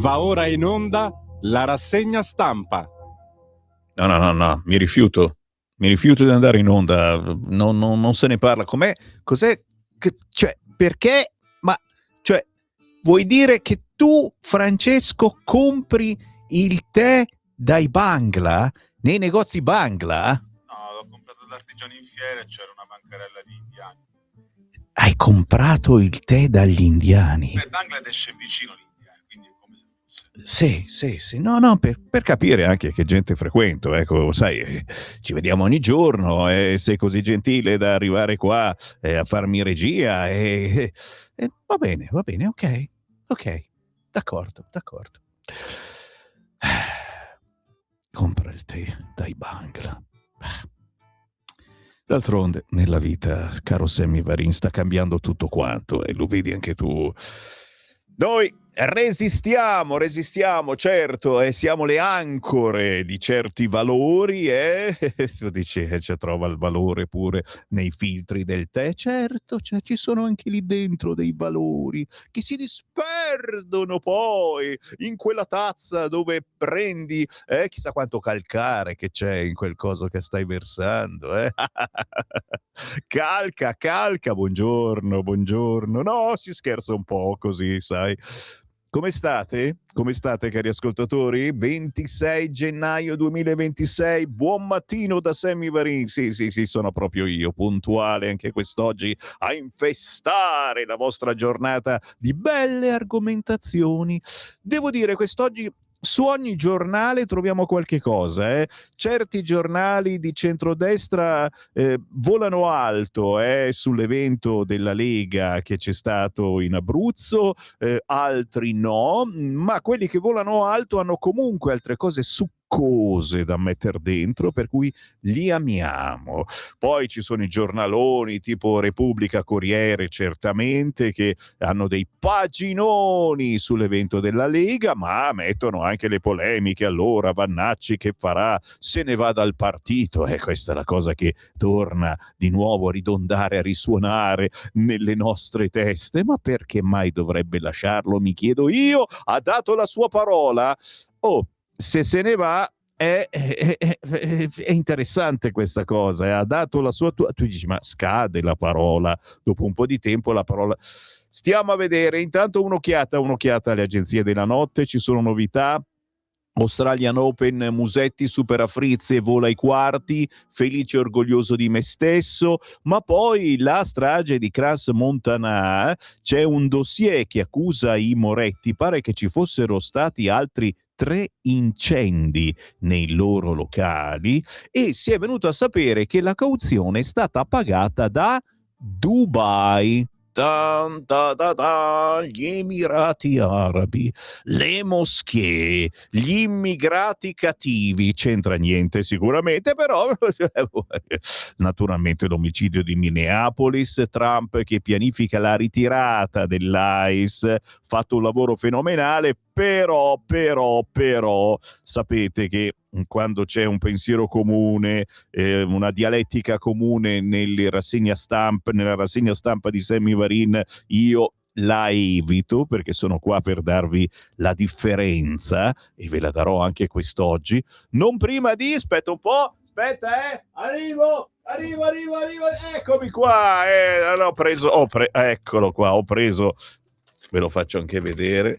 Va ora in onda la rassegna stampa. No, mi rifiuto di andare in onda, non se ne parla. Cos'è? Cioè, perché? Ma, cioè, vuoi dire che tu, Francesco, compri il tè dai Bangla? Nei negozi Bangla? No, l'ho comprato dall'artigiano in fiera e c'era una bancarella di indiani. Hai comprato il tè dagli indiani? Il Bangladesh è vicino all'India, quindi è come se fosse. Sì. No, per capire anche che gente frequento, ecco, sai, ci vediamo ogni giorno e sei così gentile da arrivare qua a farmi regia e va bene, ok, d'accordo. Compra il tè dai Bangla. D'altronde, nella vita, caro Sammy Varin, sta cambiando tutto quanto e lo vedi anche tu. Noi resistiamo, certo, e siamo le ancore di certi valori e tu dici ci trova il valore pure nei filtri del tè. Certo, ci sono anche lì dentro dei valori che si disperdono poi in quella tazza dove prendi chissà quanto calcare che c'è in quel coso che stai versando. Calca, buongiorno. No, si scherza un po' così, sai. Come state, cari ascoltatori? 26 gennaio 2026, buon mattino da Sammy Varin. Sì, sono proprio io, puntuale anche quest'oggi a infestare la vostra giornata di belle argomentazioni. Devo dire, quest'oggi su ogni giornale troviamo qualche cosa. Certi giornali di centrodestra volano alto sull'evento della Lega che c'è stato in Abruzzo, altri no, ma quelli che volano alto hanno comunque altre cose succose da mettere dentro, per cui li amiamo. Poi ci sono i giornaloni tipo Repubblica, Corriere, certamente, che hanno dei paginoni sull'evento della Lega, ma mettono anche le polemiche. Allora Vannacci che farà? Se ne va dal partito. Questa è la cosa che torna di nuovo a ridondare, a risuonare nelle nostre teste. Ma perché mai dovrebbe lasciarlo, mi chiedo io? Ha dato la sua parola. Se ne va è interessante questa cosa. Ha dato la sua... Tu dici, ma scade la parola dopo un po' di tempo, la parola... Stiamo a vedere. Intanto un'occhiata alle agenzie della notte, ci sono novità. Australian Open, Musetti supera Fritz e vola ai quarti, felice e orgoglioso di me stesso. Ma poi la strage di Cras Montana, c'è un dossier che accusa i Moretti, pare che ci fossero stati altri 3 incendi nei loro locali e si è venuto a sapere che la cauzione è stata pagata da Dubai. Gli Emirati Arabi, le moschee, gli immigrati cattivi, c'entra niente sicuramente, però naturalmente l'omicidio di Minneapolis, Trump che pianifica la ritirata dell'ICE, fatto un lavoro fenomenale, però sapete che quando c'è un pensiero comune, una dialettica comune nella rassegna stampa di Sammy Varin, io la evito perché sono qua per darvi la differenza e ve la darò anche quest'oggi. Non prima di... Aspetta, arrivo, eccomi qua, eccolo qua, ho preso, ve lo faccio anche vedere.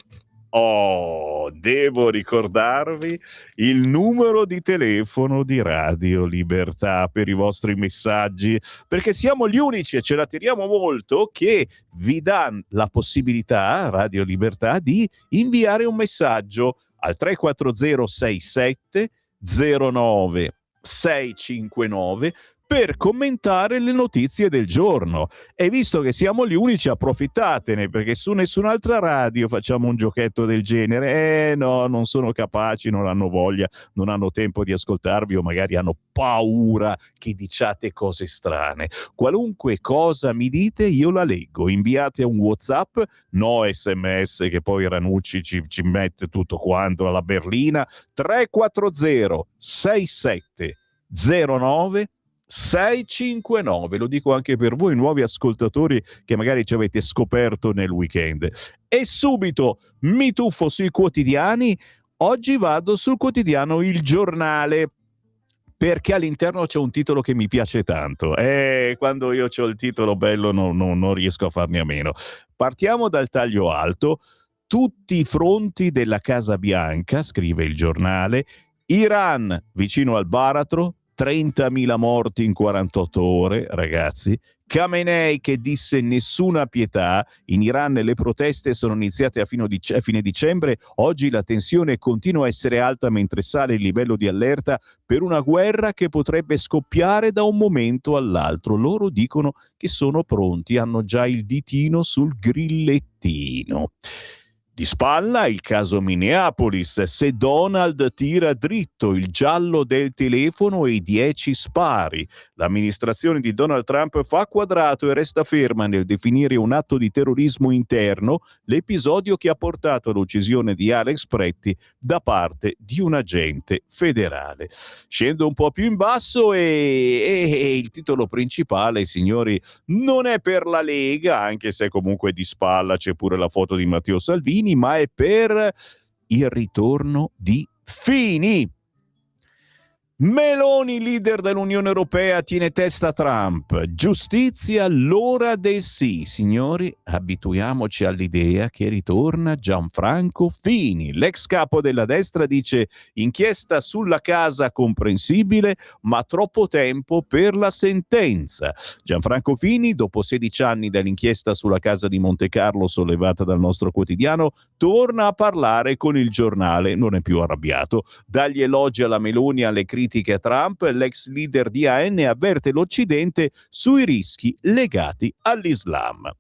Devo ricordarvi il numero di telefono di Radio Libertà per i vostri messaggi, perché siamo gli unici, e ce la tiriamo molto, che vi danno la possibilità, Radio Libertà, di inviare un messaggio al 340 67 09 659 per commentare le notizie del giorno. E visto che siamo gli unici, approfittatene, perché su nessun'altra radio facciamo un giochetto del genere. No, non sono capaci, non hanno voglia, non hanno tempo di ascoltarvi, o magari hanno paura che diciate cose strane. Qualunque cosa mi dite, io la leggo. Inviate un WhatsApp, no SMS, che poi Ranucci ci mette tutto quanto alla berlina. 340 67 09 659, lo dico anche per voi nuovi ascoltatori che magari ci avete scoperto nel weekend. E subito mi tuffo sui quotidiani. Oggi vado sul quotidiano Il Giornale, perché all'interno c'è un titolo che mi piace tanto. Quando io ho il titolo bello non riesco a farne a meno. Partiamo dal taglio alto. Tutti i fronti della Casa Bianca, scrive Il Giornale. Iran vicino al baratro, 30.000 morti in 48 ore, ragazzi. Khamenei che disse nessuna pietà. In Iran le proteste sono iniziate a fine dicembre. Oggi la tensione continua a essere alta mentre sale il livello di allerta per una guerra che potrebbe scoppiare da un momento all'altro. Loro dicono che sono pronti, hanno già il ditino sul grillettino. Di spalla il caso Minneapolis, se Donald tira dritto, il giallo del telefono e i 10 spari. L'amministrazione di Donald Trump fa quadrato e resta ferma nel definire un atto di terrorismo interno l'episodio che ha portato all'uccisione di Alex Pretti da parte di un agente federale. Scendo un po' più in basso e il titolo principale, signori, non è per la Lega, anche se comunque di spalla c'è pure la foto di Matteo Salvini, ma è per il ritorno di Fini. Meloni, leader dell'Unione Europea, tiene testa a Trump. Giustizia, l'ora del sì. Signori, abituiamoci all'idea che ritorna Gianfranco Fini. L'ex capo della destra dice: inchiesta sulla casa comprensibile, ma troppo tempo per la sentenza. Gianfranco Fini, dopo 16 anni dall'inchiesta sulla casa di Montecarlo sollevata dal nostro quotidiano, torna a parlare con Il Giornale. Non è più arrabbiato. Dagli elogi alla Meloni alle critiche a Trump, l'ex leader di AN avverte l'Occidente sui rischi legati all'Islam.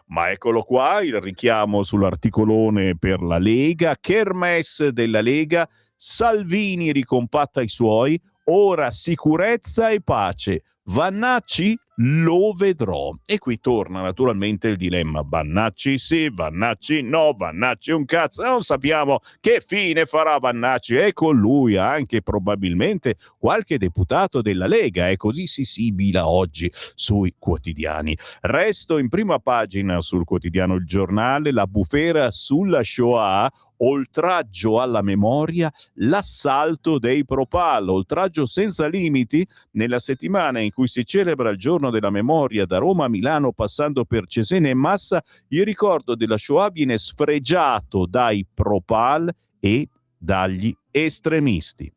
Ma eccolo qua, il richiamo sull'articolone per la Lega, Kermesse della Lega, Salvini ricompatta i suoi, ora sicurezza e pace. Vannacci? Lo vedrò. E qui torna naturalmente il dilemma: Vannacci sì, Vannacci no, Vannacci un cazzo, non sappiamo che fine farà Vannacci, e con lui anche probabilmente qualche deputato della Lega, e così si sibila oggi sui quotidiani. Resto in prima pagina sul quotidiano Il Giornale, la bufera sulla Shoah, oltraggio alla memoria, l'assalto dei Propal, oltraggio senza limiti. Nella settimana in cui si celebra il giorno della memoria, da Roma a Milano passando per Cesena e Massa, il ricordo della Shoah viene sfregiato dai Propal e dagli estremisti.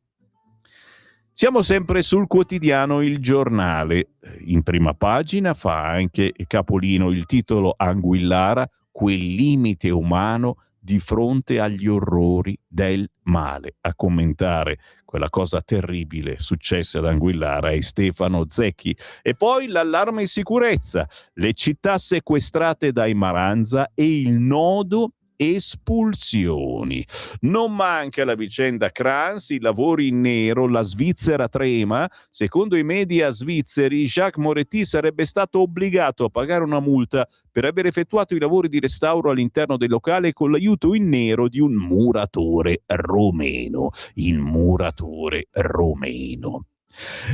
Siamo sempre sul quotidiano Il Giornale. In prima pagina fa anche capolino il titolo Anguillara, quel limite umano di fronte agli orrori del male. A commentare quella cosa terribile successa ad Anguillara è Stefano Zecchi. E poi l'allarme sicurezza, le città sequestrate dai Maranza e il nodo espulsioni. Non manca la vicenda Kranz, i lavori in nero, la Svizzera trema. Secondo i media svizzeri, Jacques Moretti sarebbe stato obbligato a pagare una multa per aver effettuato i lavori di restauro all'interno del locale con l'aiuto in nero di un muratore romeno. Il muratore romeno.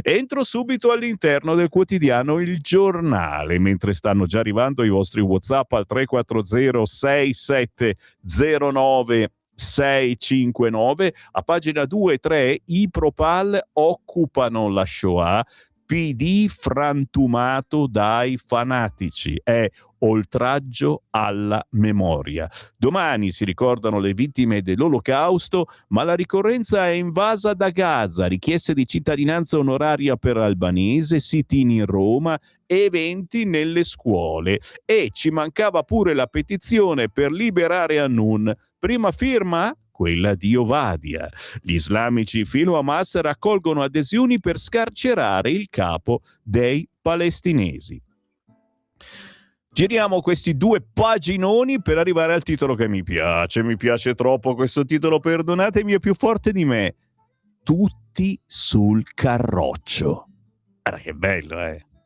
Entro subito all'interno del quotidiano Il Giornale, mentre stanno già arrivando i vostri WhatsApp al 340 6709 659. A pagina 2 e 3 i Propal occupano la Shoah, PD frantumato dai fanatici, è oltraggio alla memoria. Domani si ricordano le vittime dell'Olocausto, ma la ricorrenza è invasa da Gaza, richieste di cittadinanza onoraria per albanese, sit-in in Roma, eventi nelle scuole, e ci mancava pure la petizione per liberare Hanun. Prima firma? Quella di Ovadia. Gli islamici filo Hamas raccolgono adesioni per scarcerare il capo dei palestinesi. Giriamo questi due paginoni per arrivare al titolo che mi piace troppo questo titolo, perdonatemi, è più forte di me. Tutti sul carroccio. Guarda che bello,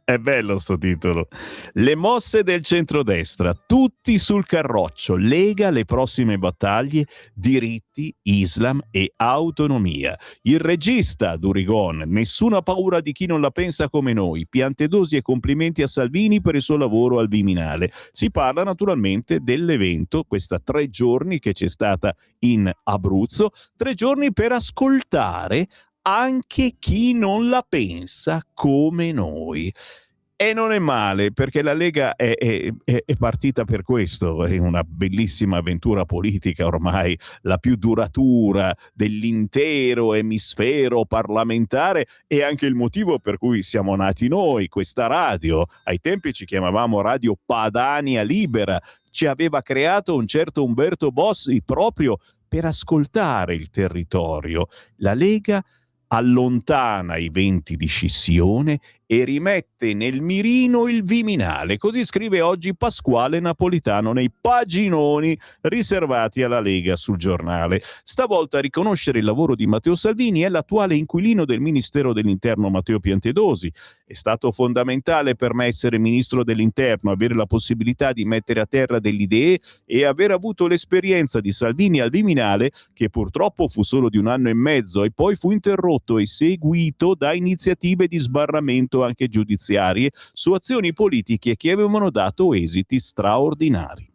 È bello sto titolo. Le mosse del centrodestra, tutti sul carroccio, Lega le prossime battaglie, diritti, Islam e autonomia. Il regista Durigon, nessuna paura di chi non la pensa come noi, piantedosi e complimenti a Salvini per il suo lavoro al Viminale. Si parla naturalmente dell'evento, questa 3 giorni che c'è stata in Abruzzo, 3 giorni per ascoltare anche chi non la pensa come noi. E non è male, perché la Lega è partita per questo, è una bellissima avventura politica ormai, la più duratura dell'intero emisfero parlamentare, e anche il motivo per cui siamo nati noi, questa radio. Ai tempi ci chiamavamo Radio Padania Libera, ci aveva creato un certo Umberto Bossi proprio per ascoltare il territorio. La Lega allontana i venti di scissione e rimette nel mirino il Viminale. Così scrive oggi Pasquale Napolitano nei paginoni riservati alla Lega sul Giornale. Stavolta a riconoscere il lavoro di Matteo Salvini è l'attuale inquilino del Ministero dell'Interno Matteo Piantedosi. È stato fondamentale per me essere Ministro dell'Interno, avere la possibilità di mettere a terra delle idee e aver avuto l'esperienza di Salvini al Viminale, che purtroppo fu solo di 1 anno e mezzo e poi fu interrotto e seguito da iniziative di sbarramento anche giudiziarie su azioni politiche che avevano dato esiti straordinari.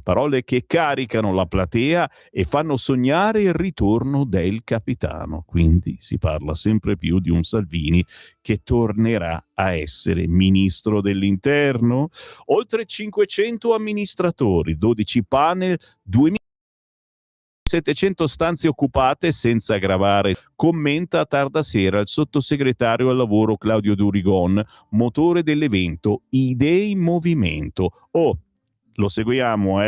Parole che caricano la platea e fanno sognare il ritorno del capitano. Quindi si parla sempre più di un Salvini che tornerà a essere ministro dell'Interno. Oltre 500 amministratori, 12 panel, 700 stanze occupate senza aggravare, commenta a tarda sera il sottosegretario al lavoro Claudio Durigon, motore dell'evento Idee in Movimento. Lo seguiamo,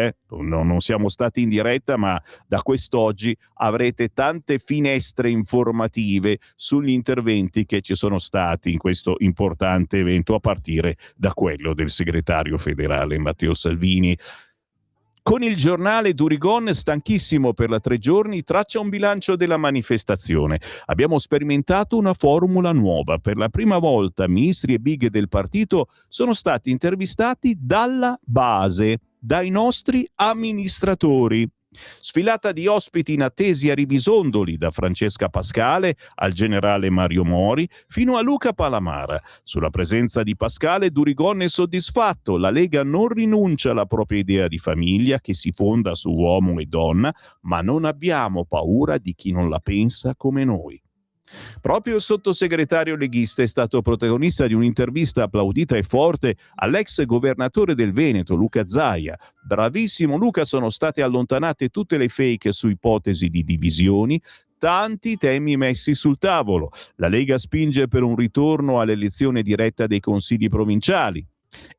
non siamo stati in diretta, ma da quest'oggi avrete tante finestre informative sugli interventi che ci sono stati in questo importante evento, a partire da quello del segretario federale Matteo Salvini. Con il giornale Durigon, stanchissimo per la 3 giorni, traccia un bilancio della manifestazione. Abbiamo sperimentato una formula nuova. Per la prima volta ministri e big del partito sono stati intervistati dalla base, dai nostri amministratori. Sfilata di ospiti inattesi a Ribisondoli, da Francesca Pascale al generale Mario Mori fino a Luca Palamara. Sulla presenza di Pascale, Durigon è soddisfatto. La Lega non rinuncia alla propria idea di famiglia che si fonda su uomo e donna, ma non abbiamo paura di chi non la pensa come noi. Proprio il sottosegretario leghista è stato protagonista di un'intervista applaudita e forte all'ex governatore del Veneto, Luca Zaia. Bravissimo Luca, sono state allontanate tutte le fake su ipotesi di divisioni, tanti temi messi sul tavolo. La Lega spinge per un ritorno all'elezione diretta dei consigli provinciali.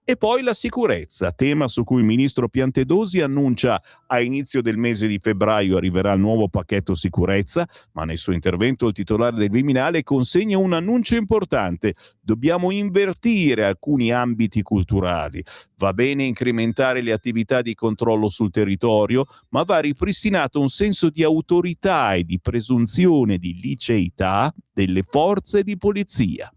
E poi la sicurezza, tema su cui il ministro Piantedosi annuncia a inizio del mese di febbraio arriverà il nuovo pacchetto sicurezza, ma nel suo intervento il titolare del Viminale consegna un annuncio importante: dobbiamo invertire alcuni ambiti culturali. Va bene incrementare le attività di controllo sul territorio, ma va ripristinato un senso di autorità e di presunzione di liceità delle forze di polizia.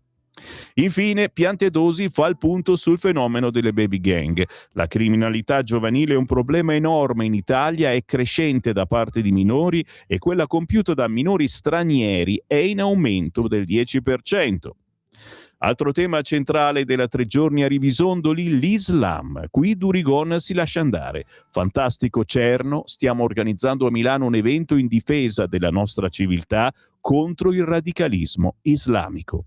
Infine, Piantedosi fa il punto sul fenomeno delle baby gang. La criminalità giovanile è un problema enorme in Italia, è crescente da parte di minori e quella compiuta da minori stranieri è in aumento del 10%. Altro tema centrale della 3 giorni a Ribisondoli, l'Islam. Qui Durigon si lascia andare. Fantastico Cerno, stiamo organizzando a Milano un evento in difesa della nostra civiltà contro il radicalismo islamico.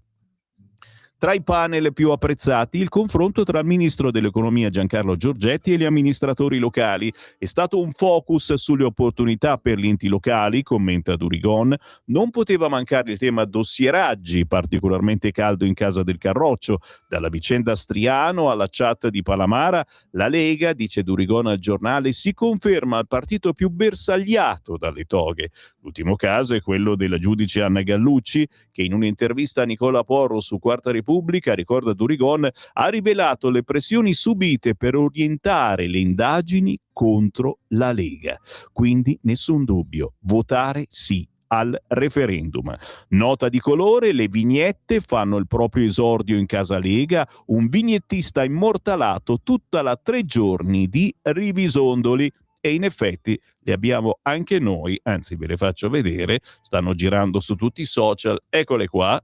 Tra i panel più apprezzati, il confronto tra il ministro dell'economia Giancarlo Giorgetti e gli amministratori locali. È stato un focus sulle opportunità per gli enti locali, commenta Durigon. Non poteva mancare il tema dossieraggi, particolarmente caldo in casa del Carroccio. Dalla vicenda Striano alla chat di Palamara, la Lega, dice Durigon al giornale, si conferma il partito più bersagliato dalle toghe. L'ultimo caso è quello della giudice Anna Gallucci, che in un'intervista a Nicola Porro su Quarta Repubblica, ricorda Durigon, ha rivelato le pressioni subite per orientare le indagini contro la Lega. Quindi nessun dubbio, votare sì al referendum. Nota di colore, le vignette fanno il proprio esordio in Casa Lega, un vignettista immortalato tutta la 3 giorni di Rivisondoli. E in effetti le abbiamo anche noi, anzi ve le faccio vedere, stanno girando su tutti i social, eccole qua,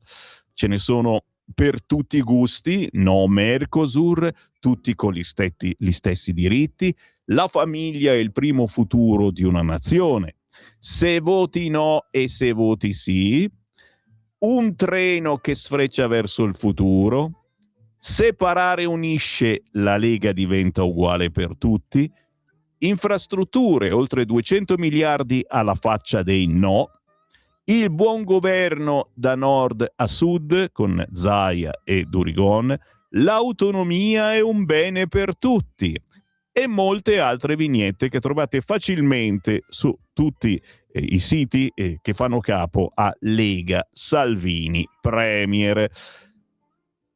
ce ne sono per tutti i gusti, no Mercosur, tutti con gli stessi diritti, la famiglia è il primo futuro di una nazione, se voti no e se voti sì, un treno che sfreccia verso il futuro, separare unisce, la Lega diventa uguale per tutti, infrastrutture, oltre 200 miliardi alla faccia dei no, il buon governo da nord a sud con Zaia e Durigon, l'autonomia è un bene per tutti e molte altre vignette che trovate facilmente su tutti i siti che fanno capo a Lega Salvini Premier.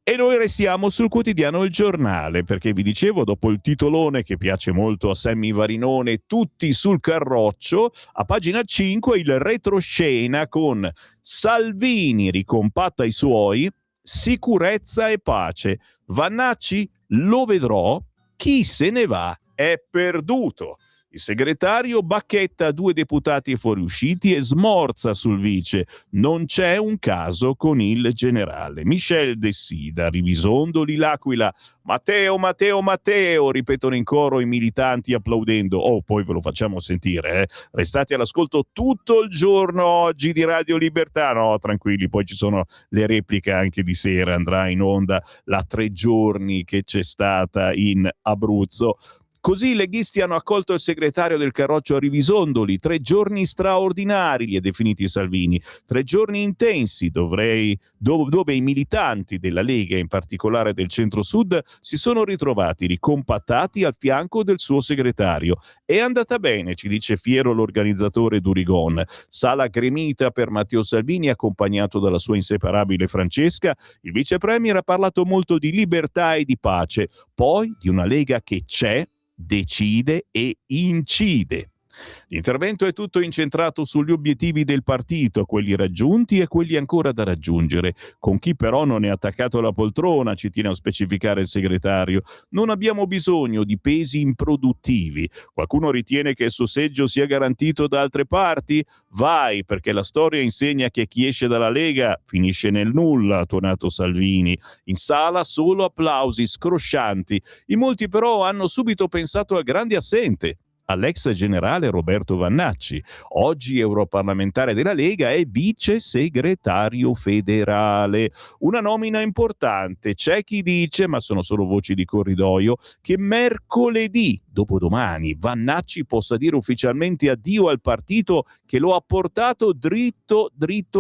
E noi restiamo sul quotidiano Il Giornale, perché vi dicevo, dopo il titolone che piace molto a Sammy Varinone, tutti sul carroccio, a pagina 5 il retroscena con Salvini ricompatta i suoi, sicurezza e pace. Vannacci lo vedrò, chi se ne va è perduto. Il segretario bacchetta 2 deputati fuoriusciti e smorza sul vice. Non c'è un caso con il generale. Michel De Sida, Rivisondoli, L'Aquila. Matteo, Matteo, Matteo, ripetono in coro i militanti applaudendo. Oh, poi ve lo facciamo sentire, eh. Restate all'ascolto tutto il giorno oggi di Radio Libertà. No, tranquilli, poi ci sono le repliche anche di sera. Andrà in onda la 3 giorni che c'è stata in Abruzzo. Così i leghisti hanno accolto il segretario del carroccio a Rivisondoli, 3 giorni straordinari li ha definiti Salvini, 3 giorni intensi dove i militanti della Lega, in particolare del centro-sud, si sono ritrovati ricompattati al fianco del suo segretario. È andata bene, ci dice fiero l'organizzatore Durigon. Sala gremita per Matteo Salvini, accompagnato dalla sua inseparabile Francesca. Il vice premier ha parlato molto di libertà e di pace, poi di una Lega che c'è, decide e incide. L'intervento è tutto incentrato sugli obiettivi del partito, quelli raggiunti e quelli ancora da raggiungere. Con chi però non è attaccato alla poltrona, ci tiene a specificare il segretario. Non abbiamo bisogno di pesi improduttivi. Qualcuno ritiene che il suo seggio sia garantito da altre parti? Vai, perché la storia insegna che chi esce dalla Lega finisce nel nulla, ha tuonato Salvini. In sala solo applausi scroscianti. In molti però hanno subito pensato al grande assente, all'ex generale Roberto Vannacci, oggi europarlamentare della Lega e vice segretario federale. Una nomina importante. C'è chi dice, ma sono solo voci di corridoio, che mercoledì, dopodomani, Vannacci possa dire ufficialmente addio al partito che lo ha portato dritto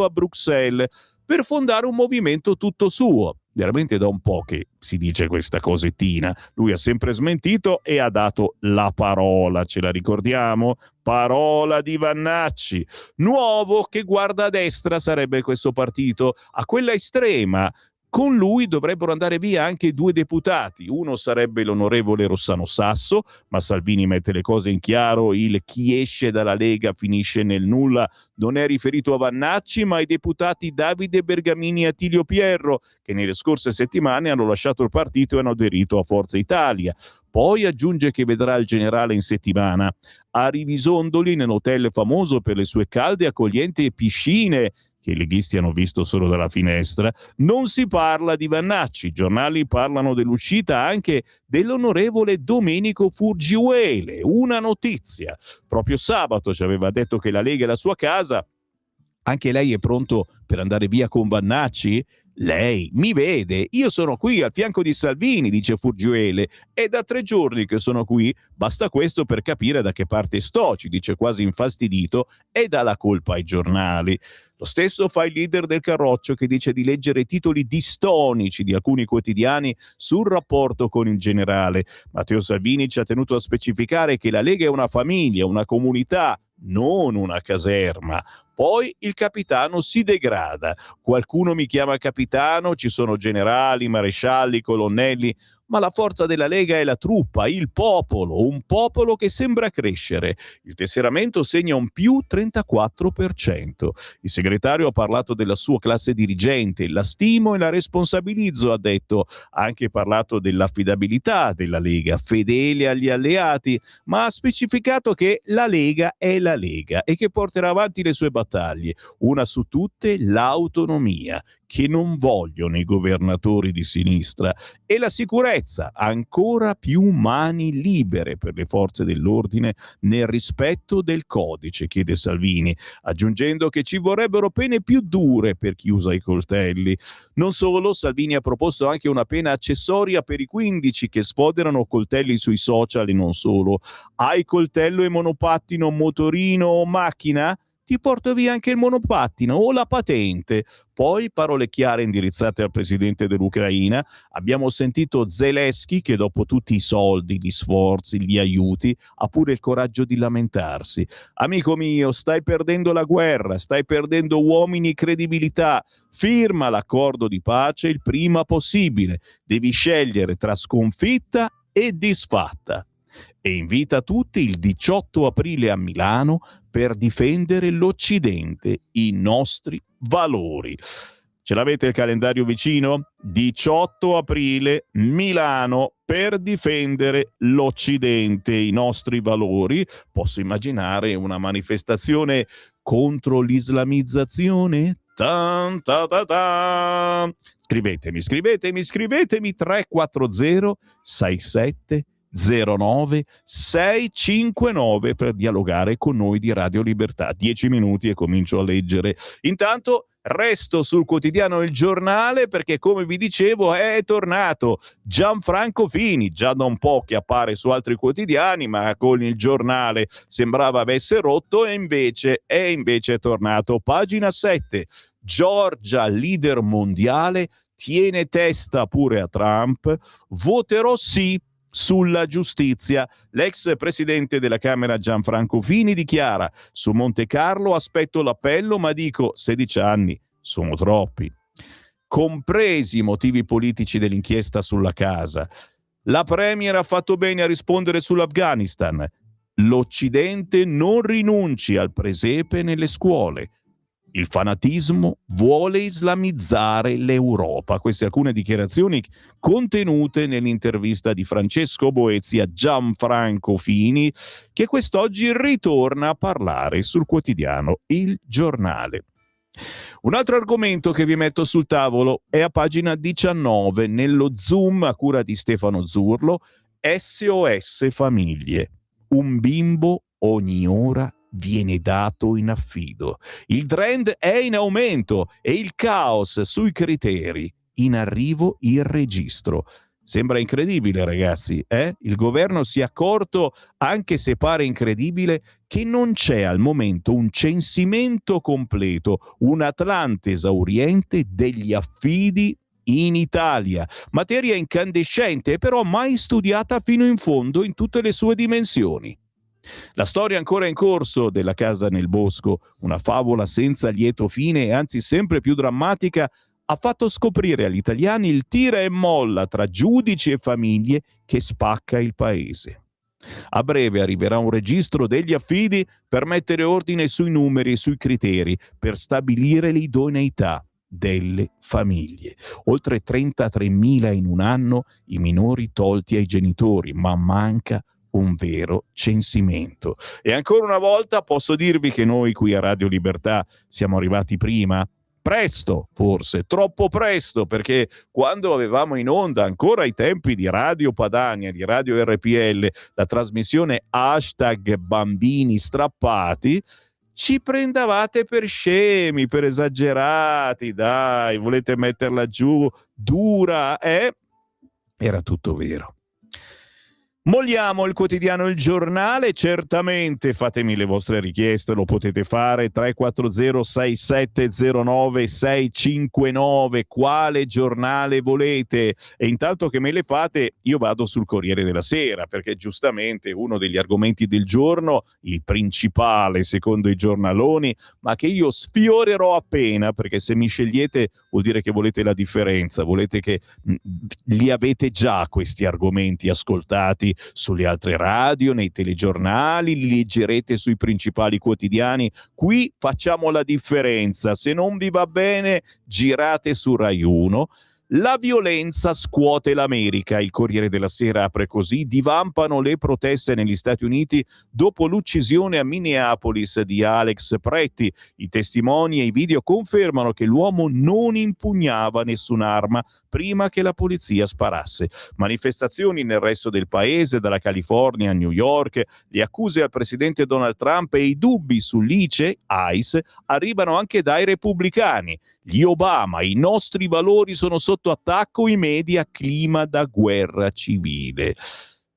a Bruxelles per fondare un movimento tutto suo. Veramente da un po' che si dice questa cosettina. Lui ha sempre smentito e ha dato la parola, ce la ricordiamo? Parola di Vannacci. Nuovo che guarda a destra sarebbe questo partito, a quella estrema. Con lui dovrebbero andare via anche 2 deputati. Uno sarebbe l'onorevole Rossano Sasso, ma Salvini mette le cose in chiaro, il chi esce dalla Lega finisce nel nulla. Non è riferito a Vannacci, ma ai deputati Davide Bergamini e Attilio Pierro, che nelle scorse settimane hanno lasciato il partito e hanno aderito a Forza Italia. Poi aggiunge che vedrà il generale in settimana a Rivisondoli, nell'hotel famoso per le sue calde, accoglienti piscine, che i leghisti hanno visto solo dalla finestra. Non si parla di Vannacci, i giornali parlano dell'uscita anche dell'onorevole Domenico Furgiuele. Una notizia. Proprio sabato ci aveva detto che la Lega è la sua casa. Anche lei è pronto per andare via con Vannacci? Lei mi vede, io sono qui al fianco di Salvini, dice Furgiuele, è da 3 giorni che sono qui, basta questo per capire da che parte sto, ci dice quasi infastidito, e dà la colpa ai giornali. Lo stesso fa il leader del Carroccio, che dice di leggere titoli distonici di alcuni quotidiani sul rapporto con il generale. Matteo Salvini ci ha tenuto a specificare che la Lega è una famiglia, una comunità, non una caserma. Poi il capitano si degrada. Qualcuno mi chiama capitano, ci sono generali, marescialli, colonnelli, ma la forza della Lega è la truppa, il popolo, un popolo che sembra crescere. Il tesseramento segna un più 34%. Il segretario ha parlato della sua classe dirigente, la stimo e la responsabilizzo, ha detto. Ha anche parlato dell'affidabilità della Lega, fedele agli alleati, ma ha specificato che la Lega è la Lega e che porterà avanti le sue battaglie. Una su tutte, l'autonomia, che non vogliono i governatori di sinistra, e la sicurezza, ancora più mani libere per le forze dell'ordine nel rispetto del codice, chiede Salvini, aggiungendo che ci vorrebbero pene più dure per chi usa i coltelli. Non solo, Salvini ha proposto anche una pena accessoria per i 15 che sfoderano coltelli sui social e non solo. Hai coltello e monopattino, motorino o macchina? Ti porto via anche il monopattino o la patente. Poi parole chiare indirizzate al presidente dell'Ucraina. Abbiamo sentito Zelensky che dopo tutti i soldi, gli sforzi, gli aiuti, ha pure il coraggio di lamentarsi. Amico mio, stai perdendo la guerra, stai perdendo uomini e credibilità. Firma l'accordo di pace il prima possibile. Devi scegliere tra sconfitta e disfatta. E invita tutti il 18 aprile a Milano per difendere l'Occidente, i nostri valori. Ce l'avete il calendario vicino? 18 aprile, Milano, per difendere l'Occidente, i nostri valori. Posso immaginare una manifestazione contro l'islamizzazione? Tan, ta, ta, ta. Scrivetemi 340 67 09 659 per dialogare con noi di Radio Libertà. 10 minuti e comincio a leggere. Intanto resto sul quotidiano Il Giornale perché, come vi dicevo, è tornato Gianfranco Fini, già da un po' che appare su altri quotidiani, ma con Il Giornale sembrava avesse rotto e invece è tornato. Pagina 7. Giorgia, leader mondiale, tiene testa pure a Trump. Voterò sì sulla giustizia. L'ex presidente della Camera Gianfranco Fini dichiara: su Monte Carlo aspetto l'appello, ma dico 16 anni sono troppi. Compresi i motivi politici dell'inchiesta sulla casa, la Premier ha fatto bene a rispondere sull'Afghanistan. L'Occidente non rinunci al presepe nelle scuole. Il fanatismo vuole islamizzare l'Europa. Queste alcune dichiarazioni contenute nell'intervista di Francesco Boezzi a Gianfranco Fini, che quest'oggi ritorna a parlare sul quotidiano Il Giornale. Un altro argomento che vi metto sul tavolo è a pagina 19, nello Zoom a cura di Stefano Zurlo, SOS Famiglie. Un bimbo ogni ora viene dato in affido. Il trend è in aumento e il caos sui criteri. In arrivo il registro. Sembra incredibile, ragazzi, eh? Il governo si è accorto, anche se pare incredibile, che non c'è al momento un censimento completo, un Atlante esauriente degli affidi in Italia. Materia incandescente, però mai studiata fino in fondo in tutte le sue dimensioni. La storia ancora in corso della casa nel bosco, una favola senza lieto fine e anzi sempre più drammatica, ha fatto scoprire agli italiani il tira e molla tra giudici e famiglie che spacca il paese. A breve arriverà un registro degli affidi per mettere ordine sui numeri e sui criteri, per stabilire l'idoneità delle famiglie. Oltre 33.000 in un anno i minori tolti ai genitori, ma manca un vero censimento. E ancora una volta posso dirvi che noi qui a Radio Libertà siamo arrivati prima, presto forse, troppo presto, perché quando avevamo in onda, ancora ai tempi di Radio Padania, di Radio RPL, la trasmissione #bambini strappati, ci prendevate per scemi, per esagerati, dai, volete metterla giù dura, eh? Era tutto vero. Molliamo il quotidiano Il Giornale, certamente fatemi le vostre richieste, lo potete fare 340-6709-659, quale giornale volete? E intanto che me le fate io vado sul Corriere della Sera, perché giustamente uno degli argomenti del giorno, il principale secondo i giornaloni, ma che io sfiorerò appena, perché se mi scegliete vuol dire che volete la differenza, volete che li avete già questi argomenti ascoltati sulle altre radio, nei telegiornali, li leggerete sui principali quotidiani. Qui facciamo la differenza. Se non vi va bene, girate su Rai 1. La violenza scuote l'America. Il Corriere della Sera apre così: divampano le proteste negli Stati Uniti dopo l'uccisione a Minneapolis di Alex Pretti. I testimoni e i video confermano che l'uomo non impugnava nessun'arma prima che la polizia sparasse. Manifestazioni nel resto del paese, dalla California a New York, le accuse al presidente Donald Trump e i dubbi sull'ICE, ICE, arrivano anche dai repubblicani. Gli Obama, i nostri valori sono sotto attacco, i media, clima da guerra civile.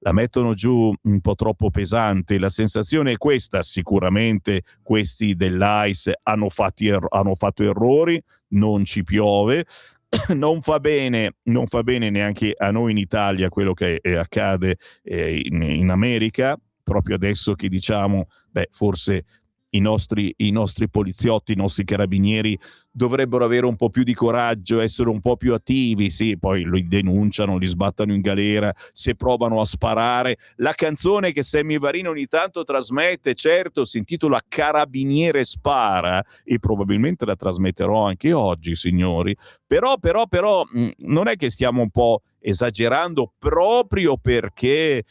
La mettono giù un po' troppo pesante, la sensazione è questa: sicuramente questi dell'ICE hanno fatto errori, non ci piove, non fa bene neanche a noi in Italia quello che accade in America, proprio adesso che diciamo, forse i nostri poliziotti, i nostri carabinieri dovrebbero avere un po' più di coraggio, essere un po' più attivi. Sì, poi li denunciano, li sbattono in galera, se provano a sparare. La canzone che Sammy Varin ogni tanto trasmette, certo, si intitola Carabiniere spara, e probabilmente la trasmetterò anche oggi, signori. Però, non è che stiamo un po' esagerando, proprio perché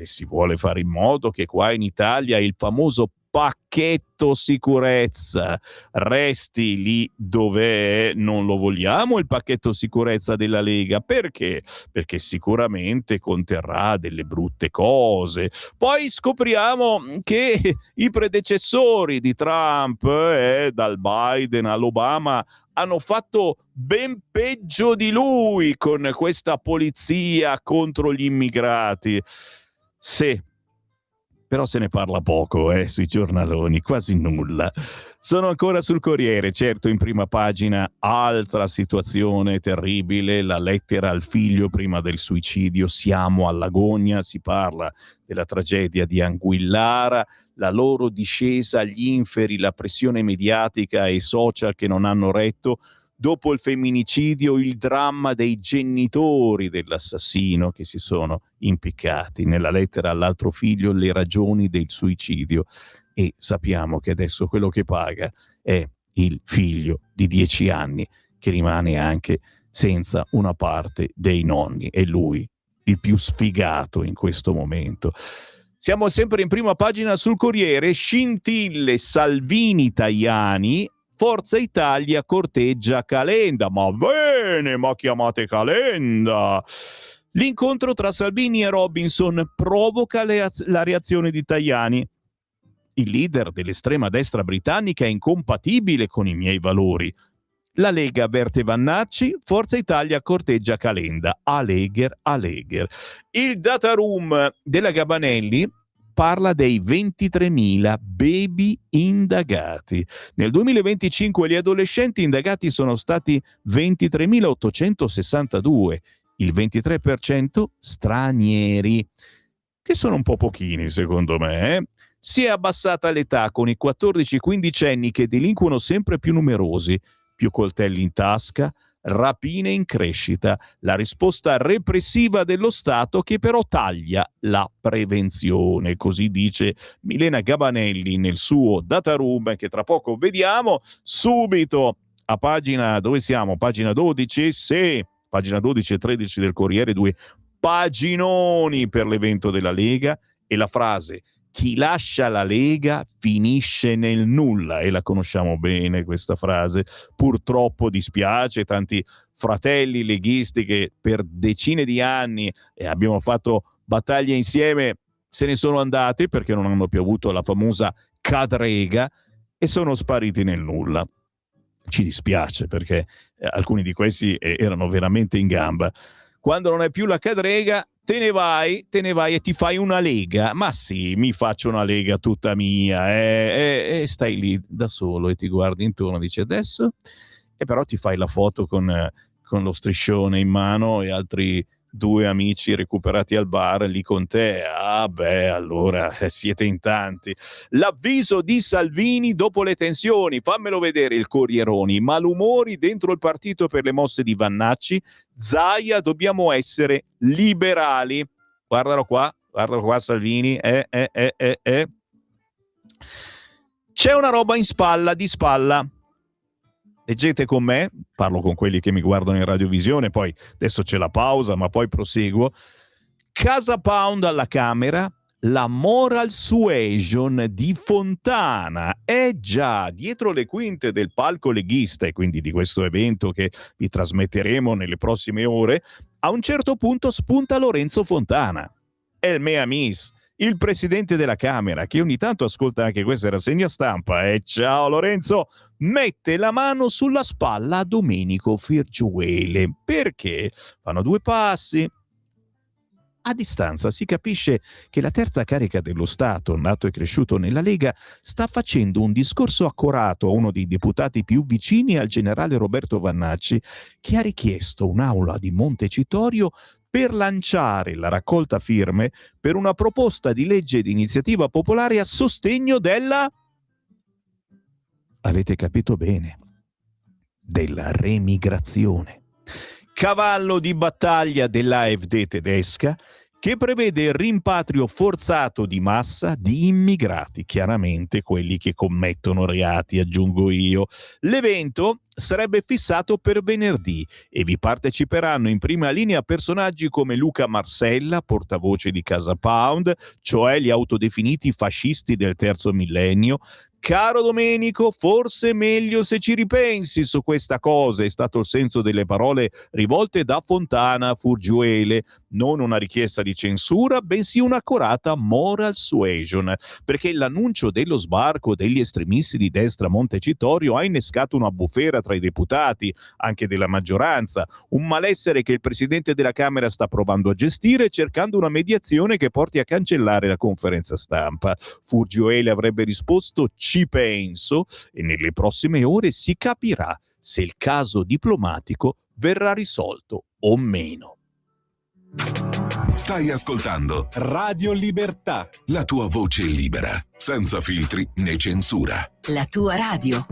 si vuole fare in modo che qua in Italia il famoso pacchetto sicurezza resti lì dove è. Non lo vogliamo il pacchetto sicurezza della Lega. Perché? Perché sicuramente conterrà delle brutte cose. Poi scopriamo che i predecessori di Trump, dal Biden all'Obama, hanno fatto ben peggio di lui con questa polizia contro gli immigrati. Sì, però se ne parla poco sui giornaloni, quasi nulla. Sono ancora sul Corriere, certo, in prima pagina, altra situazione terribile, la lettera al figlio prima del suicidio, siamo all'agonia, si parla della tragedia di Anguillara, la loro discesa agli inferi, la pressione mediatica e i social che non hanno retto. Dopo il femminicidio, il dramma dei genitori dell'assassino che si sono impiccati. Nella lettera all'altro figlio, le ragioni del suicidio. E sappiamo che adesso quello che paga è il figlio di 10 anni, che rimane anche senza una parte dei nonni. E lui, il più sfigato in questo momento. Siamo sempre in prima pagina sul Corriere. Scintille Salvini-Tajani. Forza Italia corteggia Calenda. Ma bene, ma chiamate Calenda. L'incontro tra Salvini e Robinson provoca la reazione di Tajani. Il leader dell'estrema destra britannica è incompatibile con i miei valori. La Lega avverte Vannacci, Forza Italia corteggia Calenda. Alegher. Il data room della Gabanelli parla dei 23.000 baby indagati. Nel 2025 gli adolescenti indagati sono stati 23.862, il 23% stranieri, che sono un po' pochini secondo me. Si è abbassata l'età con i 14-15 anni che delinquono sempre più numerosi, più coltelli in tasca, rapine in crescita, la risposta repressiva dello Stato che però taglia la prevenzione, così dice Milena Gabanelli nel suo data room, che tra poco vediamo. Subito a pagina, dove siamo? Pagina 12, sì, pagina 12 e 13 del Corriere, 2 paginoni per l'evento della Lega e la frase: chi lascia la Lega finisce nel nulla, e la conosciamo bene questa frase. Purtroppo dispiace tanti fratelli leghisti che per decine di anni abbiamo fatto battaglie insieme, se ne sono andati perché non hanno più avuto la famosa cadrega e sono spariti nel nulla. Ci dispiace perché alcuni di questi erano veramente in gamba. Quando non è più la cadrega, te ne vai e ti fai una lega. Ma sì, mi faccio una lega tutta mia, e stai lì da solo e ti guardi intorno e dici adesso, e però ti fai la foto con lo striscione in mano e altri 2 amici recuperati al bar lì con te. Ah beh, allora siete in tanti. L'avviso di Salvini dopo le tensioni, fammelo vedere il Corrieroni, malumori dentro il partito per le mosse di Vannacci. Zaia, dobbiamo essere liberali. Guardalo qua Salvini. C'è una roba in spalla, di spalla. Leggete con me, parlo con quelli che mi guardano in radiovisione, poi adesso c'è la pausa, ma poi proseguo. Casa Pound alla Camera, la moral suasion di Fontana. Già, dietro le quinte del palco leghista, e quindi di questo evento che vi trasmetteremo nelle prossime ore, a un certo punto spunta Lorenzo Fontana. El mea mis, il presidente della Camera, che ogni tanto ascolta anche questa rassegna stampa. Ciao Lorenzo! Mette la mano sulla spalla a Domenico Firgiuele. Perché? Fanno 2 passi. A distanza si capisce che la terza carica dello Stato, nato e cresciuto nella Lega, sta facendo un discorso accorato a uno dei deputati più vicini al generale Roberto Vannacci, che ha richiesto un'aula di Montecitorio per lanciare la raccolta firme per una proposta di legge di iniziativa popolare a sostegno della... Avete capito bene, della remigrazione. Cavallo di battaglia dell'AfD tedesca, che prevede il rimpatrio forzato di massa di immigrati, chiaramente quelli che commettono reati, aggiungo io. L'evento sarebbe fissato per venerdì e vi parteciperanno in prima linea personaggi come Luca Marsella, portavoce di Casa Pound, cioè gli autodefiniti fascisti del terzo millennio. Caro Domenico, forse meglio se ci ripensi su questa cosa, è stato il senso delle parole rivolte da Fontana a Furgiuele. Non una richiesta di censura, bensì un'accurata moral suasion, perché l'annuncio dello sbarco degli estremisti di destra a Montecitorio ha innescato una bufera tra i deputati, anche della maggioranza, un malessere che il presidente della Camera sta provando a gestire, cercando una mediazione che porti a cancellare la conferenza stampa. Furgiuele avrebbe risposto ci penso, e nelle prossime ore si capirà se il caso diplomatico verrà risolto o meno. Stai ascoltando Radio Libertà. la tua voce libera, senza filtri né censura. La tua radio.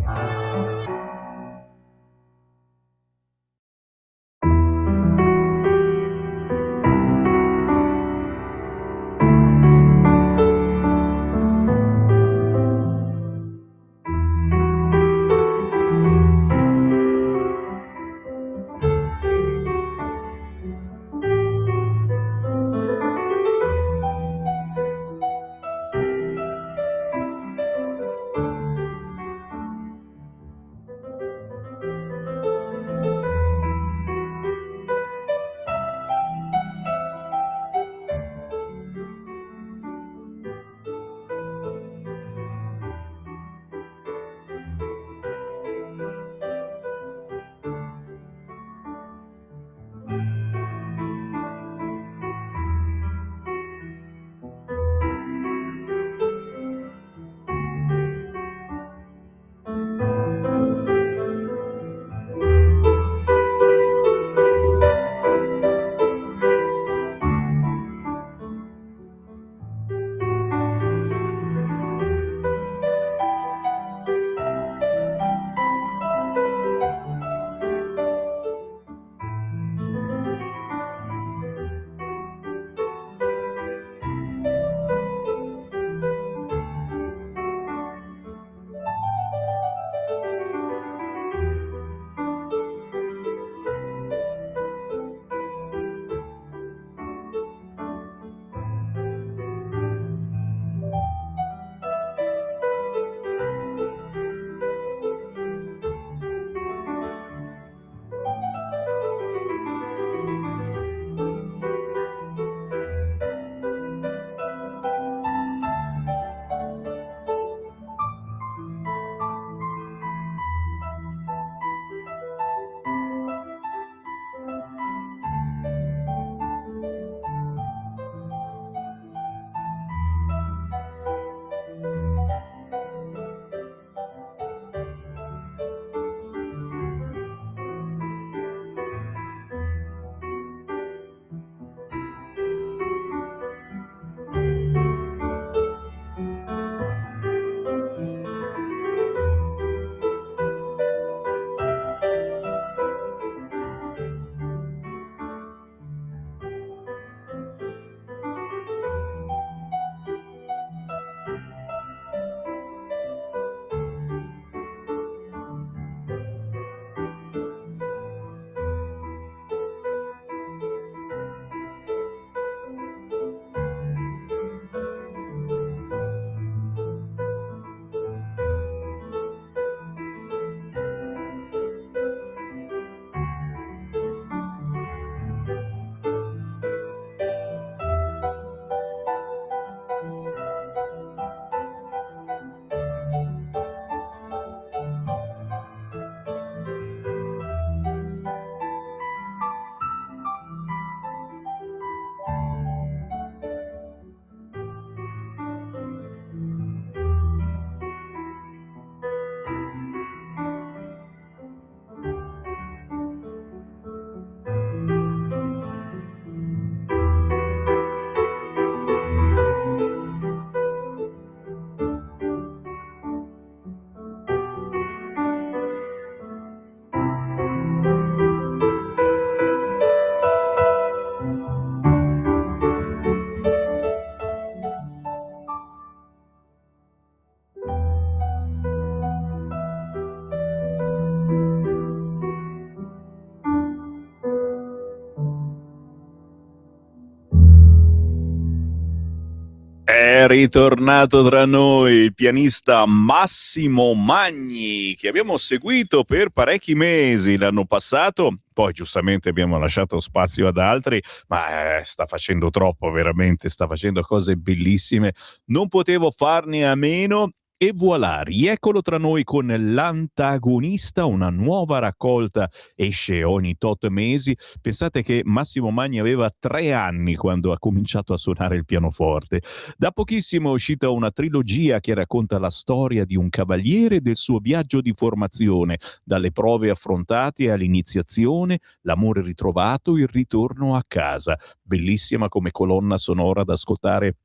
È ritornato tra noi il pianista Massimo Magni, che abbiamo seguito per parecchi mesi l'anno passato. Poi giustamente abbiamo lasciato spazio ad altri, ma sta facendo troppo, veramente, sta facendo cose bellissime. Non potevo farne a meno. E voilà, rieccolo tra noi con L'Antagonista, una nuova raccolta, esce ogni tot mesi. Pensate che Massimo Magni aveva 3 anni quando ha cominciato a suonare il pianoforte. Da pochissimo è uscita una trilogia che racconta la storia di un cavaliere e del suo viaggio di formazione, dalle prove affrontate all'iniziazione, l'amore ritrovato, il ritorno a casa. Bellissima come colonna sonora da ascoltare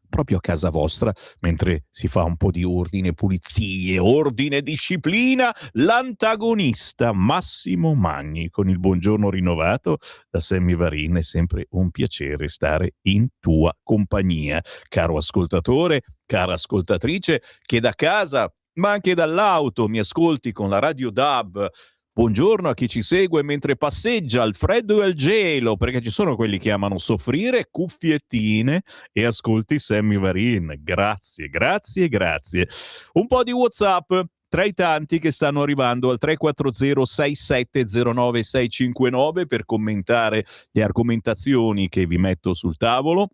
proprio a casa vostra, mentre si fa un po' di ordine, pulizie, ordine, disciplina. L'Antagonista, Massimo Magni, con il buongiorno rinnovato da Sammy Varin. È sempre un piacere stare in tua compagnia, caro ascoltatore, cara ascoltatrice, che da casa, ma anche dall'auto, mi ascolti con la Radio DAB. Buongiorno a chi ci segue mentre passeggia al freddo e al gelo, perché ci sono quelli che amano soffrire, cuffiettine e ascolti Sammy Varin. Grazie, grazie, grazie. Un po' di WhatsApp tra i tanti che stanno arrivando al 340 6709 659 per commentare le argomentazioni che vi metto sul tavolo.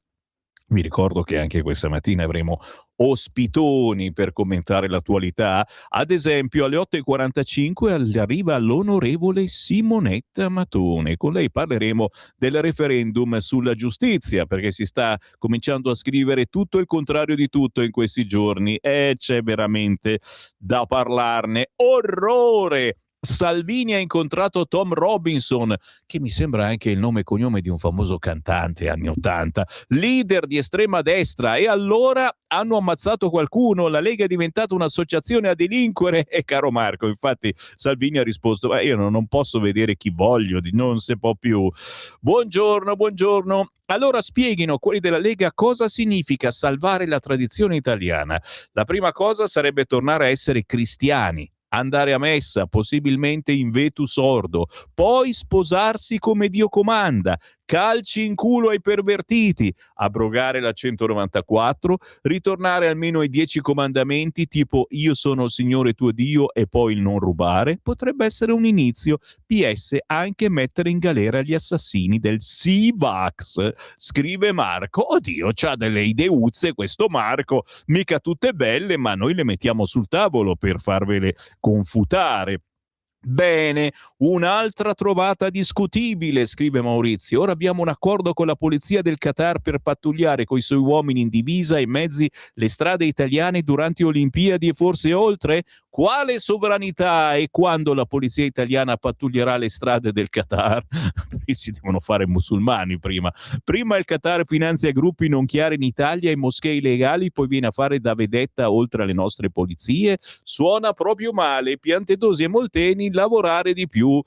Vi ricordo che anche questa mattina avremo ospitoni per commentare l'attualità. Ad esempio alle 8:45 arriva l'onorevole Simonetta Matone. Con lei parleremo del referendum sulla giustizia, perché si sta cominciando a scrivere tutto il contrario di tutto in questi giorni e c'è veramente da parlarne. Orrore! Salvini ha incontrato Tom Robinson, che mi sembra anche il nome e cognome di un famoso cantante anni 80, leader di estrema destra, e allora hanno ammazzato qualcuno, la Lega è diventata un'associazione a delinquere. E caro Marco, infatti Salvini ha risposto: ma io non posso vedere chi voglio, non si può più. Buongiorno, buongiorno. Allora spieghino quelli della Lega cosa significa salvare la tradizione italiana. La prima cosa sarebbe tornare a essere cristiani, andare a messa, possibilmente in vetus ordo, poi sposarsi come Dio comanda, calci in culo ai pervertiti, abrogare la 194, ritornare almeno ai 10 comandamenti, tipo io sono il Signore tuo Dio e poi il non rubare, potrebbe essere un inizio. PS, anche mettere in galera gli assassini del Sivax, scrive Marco. Oddio, c'ha delle ideuzze questo Marco, mica tutte belle, ma noi le mettiamo sul tavolo per farvele confutare. Bene, un'altra trovata discutibile, scrive Maurizio. Ora abbiamo un accordo con la polizia del Qatar per pattugliare coi suoi uomini in divisa e mezzi le strade italiane durante Olimpiadi e forse oltre? Quale sovranità? E quando la polizia italiana pattuglierà le strade del Qatar? Si devono fare musulmani prima. Prima il Qatar finanzia gruppi non chiari in Italia e moschee illegali, poi viene a fare da vedetta oltre alle nostre polizie. Suona proprio male. Piantedosi e Molteni lavorare di più.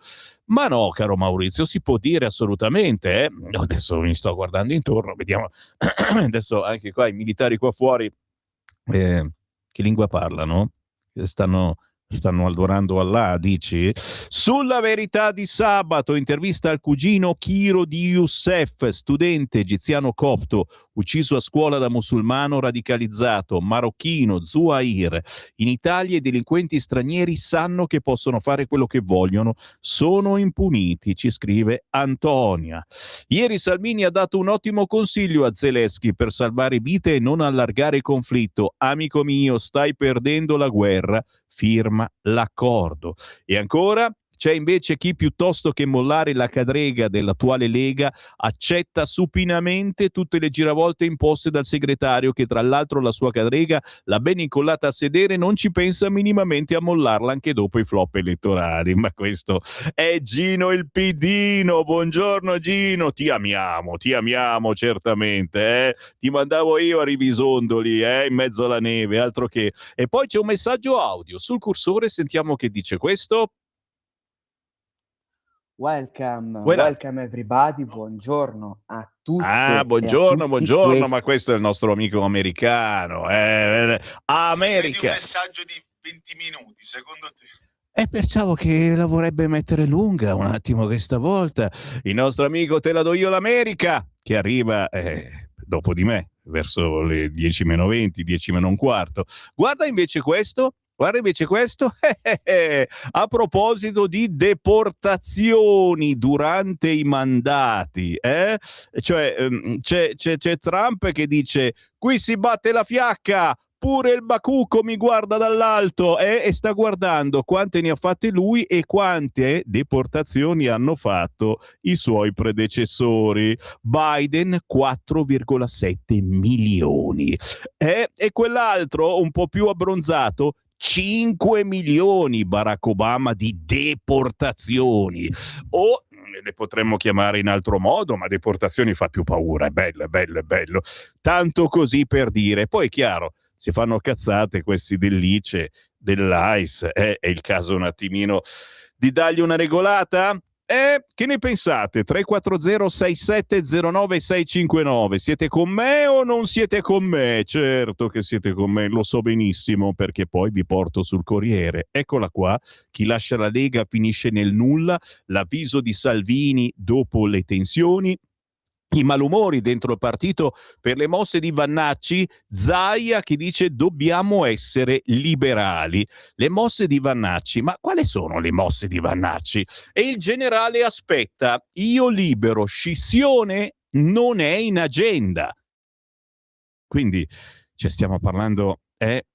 Ma no, caro Maurizio, si può dire assolutamente. Adesso mi sto guardando intorno, vediamo. Adesso anche qua i militari qua fuori che lingua parlano? Stanno adorando Allah, dici? Sulla Verità di sabato, intervista al cugino Chiro di Youssef, studente egiziano copto, ucciso a scuola da musulmano radicalizzato, marocchino, Zuhair. In Italia i delinquenti stranieri sanno che possono fare quello che vogliono, sono impuniti, ci scrive Antonia. Ieri Salvini ha dato un ottimo consiglio a Zelensky per salvare vite e non allargare il conflitto. Amico mio, stai perdendo la guerra. Firma l'accordo. E ancora c'è invece chi, piuttosto che mollare la cadrega dell'attuale Lega, accetta supinamente tutte le giravolte imposte dal segretario, che tra l'altro la sua cadrega l'ha ben incollata a sedere e non ci pensa minimamente a mollarla anche dopo i flop elettorali. Ma questo è Gino il Pidino. Buongiorno Gino, ti amiamo certamente, ti mandavo io a Rivisondoli, in mezzo alla neve, altro che. E poi c'è un messaggio audio sul cursore, sentiamo che dice questo. Welcome everybody, buongiorno a tutti. Buongiorno, ma questo è il nostro amico americano. America. Se vedi un messaggio di 20 minuti, secondo te? Pensavo che la vorrebbe mettere lunga un attimo questa volta. Il nostro amico Te la do io l'America, che arriva dopo di me. verso le 10 meno 20, 10 meno un quarto. Guarda invece questo. A proposito di deportazioni durante i mandati, cioè c'è Trump che dice: qui si batte la fiacca, pure il bacucco mi guarda dall'alto, e sta guardando quante ne ha fatte lui e quante deportazioni hanno fatto i suoi predecessori. Biden 4,7 milioni, e quell'altro un po' più abbronzato 5 milioni, Barack Obama, di deportazioni. O le potremmo chiamare in altro modo, ma deportazioni fa più paura, è bello. Tanto così per dire. Poi è chiaro, si fanno cazzate questi dell'ICE, dell'AIS, è il caso un attimino di dargli una regolata? Che ne pensate? 340-6709-659. Siete con me o non siete con me? Certo che siete con me, lo so benissimo, perché poi vi porto sul Corriere. Eccola qua, chi lascia la Lega finisce nel nulla, l'avviso di Salvini dopo le tensioni, i malumori dentro il partito per le mosse di Vannacci, Zaia che dice dobbiamo essere liberali. Le mosse di Vannacci, ma quali sono le mosse di Vannacci? E il generale aspetta, io libero, scissione non è in agenda. Quindi stiamo parlando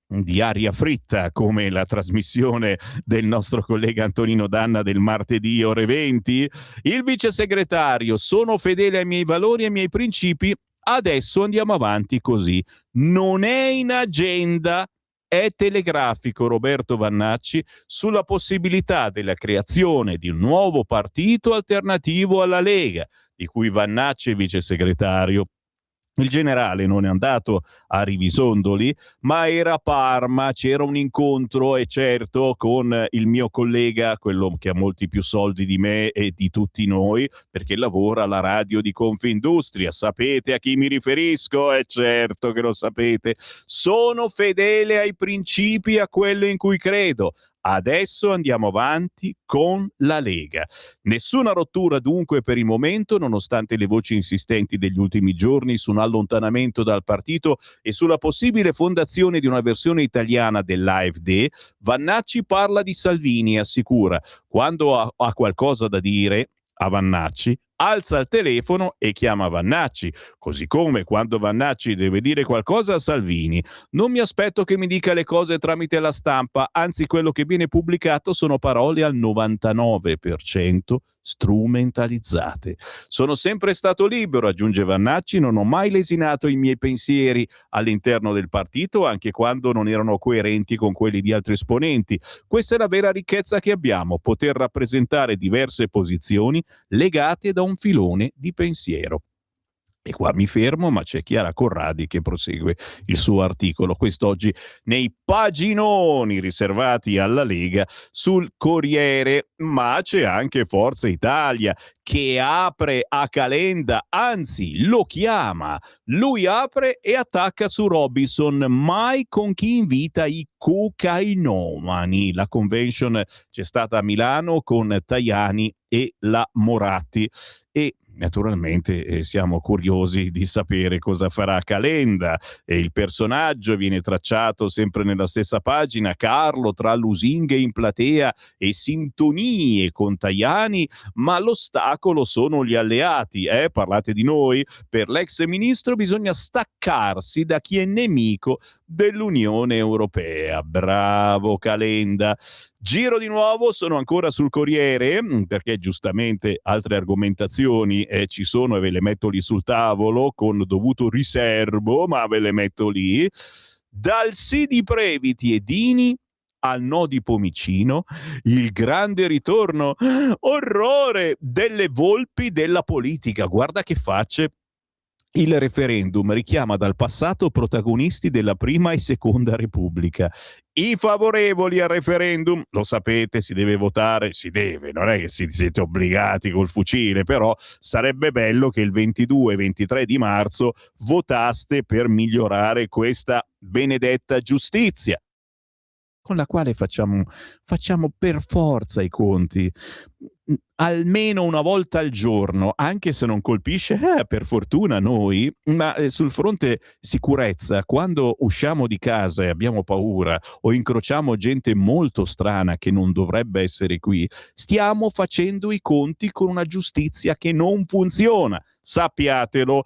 di aria fritta, come la trasmissione del nostro collega Antonino Danna del martedì ore 20. Il vice segretario: sono fedele ai miei valori e ai miei principi, adesso andiamo avanti così. Non è in agenda. È telegrafico Roberto Vannacci sulla possibilità della creazione di un nuovo partito alternativo alla Lega, di cui Vannacci è vice segretario. Il generale non è andato a Rivisondoli, ma era a Parma, c'era un incontro, e certo, con il mio collega, quello che ha molti più soldi di me e di tutti noi, perché lavora alla radio di Confindustria. Sapete a chi mi riferisco? È certo che lo sapete. Sono fedele ai principi, a quello in cui credo. Adesso andiamo avanti con la Lega. Nessuna rottura dunque per il momento, nonostante le voci insistenti degli ultimi giorni su un allontanamento dal partito e sulla possibile fondazione di una versione italiana dell'AfD. Vannacci parla di Salvini e assicura: quando ha qualcosa da dire a Vannacci, alza il telefono e chiama Vannacci, così come quando Vannacci deve dire qualcosa a Salvini. Non mi aspetto che mi dica le cose tramite la stampa, anzi quello che viene pubblicato sono parole al 99% strumentalizzate. Sono sempre stato libero, aggiunge Vannacci, non ho mai lesinato i miei pensieri all'interno del partito, anche quando non erano coerenti con quelli di altri esponenti. Questa è la vera ricchezza che abbiamo, poter rappresentare diverse posizioni legate da un filone di pensiero. E qua mi fermo, ma c'è Chiara Corradi che prosegue il suo articolo quest'oggi nei paginoni riservati alla Lega sul Corriere. Ma c'è anche Forza Italia che apre a Calenda, anzi lo chiama. Lui apre e attacca su Robinson, mai con chi invita i cocainomani. La convention c'è stata a Milano con Tajani e la Moratti, e naturalmente siamo curiosi di sapere cosa farà Calenda. Il personaggio viene tracciato sempre nella stessa pagina: Carlo tra lusinghe in platea e sintonie con Tajani, ma l'ostacolo sono gli alleati. Parlate di noi? Per l'ex ministro bisogna staccarsi da chi è nemico dell'Unione Europea. Bravo Calenda. Giro di nuovo, sono ancora sul Corriere, perché giustamente altre argomentazioni ci sono e ve le metto lì sul tavolo con dovuto riservo, ma ve le metto lì. Dal sì di Previti e Dini al no di Pomicino, il grande ritorno, orrore, delle volpi della politica. Guarda che facce. Il referendum richiama dal passato protagonisti della prima e seconda Repubblica. I favorevoli al referendum, lo sapete, si deve votare, si deve, non è che siete obbligati col fucile, però sarebbe bello che il 22 e 23 di marzo votaste per migliorare questa benedetta giustizia, con la quale facciamo per forza i conti. almeno una volta al giorno, anche se non colpisce, per fortuna noi, ma sul fronte sicurezza, quando usciamo di casa e abbiamo paura o incrociamo gente molto strana che non dovrebbe essere qui, stiamo facendo i conti con una giustizia che non funziona. Sappiatelo,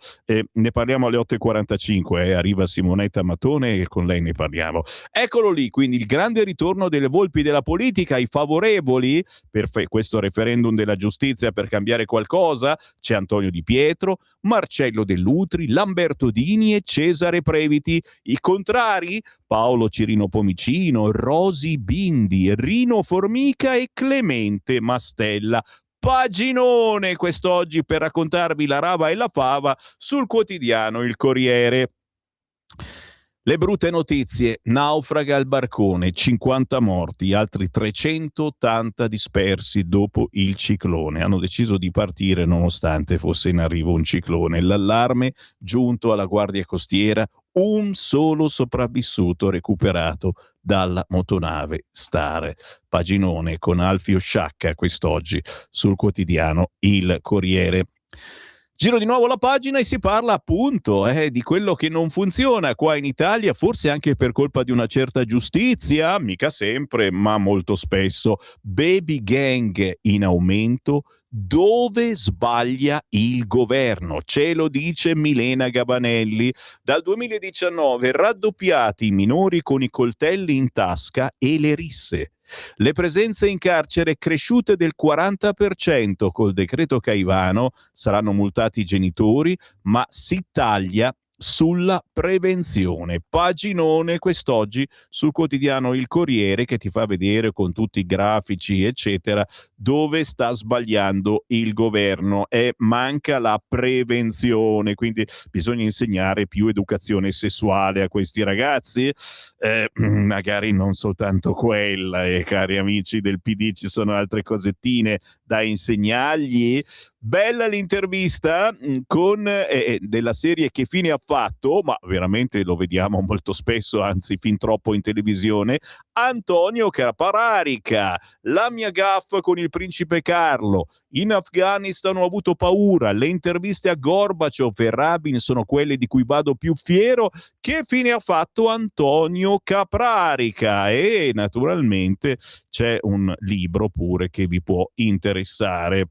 ne parliamo alle 8.45, arriva Simonetta Mattone e con lei ne parliamo. Eccolo lì, quindi il grande ritorno delle volpi della politica, i favorevoli per questo referendum della giustizia per cambiare qualcosa. C'è Antonio Di Pietro, Marcello Dell'Utri, Lamberto Dini e Cesare Previti. I contrari? Paolo Cirino Pomicino, Rosi Bindi, Rino Formica e Clemente Mastella. Paginone quest'oggi per raccontarvi la rava e la fava sul quotidiano Il Corriere. Le brutte notizie: naufraga il barcone, 50 morti, altri 380 dispersi dopo il ciclone. Hanno deciso di partire nonostante fosse in arrivo un ciclone. L'allarme giunto alla Guardia Costiera, un solo sopravvissuto recuperato dalla motonave Stare. Paginone con Alfio Sciacca quest'oggi sul quotidiano Il Corriere. Giro di nuovo la pagina e si parla appunto di quello che non funziona qua in Italia, forse anche per colpa di una certa giustizia, mica sempre, ma molto spesso. Baby gang in aumento, dove sbaglia il governo? Ce lo dice Milena Gabanelli. Dal 2019 raddoppiati i minori con i coltelli in tasca e le risse. Le presenze in carcere cresciute del 40% col decreto Caivano, saranno multati i genitori, ma si taglia sulla prevenzione. Paginone quest'oggi sul quotidiano Il Corriere, che ti fa vedere con tutti i grafici eccetera dove sta sbagliando il governo e manca la prevenzione, quindi bisogna insegnare più educazione sessuale a questi ragazzi, magari non soltanto quella, cari amici del PD, ci sono altre cosettine da insegnargli. Bella l'intervista con della serie Che fine ha fatto, ma veramente lo vediamo molto spesso, anzi fin troppo in televisione, Antonio Caprarica, la mia gaffa con il principe Carlo, in Afghanistan ho avuto paura, le interviste a Gorbaciov e Rabin sono quelle di cui vado più fiero. Che fine ha fatto Antonio Caprarica? E naturalmente c'è un libro pure che vi può interessare,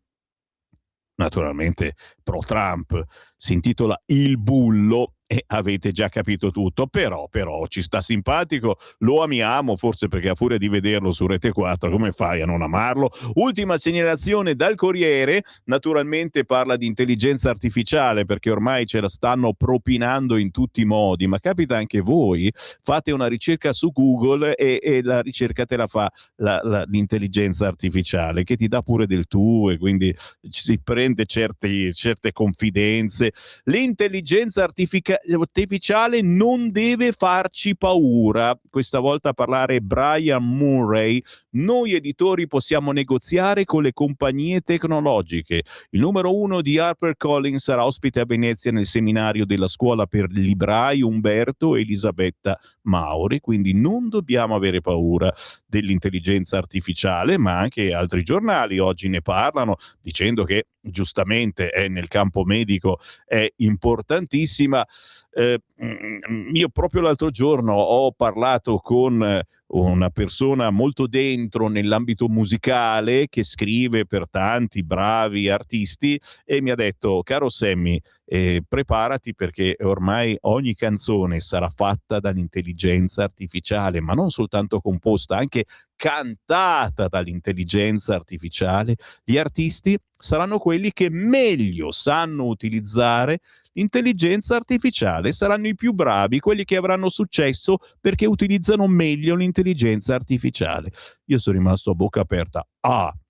naturalmente pro Trump, si intitola Il Bullo e avete già capito tutto, però ci sta simpatico, lo amiamo, forse perché a furia di vederlo su Rete 4 come fai a non amarlo? Ultima segnalazione dal Corriere, naturalmente parla di intelligenza artificiale perché ormai ce la stanno propinando in tutti i modi, ma capita anche voi, fate una ricerca su Google e la ricerca te la fa l'intelligenza artificiale che ti dà pure del tu e quindi si prende certe confidenze. L'intelligenza artificiale non deve farci paura. Questa volta a parlare Brian Murray. Noi editori possiamo negoziare con le compagnie tecnologiche. Il numero 1 di HarperCollins sarà ospite a Venezia nel seminario della scuola per librai Umberto e Elisabetta Mauri, quindi non dobbiamo avere paura dell'intelligenza artificiale, ma anche altri giornali oggi ne parlano dicendo che giustamente nel campo medico è importantissima. Io proprio l'altro giorno ho parlato con una persona molto dentro nell'ambito musicale che scrive per tanti bravi artisti e mi ha detto: caro Sammy, preparati perché ormai ogni canzone sarà fatta dall'intelligenza artificiale, ma non soltanto composta, anche cantata dall'intelligenza artificiale. Gli artisti saranno quelli che meglio sanno utilizzare l'intelligenza artificiale, saranno i più bravi, quelli che avranno successo perché utilizzano meglio l'intelligenza artificiale. Io sono rimasto a bocca aperta.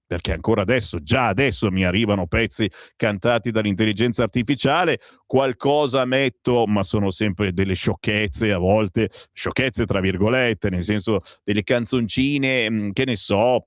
Perché ancora adesso, già adesso mi arrivano pezzi cantati dall'intelligenza artificiale, qualcosa metto, ma sono sempre delle sciocchezze a volte, sciocchezze tra virgolette, nel senso delle canzoncine, che ne so,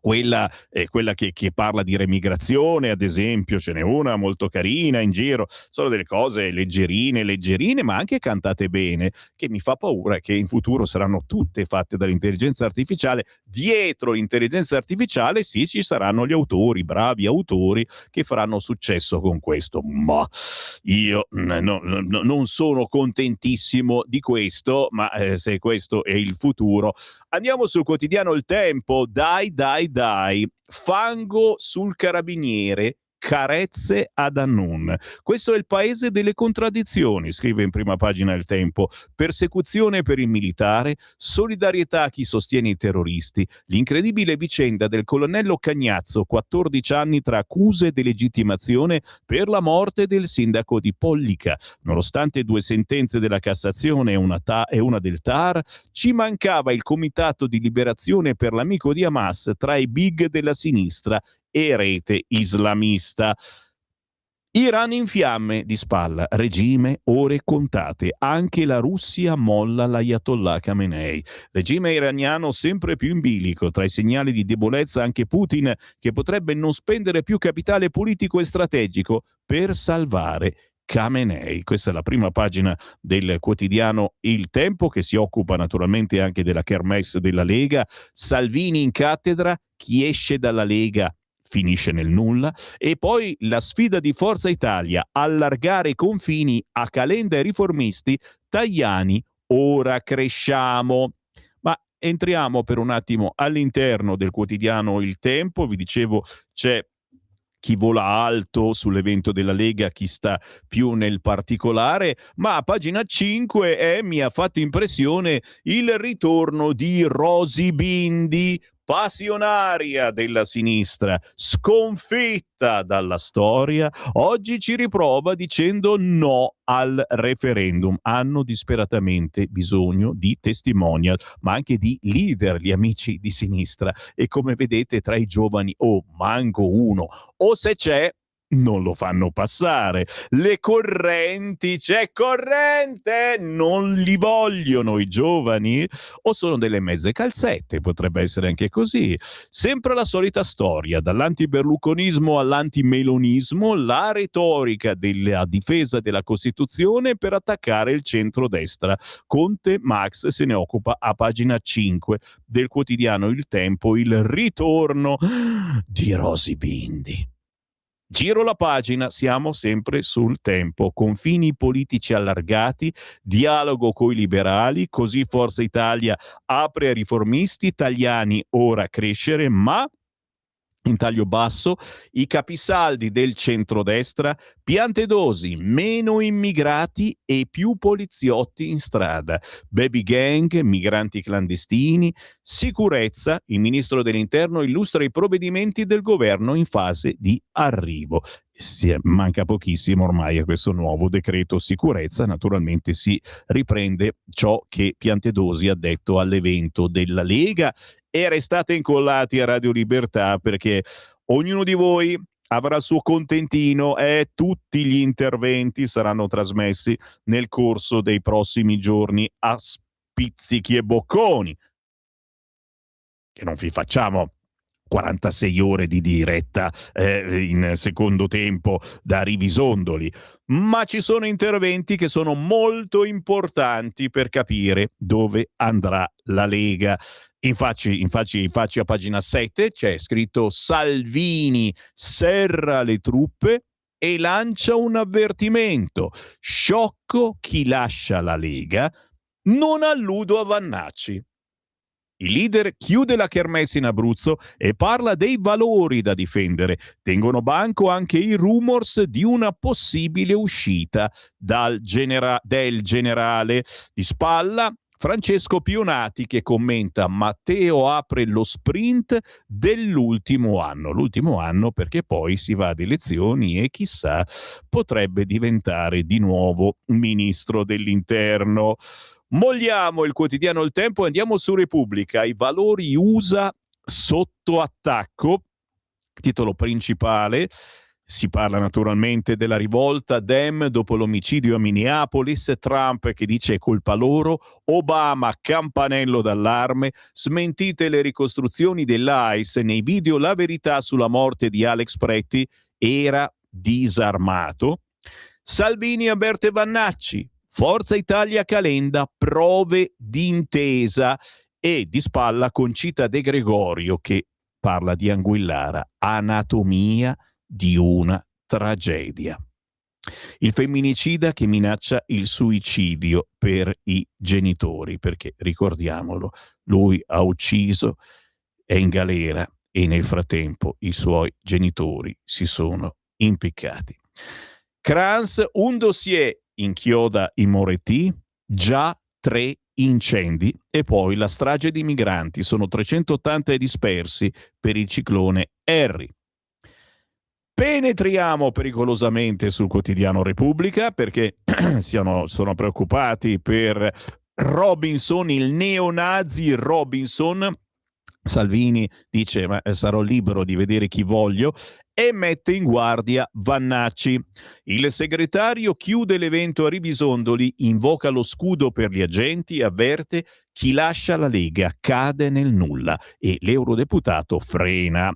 quella che parla di remigrazione, ad esempio, ce n'è una molto carina in giro, sono delle cose leggerine, ma anche cantate bene, che mi fa paura che in futuro saranno tutte fatte dall'intelligenza artificiale. Dietro l'intelligenza artificiale sì, ci saranno gli autori, bravi autori, che faranno successo con questo, ma io non sono contentissimo di questo, ma se questo è il futuro. Andiamo sul quotidiano Il Tempo. Dai, fango sul carabiniere, carezze ad Annun. Questo è il paese delle contraddizioni, scrive in prima pagina Il Tempo. Persecuzione per il militare, solidarietà a chi sostiene i terroristi, l'incredibile vicenda del colonnello Cagnazzo, 14 anni tra accuse e delegittimazione per la morte del sindaco di Pollica. Nonostante 2 sentenze della Cassazione e una del TAR, ci mancava il comitato di liberazione per l'amico di Hamas tra i big della sinistra e rete islamista. Iran in fiamme, di spalla, regime ore contate, anche la Russia molla l'Ayatollah Khamenei. Regime iraniano sempre più in bilico, tra i segnali di debolezza anche Putin, che potrebbe non spendere più capitale politico e strategico per salvare Khamenei. Questa è la prima pagina del quotidiano Il Tempo, che si occupa naturalmente anche della kermesse della Lega. Salvini in cattedra, chi esce dalla Lega finisce nel nulla, e poi la sfida di Forza Italia, allargare i confini a Calenda e riformisti, Tajani, ora cresciamo. Ma entriamo per un attimo all'interno del quotidiano Il Tempo. Vi dicevo, c'è chi vola alto sull'evento della Lega, chi sta più nel particolare, ma a pagina 5 mi ha fatto impressione il ritorno di Rosy Bindi, passionaria della sinistra, sconfitta dalla storia, oggi ci riprova dicendo no al referendum. Hanno disperatamente bisogno di testimonial, ma anche di leader, gli amici di sinistra. E come vedete, tra i giovani, manco uno, o se c'è, non lo fanno passare. Le correnti, c'è corrente, non li vogliono i giovani, o sono delle mezze calzette, potrebbe essere anche così. Sempre la solita storia, dall'antiberlusconismo all'antimelonismo, la retorica della difesa della Costituzione per attaccare il centrodestra. Conte Max se ne occupa a pagina 5 del quotidiano Il Tempo, il ritorno di Rosy Bindi. Giro la pagina, siamo sempre sul Tempo. Confini politici allargati, dialogo coi liberali, così Forza Italia apre ai riformisti, Tajani ora crescere, ma in taglio basso i capisaldi del centrodestra, Piantedosi, meno immigrati e più poliziotti in strada, baby gang, migranti clandestini, sicurezza, il ministro dell'Interno illustra i provvedimenti del governo in fase di arrivo. Manca pochissimo ormai a questo nuovo decreto sicurezza, naturalmente si riprende ciò che Piantedosi ha detto all'evento della Lega. E restate incollati a Radio Libertà, perché ognuno di voi avrà il suo contentino e tutti gli interventi saranno trasmessi nel corso dei prossimi giorni a spizzichi e bocconi. Che non vi facciamo 46 ore di diretta in secondo tempo da Rivisondoli, ma ci sono interventi che sono molto importanti per capire dove andrà la Lega. Infatti a pagina 7 c'è scritto: Salvini serra le truppe e lancia un avvertimento. Sciocco chi lascia la Lega, non alludo a Vannacci. Il leader chiude la kermesse in Abruzzo e parla dei valori da difendere. Tengono banco anche i rumors di una possibile uscita del generale. Di spalla Francesco Pionati che commenta: Matteo apre lo sprint dell'ultimo anno. L'ultimo anno perché poi si va ad elezioni e chissà, potrebbe diventare di nuovo ministro dell'Interno. Mogliamo il quotidiano Il Tempo e andiamo su Repubblica. I valori USA sotto attacco, titolo principale. Si parla naturalmente della rivolta Dem dopo l'omicidio a Minneapolis, Trump che dice è colpa loro, Obama campanello d'allarme, smentite le ricostruzioni dell'ICE nei video, la verità sulla morte di Alex Pretti, era disarmato. Salvini avverte Vannacci, Forza Italia Calenda, prove d'intesa, e di spalla Concita De Gregorio che parla di Anguillara, anatomia di una tragedia. Il femminicida che minaccia il suicidio per i genitori, perché ricordiamolo, lui ha ucciso, è in galera e nel frattempo i suoi genitori si sono impiccati. Kranz, un dossier inchioda i Moretti, già 3 incendi e poi la strage di migranti, sono 380 dispersi per il ciclone Harry. Penetriamo pericolosamente sul quotidiano Repubblica perché sono preoccupati per Robinson, il neonazi Robinson. Salvini dice ma sarò libero di vedere chi voglio e mette in guardia Vannacci. Il segretario chiude l'evento a Ribisondoli, invoca lo scudo per gli agenti, avverte chi lascia la Lega cade nel nulla e l'eurodeputato frena.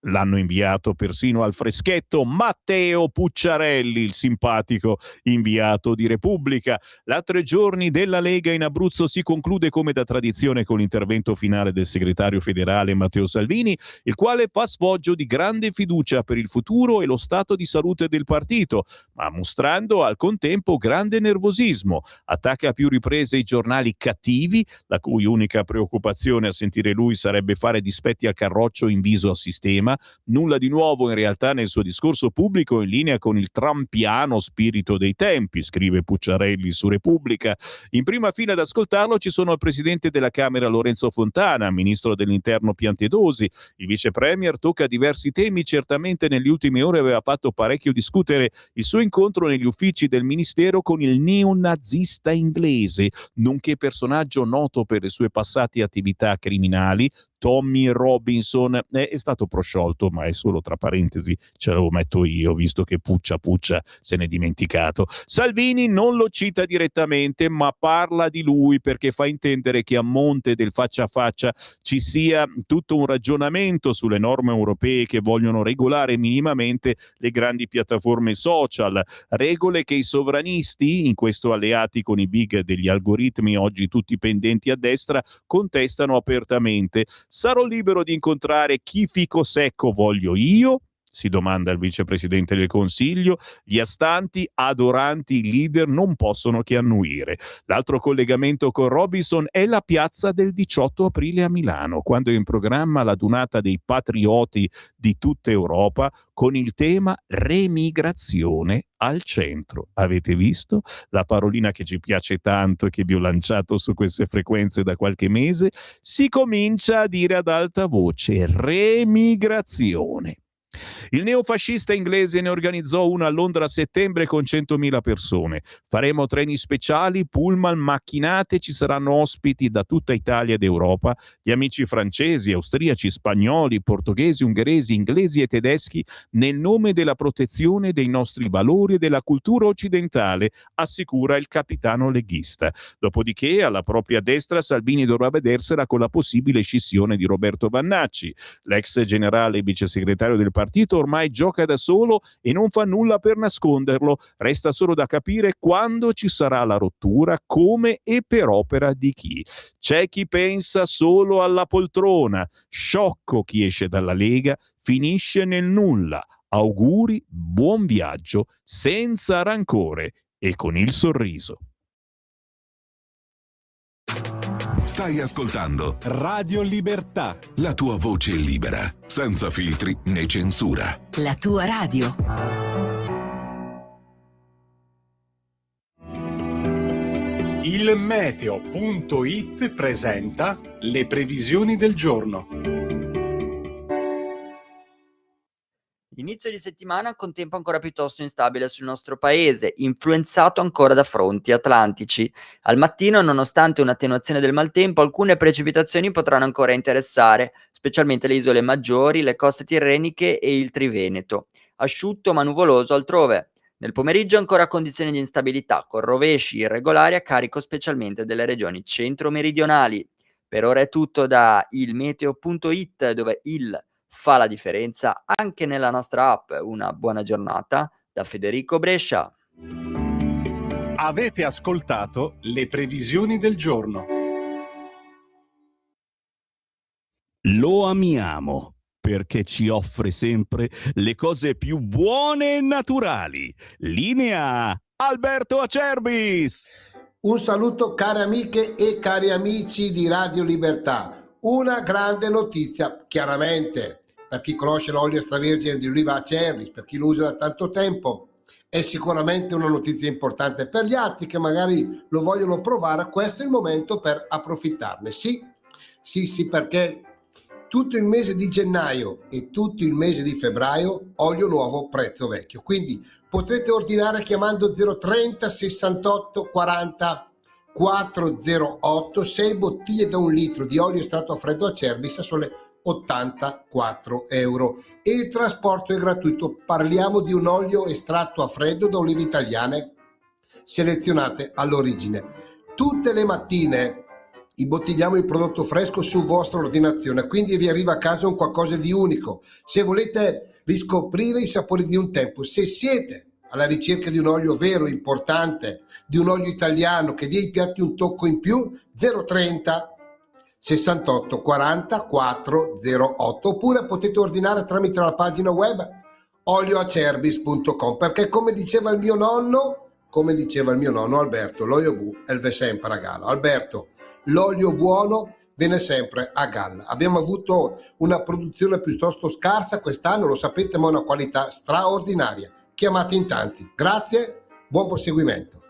L'hanno inviato persino al freschetto Matteo Pucciarelli, il simpatico inviato di Repubblica. La 3 giorni della Lega in Abruzzo si conclude come da tradizione con l'intervento finale del segretario federale Matteo Salvini, il quale fa sfoggio di grande fiducia per il futuro e lo stato di salute del partito, ma mostrando al contempo grande nervosismo. Attacca a più riprese i giornali cattivi, la cui unica preoccupazione a sentire lui sarebbe fare dispetti al Carroccio in viso a sistema. Nulla di nuovo in realtà nel suo discorso pubblico, in linea con il trampiano spirito dei tempi, scrive Pucciarelli su Repubblica. In prima fila ad ascoltarlo ci sono il presidente della Camera Lorenzo Fontana, ministro dell'Interno Piantedosi, il vice premier tocca diversi temi, certamente negli ultime ore aveva fatto parecchio discutere il suo incontro negli uffici del ministero con il neonazista inglese, nonché personaggio noto per le sue passate attività criminali, Tommy Robinson. È stato prosciolto, ma è solo tra parentesi, ce lo metto io, visto che Puccia se n'è dimenticato. Salvini non lo cita direttamente, ma parla di lui perché fa intendere che a monte del faccia a faccia ci sia tutto un ragionamento sulle norme europee che vogliono regolare minimamente le grandi piattaforme social, regole che i sovranisti, in questo alleati con i big degli algoritmi oggi tutti pendenti a destra, contestano apertamente. Sarò libero di incontrare chi fico secco voglio io? Si domanda il vicepresidente del Consiglio. Gli astanti, adoranti il leader non possono che annuire. L'altro collegamento con Robinson è la piazza del 18 aprile a Milano, quando è in programma la dunata dei patrioti di tutta Europa con il tema remigrazione al centro. Avete visto la parolina che ci piace tanto e che vi ho lanciato su queste frequenze da qualche mese? Si comincia a dire ad alta voce remigrazione. Il neofascista inglese ne organizzò una a Londra a settembre con 100.000 persone. Faremo treni speciali, pullman, macchinate, ci saranno ospiti da tutta Italia ed Europa, gli amici francesi, austriaci, spagnoli, portoghesi, ungheresi, inglesi e tedeschi, nel nome della protezione dei nostri valori e della cultura occidentale, assicura il capitano leghista. Dopodiché, alla propria destra, Salvini dovrà vedersela con la possibile scissione di Roberto Vannacci. L'ex generale e vice segretario del partito ormai gioca da solo e non fa nulla per nasconderlo. Resta solo da capire quando ci sarà la rottura, come e per opera di chi. C'è chi pensa solo alla poltrona. Sciocco chi esce dalla Lega, finisce nel nulla. Auguri, buon viaggio, senza rancore e con il sorriso. Stai ascoltando Radio Libertà. la tua voce libera, senza filtri né censura. La tua radio. Il meteo.it presenta le previsioni del giorno. L'inizio di settimana con tempo ancora piuttosto instabile sul nostro paese, influenzato ancora da fronti atlantici. Al mattino, nonostante un'attenuazione del maltempo, alcune precipitazioni potranno ancora interessare, specialmente le isole maggiori, le coste tirreniche e il Triveneto. asciutto ma nuvoloso altrove. Nel pomeriggio ancora condizioni di instabilità, con rovesci irregolari a carico specialmente delle regioni centro-meridionali. Per ora è tutto da ilmeteo.it, dove il fa la differenza anche nella nostra app. Una buona giornata da Federico Brescia. Avete ascoltato Le previsioni del giorno. Lo amiamo perché ci offre sempre le cose più buone e naturali. Linea Alberto Acerbis. Un saluto care amiche e cari amici di Radio Libertà. Una grande notizia, chiaramente, per chi conosce l'olio extravergine di oliva Acerbis, per chi lo usa da tanto tempo, è sicuramente una notizia importante. Per gli altri che magari lo vogliono provare, questo è il momento per approfittarne. Sì, perché tutto il mese di gennaio e tutto il mese di febbraio olio nuovo, prezzo vecchio. Quindi potrete ordinare chiamando 030 68 40 408 6 bottiglie da 1 litro di olio estratto a freddo Acerbis a sole 84 euro e il trasporto è gratuito. Parliamo di un olio estratto a freddo da olive italiane selezionate all'origine. Tutte le mattine imbottigliamo il prodotto fresco su vostra ordinazione, quindi vi arriva a casa un qualcosa di unico. Se volete riscoprire i sapori di un tempo, se siete alla ricerca di un olio vero, importante, di un olio italiano che dia ai piatti un tocco in più, 030 68 40 408, oppure potete ordinare tramite la pagina web olioacerbis.com, perché come diceva il mio nonno Alberto, l'olio bu elve sempre a galla. Alberto, l'olio buono viene sempre a galla. Abbiamo avuto una produzione piuttosto scarsa quest'anno, lo sapete, ma una qualità straordinaria. Chiamate in tanti. Grazie, buon proseguimento.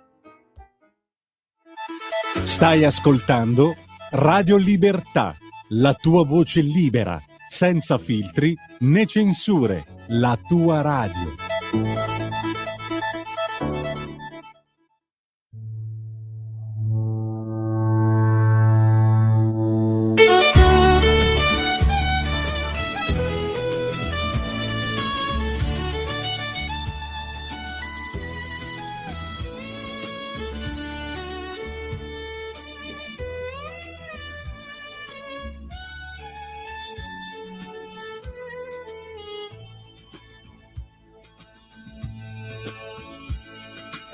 Stai ascoltando Radio Libertà, la tua voce libera, senza filtri né censure, la tua radio.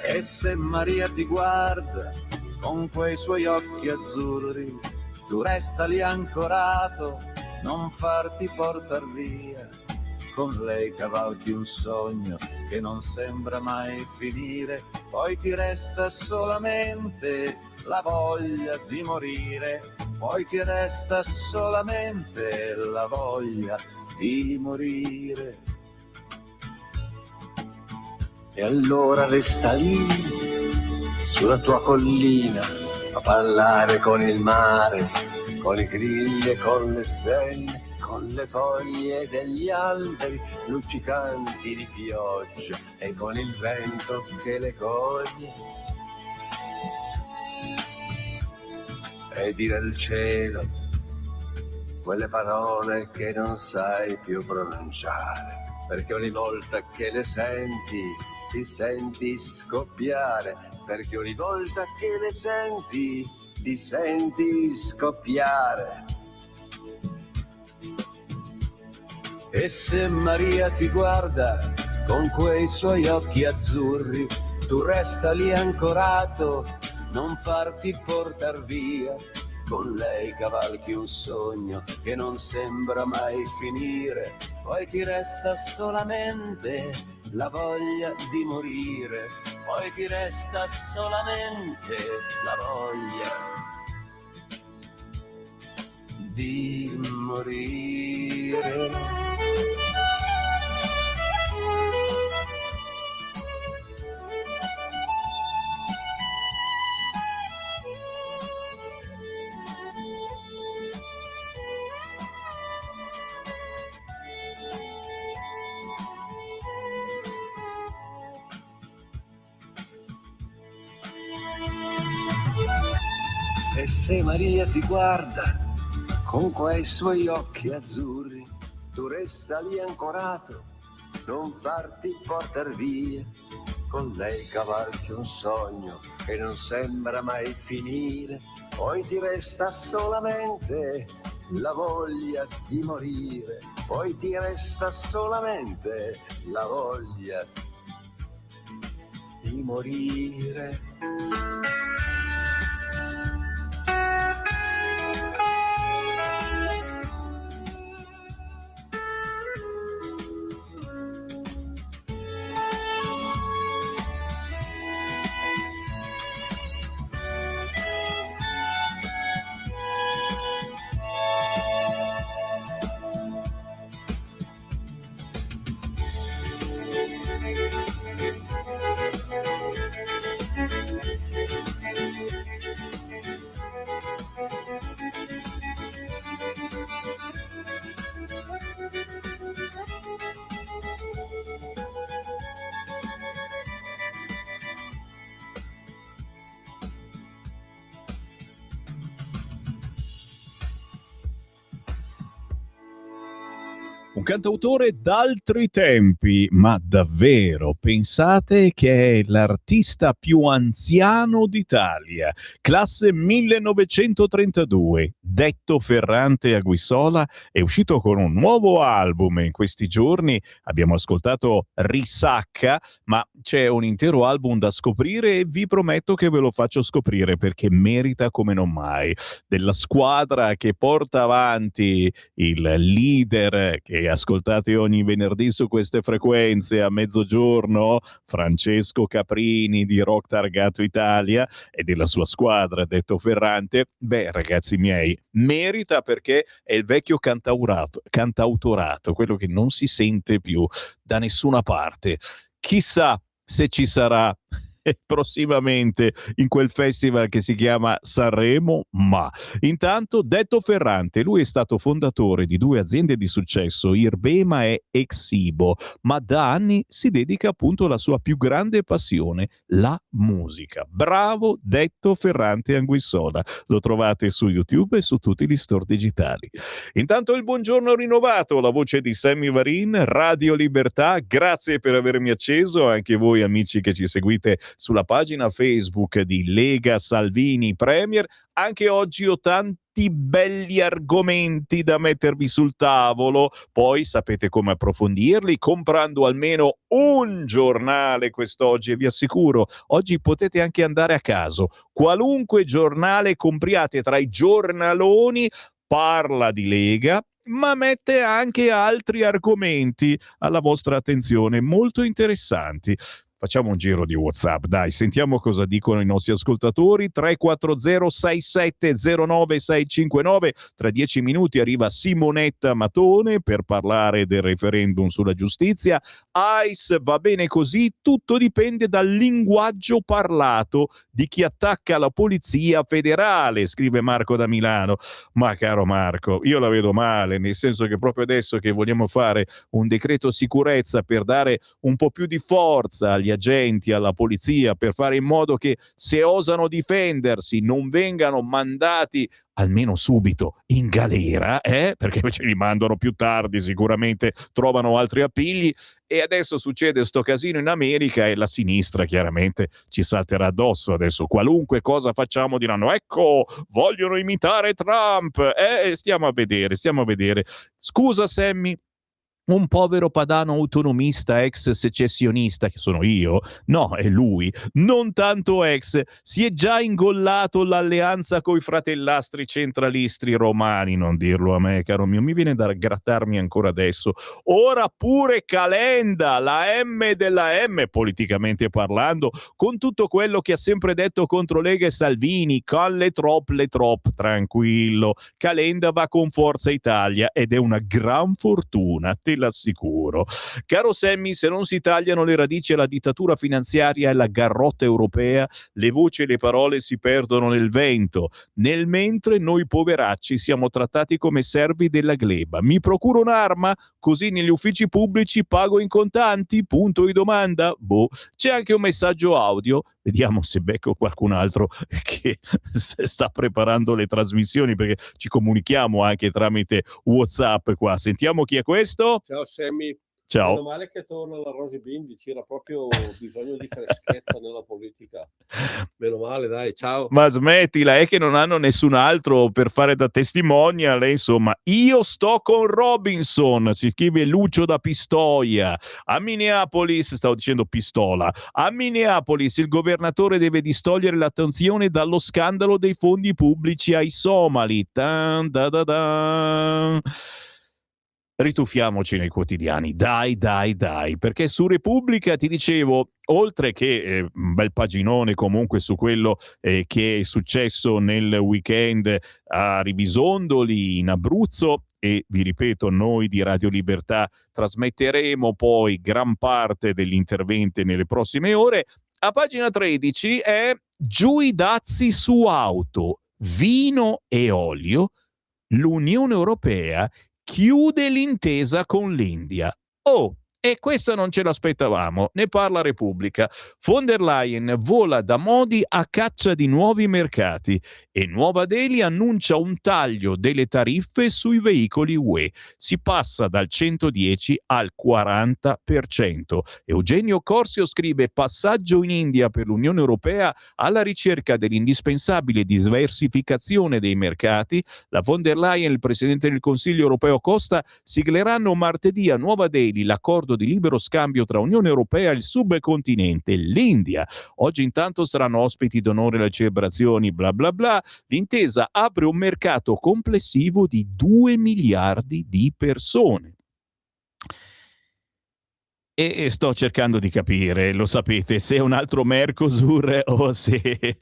E se Maria ti guarda con quei suoi occhi azzurri, tu resta lì ancorato, non farti portar via. Con lei cavalchi un sogno che non sembra mai finire, poi ti resta solamente la voglia di morire, poi ti resta solamente la voglia di morire. E allora resta lì, sulla tua collina, a parlare con il mare, con i grilli e con le stelle, con le foglie degli alberi luccicanti di pioggia e con il vento che le coglie. E dire al cielo quelle parole che non sai più pronunciare, perché ogni volta che le senti ti senti scoppiare, perché ogni volta che le senti ti senti scoppiare. E se Maria ti guarda con quei suoi occhi azzurri, tu resta lì ancorato, non farti portar via. Con lei cavalchi un sogno che non sembra mai finire, poi ti resta solamente la voglia di morire, poi ti resta solamente la voglia di morire. E se Maria ti guarda con quei suoi occhi azzurri, tu resta lì ancorato, non farti portar via. Con lei cavalchi un sogno che non sembra mai finire, poi ti resta solamente la voglia di morire, poi ti resta solamente la voglia di morire. Un cantautore d'altri tempi, ma davvero pensate che è l'artista più anziano d'Italia, classe 1932, detto Ferrante a Guisola, è uscito con un nuovo album in questi giorni. Abbiamo ascoltato Risacca, ma c'è un intero album da scoprire e vi prometto che ve lo faccio scoprire perché merita come non mai. Della squadra che porta avanti il leader che ascoltate ogni venerdì su queste frequenze a mezzogiorno, Francesco Caprini di Rock Targato Italia, e della sua squadra, detto Ferrante. Beh, ragazzi miei, merita perché è il vecchio cantautorato, quello che non si sente più da nessuna parte. Chissà se ci sarà prossimamente in quel festival che si chiama Sanremo, ma intanto detto Ferrante, lui è stato fondatore di 2 aziende di successo, Irbema e Exibo, ma da anni si dedica appunto alla sua più grande passione, la musica. Bravo detto Ferrante Anguissola, lo trovate su YouTube e su tutti gli store digitali. Intanto il buongiorno rinnovato, la voce di Sammy Varin, Radio Libertà, grazie per avermi acceso, anche voi amici che ci seguite sulla pagina Facebook di Lega Salvini Premier. Anche oggi ho tanti belli argomenti da mettervi sul tavolo, poi sapete come approfondirli comprando almeno un giornale quest'oggi, e vi assicuro, oggi potete anche andare a caso, qualunque giornale compriate tra i giornaloni parla di Lega, ma mette anche altri argomenti alla vostra attenzione molto interessanti. Facciamo un giro di WhatsApp, dai, sentiamo cosa dicono i nostri ascoltatori. 340-6709-659. Tra 10 minuti arriva Simonetta Matone per parlare del referendum sulla giustizia. ICE va bene così, tutto dipende dal linguaggio parlato di chi attacca la polizia federale, scrive Marco da Milano. Ma caro Marco, io la vedo male, nel senso che proprio adesso che vogliamo fare un decreto sicurezza per dare un po' più di forza agli agenti, alla polizia, per fare in modo che se osano difendersi non vengano mandati almeno subito in galera, perché ce li mandano più tardi, sicuramente trovano altri appigli. E adesso succede sto casino in America e la sinistra chiaramente ci salterà addosso. Adesso qualunque cosa facciamo diranno ecco, vogliono imitare Trump, stiamo a vedere. Scusa Sammy, un povero padano autonomista ex secessionista, che sono io, no, è lui, non tanto ex, si è già ingollato l'alleanza coi fratellastri centralisti romani, non dirlo a me, caro mio, mi viene da grattarmi ancora adesso. Ora pure Calenda, la M della M, politicamente parlando, con tutto quello che ha sempre detto contro Lega e Salvini, con le trop, tranquillo, Calenda va con Forza Italia ed è una gran fortuna, te l'assicuro. Caro Sammy, se non si tagliano le radici alla dittatura finanziaria e alla garrotta europea, le voci e le parole si perdono nel vento. Nel mentre noi poveracci siamo trattati come servi della gleba. Mi procuro un'arma? Così negli uffici pubblici pago in contanti? Punto di domanda? Boh. C'è anche un messaggio audio. Vediamo se becco qualcun altro che sta preparando le trasmissioni, perché ci comunichiamo anche tramite WhatsApp qua. Sentiamo chi è questo. Ciao Sammy. Ciao. Meno male che torna la Rosy Bindi, c'era proprio bisogno di freschezza nella politica. Meno male, dai, ciao. Ma smettila, è che non hanno nessun altro per fare da testimonial, insomma. Io sto con Robinson, si scrive Lucio da Pistoia. A Minneapolis, stavo dicendo pistola, a Minneapolis il governatore deve distogliere l'attenzione dallo scandalo dei fondi pubblici ai somali. Tan, da, da, da. Rituffiamoci nei quotidiani, dai, perché su Repubblica ti dicevo, oltre che un bel paginone comunque su quello che è successo nel weekend a Rivisondoli in Abruzzo, e vi ripeto, noi di Radio Libertà trasmetteremo poi gran parte degli interventi nelle prossime ore. A pagina 13 è giù i dazi su auto, vino e olio, l'Unione Europea chiude l'intesa con l'India. Oh, e questo non ce l'aspettavamo, ne parla Repubblica. Von der Leyen vola da Modi a caccia di nuovi mercati e Nuova Delhi annuncia un taglio delle tariffe sui veicoli UE. Si passa dal 110 al 40%. Eugenio Corsio scrive: passaggio in India per l'Unione Europea alla ricerca dell'indispensabile diversificazione dei mercati. La von der Leyen e il Presidente del Consiglio europeo Costa sigleranno martedì a Nuova Delhi l'accordo di libero scambio tra Unione Europea e il subcontinente, l'India. Oggi intanto saranno ospiti d'onore alle celebrazioni bla bla bla. L'intesa apre un mercato complessivo di 2 miliardi di persone. E sto cercando di capire, lo sapete, se è un altro Mercosur o se...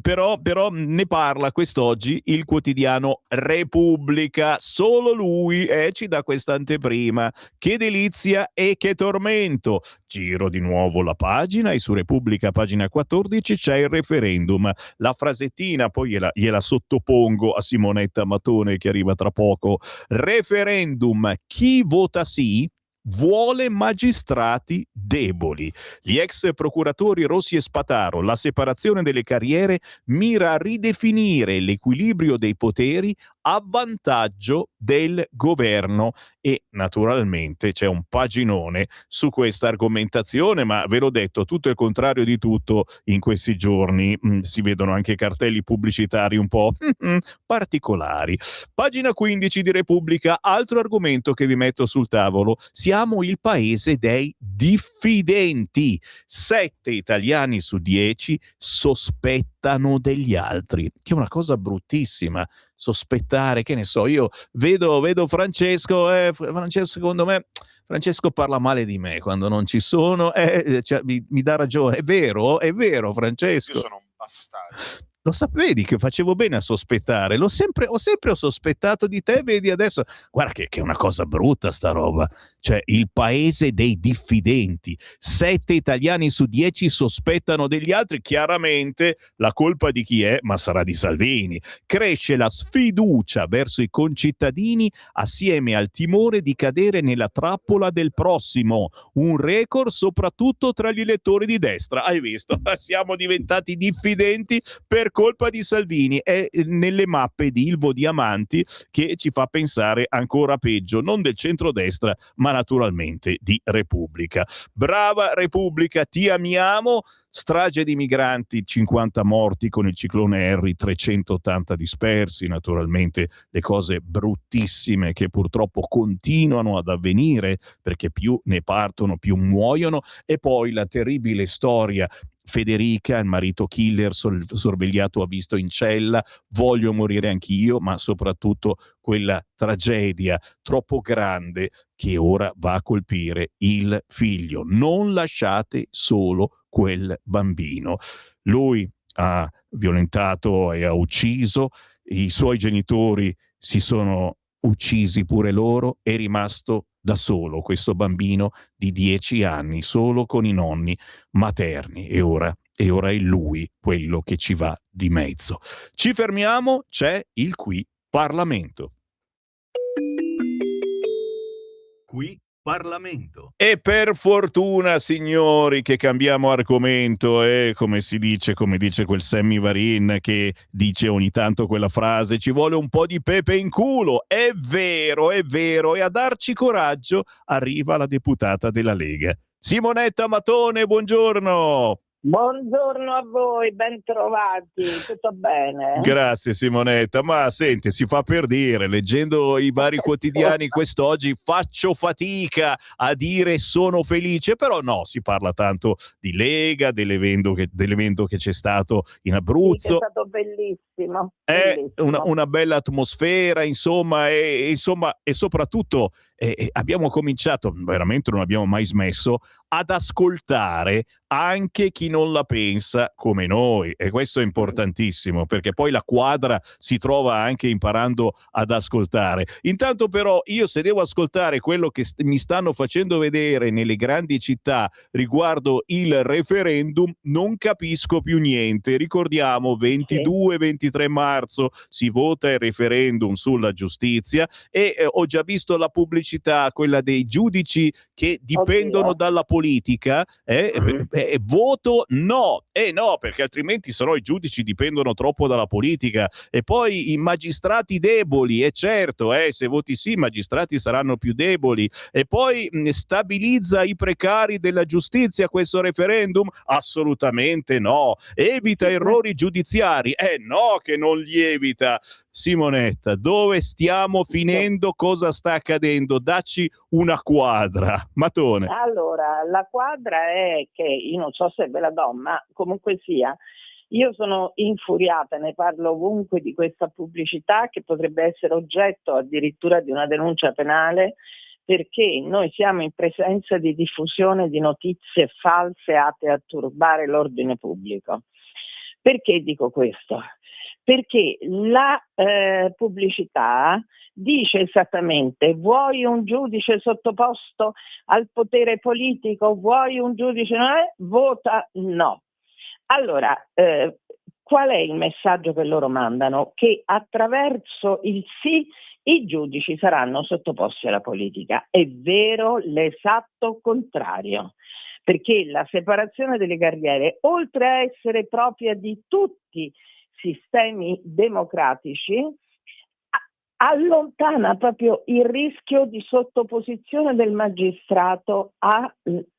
però ne parla quest'oggi il quotidiano Repubblica, solo lui ci dà questa anteprima. Che delizia e che tormento! Giro di nuovo la pagina e su Repubblica, pagina 14, c'è il referendum. La frasettina, poi gliela sottopongo a Simonetta Matone che arriva tra poco. Referendum, chi vota sì vuole magistrati deboli. Gli ex procuratori Rossi e Spataro, la separazione delle carriere mira a ridefinire l'equilibrio dei poteri a vantaggio del governo e naturalmente c'è un paginone su questa argomentazione, ma ve l'ho detto, tutto il contrario di tutto in questi giorni. Si vedono anche cartelli pubblicitari un po' particolari. Pagina 15 di Repubblica, altro argomento che vi metto sul tavolo: siamo il paese dei diffidenti. 7 italiani su 10 sospettano degli altri, che è una cosa bruttissima. Sospettare, che ne so, io vedo Francesco, Francesco, secondo me Francesco parla male di me quando non ci sono, cioè, mi dà ragione, è vero Francesco. Io sono un bastardo. Lo sapevi che facevo bene a sospettare, ho sempre sospettato di te, vedi adesso, guarda che è una cosa brutta sta roba, cioè il paese dei diffidenti, 7 italiani su 10 sospettano degli altri, chiaramente la colpa di chi è? Ma sarà di Salvini. Cresce la sfiducia verso i concittadini assieme al timore di cadere nella trappola del prossimo, un record soprattutto tra gli elettori di destra, hai visto? Siamo diventati diffidenti per colpa di Salvini, è nelle mappe di Ilvo Diamanti che ci fa pensare ancora peggio, non del centrodestra ma naturalmente di Repubblica. Brava Repubblica, ti amiamo. Strage di migranti, 50 morti con il ciclone Harry, 380 dispersi, naturalmente le cose bruttissime che purtroppo continuano ad avvenire perché più ne partono più muoiono, e poi la terribile storia Federica, il marito killer sorvegliato a visto in cella, voglio morire anch'io, ma soprattutto quella tragedia troppo grande che ora va a colpire il figlio. Non lasciate solo quel bambino. Lui ha violentato e ha ucciso, i suoi genitori si sono uccisi pure loro, è rimasto da solo questo bambino di 10 anni, solo con i nonni materni, e ora è lui quello che ci va di mezzo. Ci fermiamo, c'è il Qui Parlamento. Qui Parlamento. E per fortuna, signori, che cambiamo argomento, come dice quel Sammy Varin che dice ogni tanto quella frase, ci vuole un po' di pepe in culo. È vero, e a darci coraggio arriva la deputata della Lega. Simonetta Matone, buongiorno! Buongiorno a voi, ben trovati, tutto bene? Grazie Simonetta, ma senti, si fa per dire, leggendo i vari quotidiani quest'oggi faccio fatica a dire sono felice, però no, si parla tanto di Lega, dell'evento che c'è stato in Abruzzo. Sì, che è stato bellissimo. È una bella atmosfera, insomma, e soprattutto abbiamo cominciato, veramente non abbiamo mai smesso, ad ascoltare anche chi non la pensa come noi, e questo è importantissimo perché poi la quadra si trova anche imparando ad ascoltare. Intanto però io, se devo ascoltare quello che mi stanno facendo vedere nelle grandi città riguardo il referendum, non capisco più niente. Ricordiamo 22-23 marzo si vota il referendum sulla giustizia e ho già visto la pubblicità, quella dei giudici che dipendono dalla politica, voto no, no, perché altrimenti sennò i giudici dipendono troppo dalla politica, e poi i magistrati deboli, e certo, se voti sì i magistrati saranno più deboli, e poi stabilizza i precari della giustizia questo referendum? Assolutamente no. Evita errori giudiziari? No, che non li evita. Simonetta, dove stiamo finendo? Cosa sta accadendo? Dacci una quadra. Matone. Allora, la quadra è che, io non so se ve la do, ma comunque sia, io sono infuriata, ne parlo ovunque di questa pubblicità che potrebbe essere oggetto addirittura di una denuncia penale, perché noi siamo in presenza di diffusione di notizie false atte a turbare l'ordine pubblico. Perché dico questo? Perché la pubblicità dice esattamente: vuoi un giudice sottoposto al potere politico, vuoi un giudice vota no. Allora, qual è il messaggio che loro mandano? Che attraverso il sì i giudici saranno sottoposti alla politica. È vero l'esatto contrario, perché la separazione delle carriere, oltre a essere propria di tutti sistemi democratici, allontana proprio il rischio di sottoposizione del magistrato a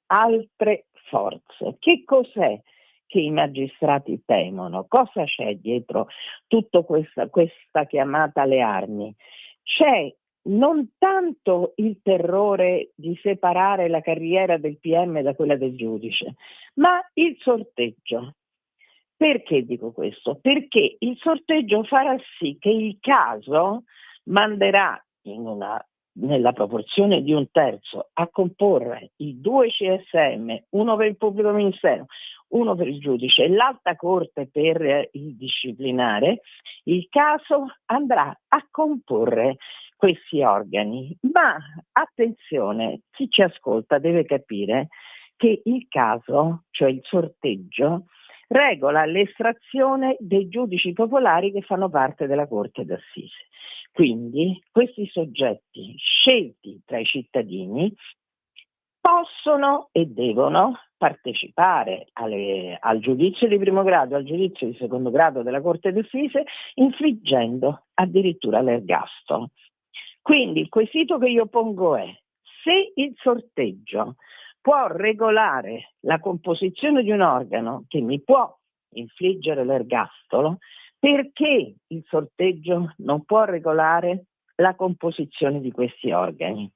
altre forze. Che cos'è che i magistrati temono? Cosa c'è dietro tutta questa chiamata alle armi? C'è non tanto il terrore di separare la carriera del PM da quella del giudice, ma il sorteggio. Perché dico questo? Perché il sorteggio farà sì che il caso manderà nella proporzione di 1/3 a comporre i 2 CSM, uno per il pubblico ministero, uno per il giudice e l'alta corte per il disciplinare. Il caso andrà a comporre questi organi. Ma attenzione, chi ci ascolta deve capire che il caso, cioè il sorteggio, regola l'estrazione dei giudici popolari che fanno parte della Corte d'Assise. Quindi questi soggetti scelti tra i cittadini possono e devono partecipare al giudizio di primo grado, al giudizio di secondo grado della Corte d'Assise, infliggendo addirittura l'ergastolo. Quindi il quesito che io pongo è: se il sorteggio può regolare la composizione di un organo che mi può infliggere l'ergastolo, perché il sorteggio non può regolare la composizione di questi organi?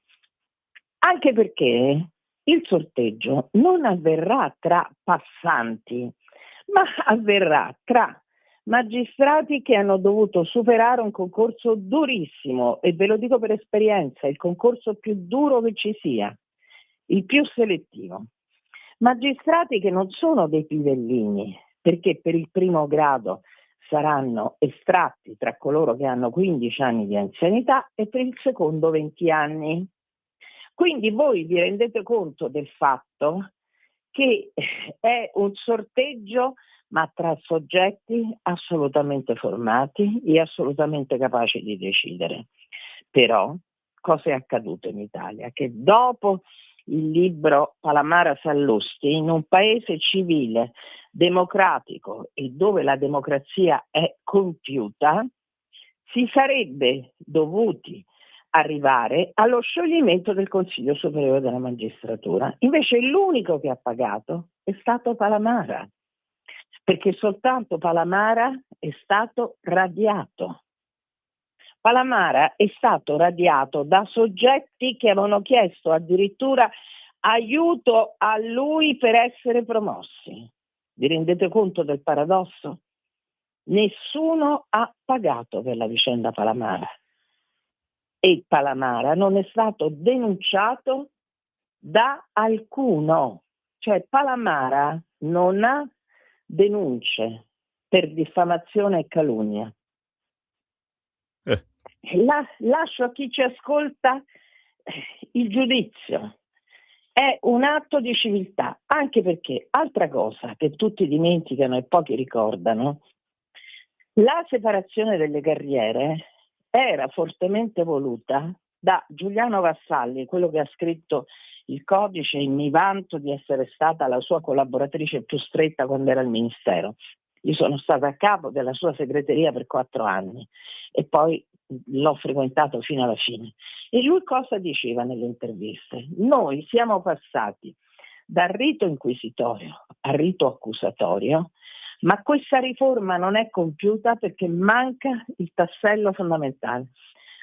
Anche perché il sorteggio non avverrà tra passanti, ma avverrà tra magistrati che hanno dovuto superare un concorso durissimo, e ve lo dico per esperienza, il concorso più duro che ci sia, il più selettivo. Magistrati che non sono dei pivellini, perché per il primo grado saranno estratti tra coloro che hanno 15 anni di anzianità e per il secondo 20 anni. Quindi voi vi rendete conto del fatto che è un sorteggio, ma tra soggetti assolutamente formati e assolutamente capaci di decidere. Però cosa è accaduto in Italia? Che dopo il libro Palamara Sallusti, in un paese civile, democratico e dove la democrazia è compiuta, si sarebbe dovuti arrivare allo scioglimento del Consiglio Superiore della Magistratura. Invece l'unico che ha pagato è stato Palamara, perché soltanto Palamara è stato radiato. Palamara è stato radiato da soggetti che avevano chiesto addirittura aiuto a lui per essere promossi. Vi rendete conto del paradosso? Nessuno ha pagato per la vicenda Palamara. E Palamara non è stato denunciato da alcuno. Cioè Palamara non ha denunce per diffamazione e calunnia. Lascio a chi ci ascolta il giudizio. È un atto di civiltà, anche perché, altra cosa che tutti dimenticano e pochi ricordano, la separazione delle carriere era fortemente voluta da Giuliano Vassalli, quello che ha scritto il codice, e mi vanto di essere stata la sua collaboratrice più stretta quando era al Ministero. Io sono stata a capo della sua segreteria per 4 anni e poi l'ho frequentato fino alla fine. E lui cosa diceva nelle interviste? Noi siamo passati dal rito inquisitorio al rito accusatorio, ma questa riforma non è compiuta perché manca il tassello fondamentale,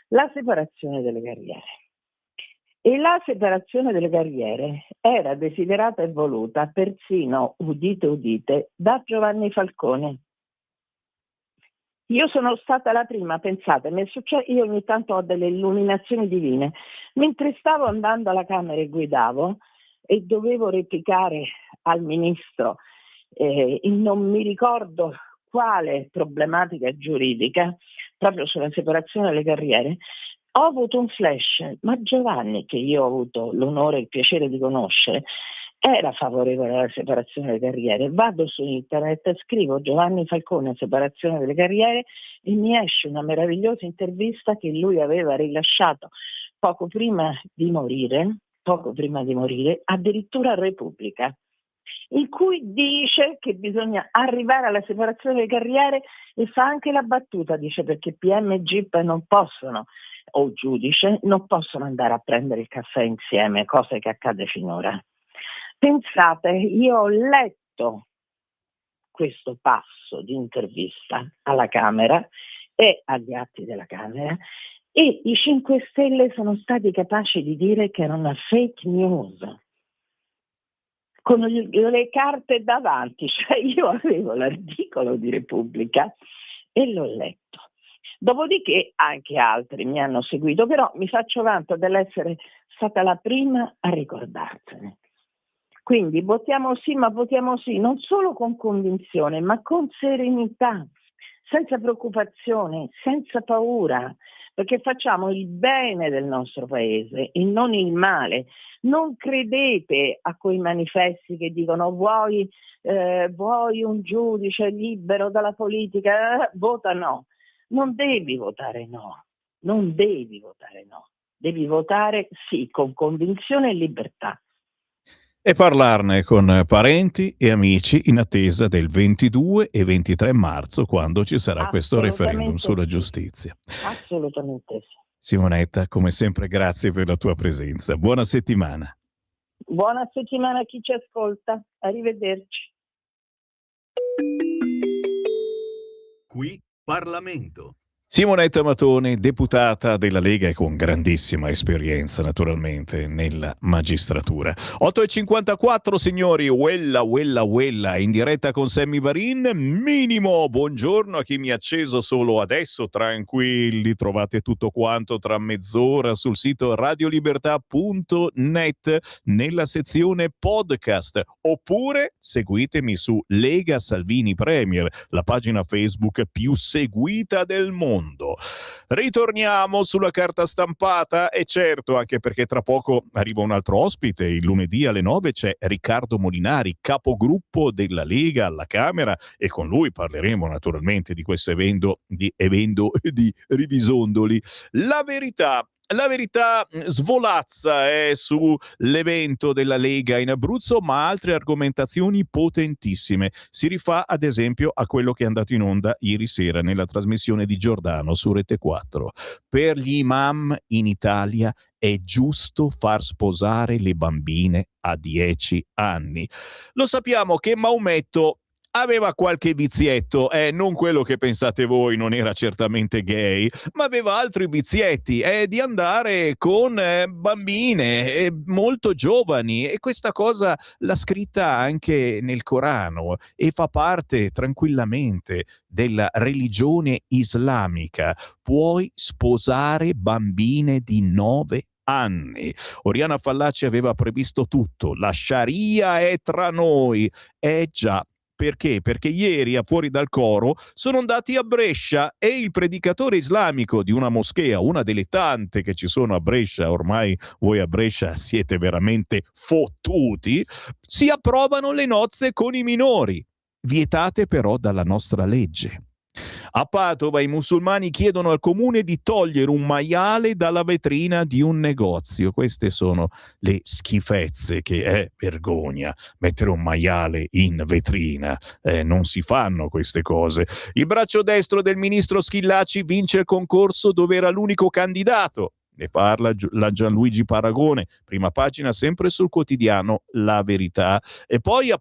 la separazione delle carriere. E la separazione delle carriere era desiderata e voluta persino, udite udite, da Giovanni Falcone. Io sono stata la prima, pensate, io ogni tanto ho delle illuminazioni divine. Mentre stavo andando alla Camera e guidavo e dovevo replicare al ministro non mi ricordo quale problematica giuridica, proprio sulla separazione delle carriere, ho avuto un flash, ma Giovanni, che io ho avuto l'onore e il piacere di conoscere, era favorevole alla separazione delle carriere. Vado su internet, scrivo Giovanni Falcone, separazione delle carriere, e mi esce una meravigliosa intervista che lui aveva rilasciato poco prima di morire, addirittura a Repubblica, in cui dice che bisogna arrivare alla separazione delle carriere e fa anche la battuta, dice, perché PM e GIP non possono, o giudice, non possono andare a prendere il caffè insieme, cosa che accade finora. Pensate, io ho letto questo passo di intervista alla Camera e agli atti della Camera e i 5 Stelle sono stati capaci di dire che era una fake news, con le carte davanti, cioè io avevo l'articolo di Repubblica e l'ho letto. Dopodiché anche altri mi hanno seguito, però mi faccio vanto dell'essere stata la prima a ricordarsene. Quindi votiamo sì, ma votiamo sì non solo con convinzione, ma con serenità, senza preoccupazione, senza paura, perché facciamo il bene del nostro paese e non il male. Non credete a quei manifesti che dicono vuoi un giudice libero dalla politica, vota no. Non devi votare no, devi votare sì con convinzione e libertà. E parlarne con parenti e amici in attesa del 22 e 23 marzo, quando ci sarà questo referendum sulla giustizia. Assolutamente sì. Simonetta, come sempre, grazie per la tua presenza. Buona settimana. Buona settimana a chi ci ascolta. Arrivederci. Qui Parlamento. Simonetta Matone, deputata della Lega e con grandissima esperienza naturalmente nella magistratura. 8:54 signori, uella, in diretta con Sammy Varin. Minimo, buongiorno a chi mi ha acceso solo adesso, tranquilli, trovate tutto quanto tra mezz'ora sul sito radiolibertà.net nella sezione podcast, oppure seguitemi su Lega Salvini Premier, la pagina Facebook più seguita del mondo. Ritorniamo sulla carta stampata e certo, anche perché tra poco arriva un altro ospite. Il lunedì alle 9 c'è Riccardo Molinari, capogruppo della Lega alla Camera, e con lui parleremo naturalmente di questo evento di Rivisondoli. La verità La Verità svolazza sull'evento della Lega in Abruzzo, ma altre argomentazioni potentissime. Si rifà ad esempio a quello che è andato in onda ieri sera nella trasmissione di Giordano su Rete 4. Per gli imam in Italia è giusto far sposare le bambine a 10 anni. Lo sappiamo che Maometto aveva qualche vizietto, non quello che pensate voi, non era certamente gay, ma aveva altri vizietti, di andare con bambine molto giovani, e questa cosa l'ha scritta anche nel Corano e fa parte tranquillamente della religione islamica. Puoi sposare bambine di 9 anni. Oriana Fallaci aveva previsto tutto, la Sharia è tra noi. Già. Perché? Perché ieri a Fuori dal Coro sono andati a Brescia e il predicatore islamico di una moschea, una delle tante che ci sono a Brescia, ormai voi a Brescia siete veramente fottuti, si approvano le nozze con i minori, vietate però dalla nostra legge. A Padova i musulmani chiedono al comune di togliere un maiale dalla vetrina di un negozio. Queste sono le schifezze, che è vergogna mettere un maiale in vetrina. Non si fanno queste cose. Il braccio destro del ministro Schillaci vince il concorso dove era l'unico candidato. Ne parla la Gianluigi Paragone, prima pagina sempre sul quotidiano La Verità. E poi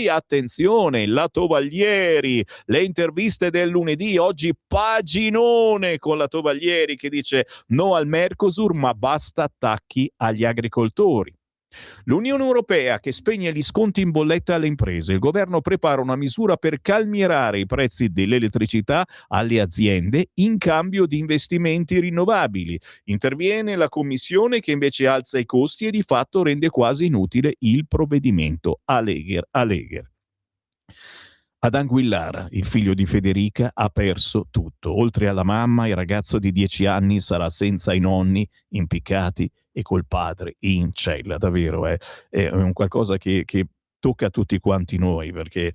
attenzione, la Tovaglieri, le interviste del lunedì, oggi paginone con la Tovaglieri che dice no al Mercosur ma basta attacchi agli agricoltori. L'Unione Europea che spegne gli sconti in bolletta alle imprese. Il governo prepara una misura per calmierare i prezzi dell'elettricità alle aziende in cambio di investimenti rinnovabili. Interviene la Commissione che invece alza i costi e di fatto rende quasi inutile il provvedimento. Alegher. Ad Anguillara, il figlio di Federica, ha perso tutto. Oltre alla mamma, il ragazzo di 10 anni sarà senza i nonni, impiccati, e col padre in cella. Davvero è un qualcosa che tocca a tutti quanti noi, perché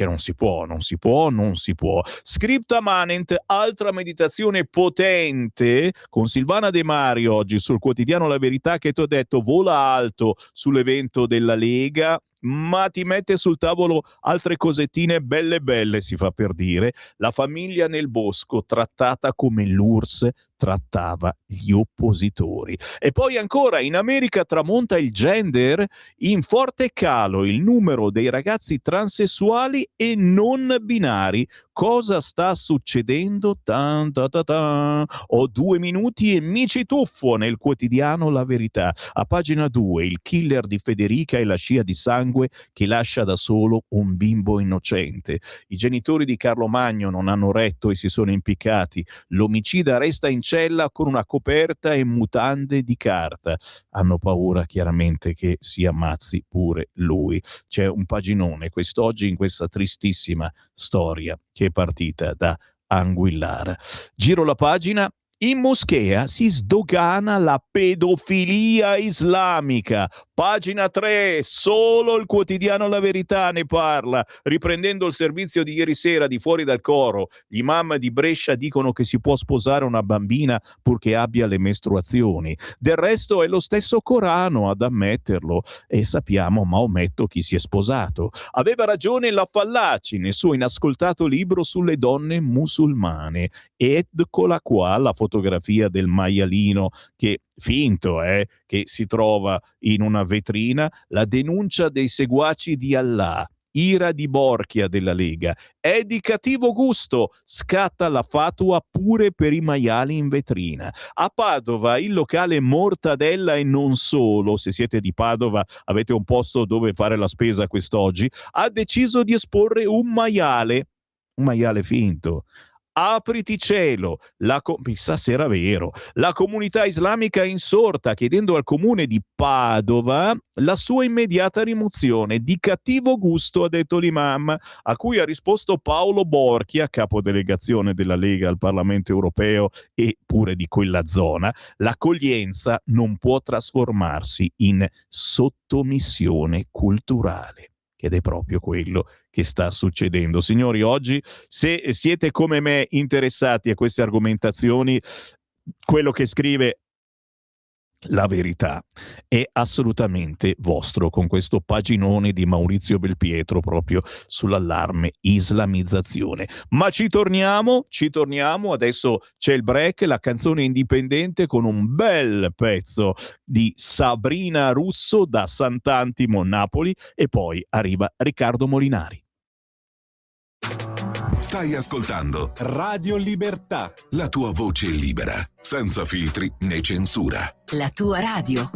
non si può. Scripta manent, altra meditazione potente, con Silvana De Mario oggi sul quotidiano La Verità, che ti ho detto vola alto sull'evento della Lega, ma ti mette sul tavolo altre cosettine belle, si fa per dire. La famiglia nel bosco trattata come l'URSS trattava gli oppositori. E poi ancora, in America tramonta il gender, in forte calo il numero dei ragazzi transessuali e non binari. Cosa sta succedendo? Ho 2 minuti e mi ci tuffo nel quotidiano La Verità. A pagina 2, il killer di Federica e la scia di sangue che lascia da solo un bimbo innocente. I genitori di Carlo Magno non hanno retto e si sono impiccati. L'omicida resta in cella con una coperta e mutande di carta. Hanno paura chiaramente che si ammazzi pure lui. C'è un paginone quest'oggi in questa tristissima storia che è partita da Anguillara. Giro la pagina. In moschea si sdogana la pedofilia islamica. Pagina 3, solo il quotidiano La Verità ne parla, riprendendo il servizio di ieri sera di Fuori dal Coro. Gli imam di Brescia dicono che si può sposare una bambina purché abbia le mestruazioni. Del resto è lo stesso Corano ad ammetterlo, e sappiamo Maometto chi si è sposato. Aveva ragione la Fallaci nel suo inascoltato libro sulle donne musulmane. Eccola qua la fotografia del maialino che finto che si trova in una vetrina, la denuncia dei seguaci di Allah, ira di Borchia della Lega, è di cattivo gusto, scatta la fatua pure per i maiali in vetrina. A Padova il locale Mortadella e non solo, se siete di Padova avete un posto dove fare la spesa quest'oggi, ha deciso di esporre un maiale finto. Apriti cielo, chissà se era vero, la comunità islamica è insorta chiedendo al comune di Padova la sua immediata rimozione. Di cattivo gusto, ha detto l'imam, a cui ha risposto Paolo Borchia, capodelegazione della Lega al Parlamento Europeo e pure di quella zona: l'accoglienza non può trasformarsi in sottomissione culturale. Ed è proprio quello che sta succedendo. Signori, oggi, se siete come me interessati a queste argomentazioni, quello che scrive La verità è assolutamente vostro, con questo paginone di Maurizio Belpietro proprio sull'allarme islamizzazione. Ma ci torniamo, adesso c'è il break, la canzone indipendente con un bel pezzo di Sabrina Russo da Sant'Antimo, Napoli, e poi arriva Riccardo Molinari. Stai ascoltando Radio Libertà. la tua voce libera, senza filtri né censura. La tua radio.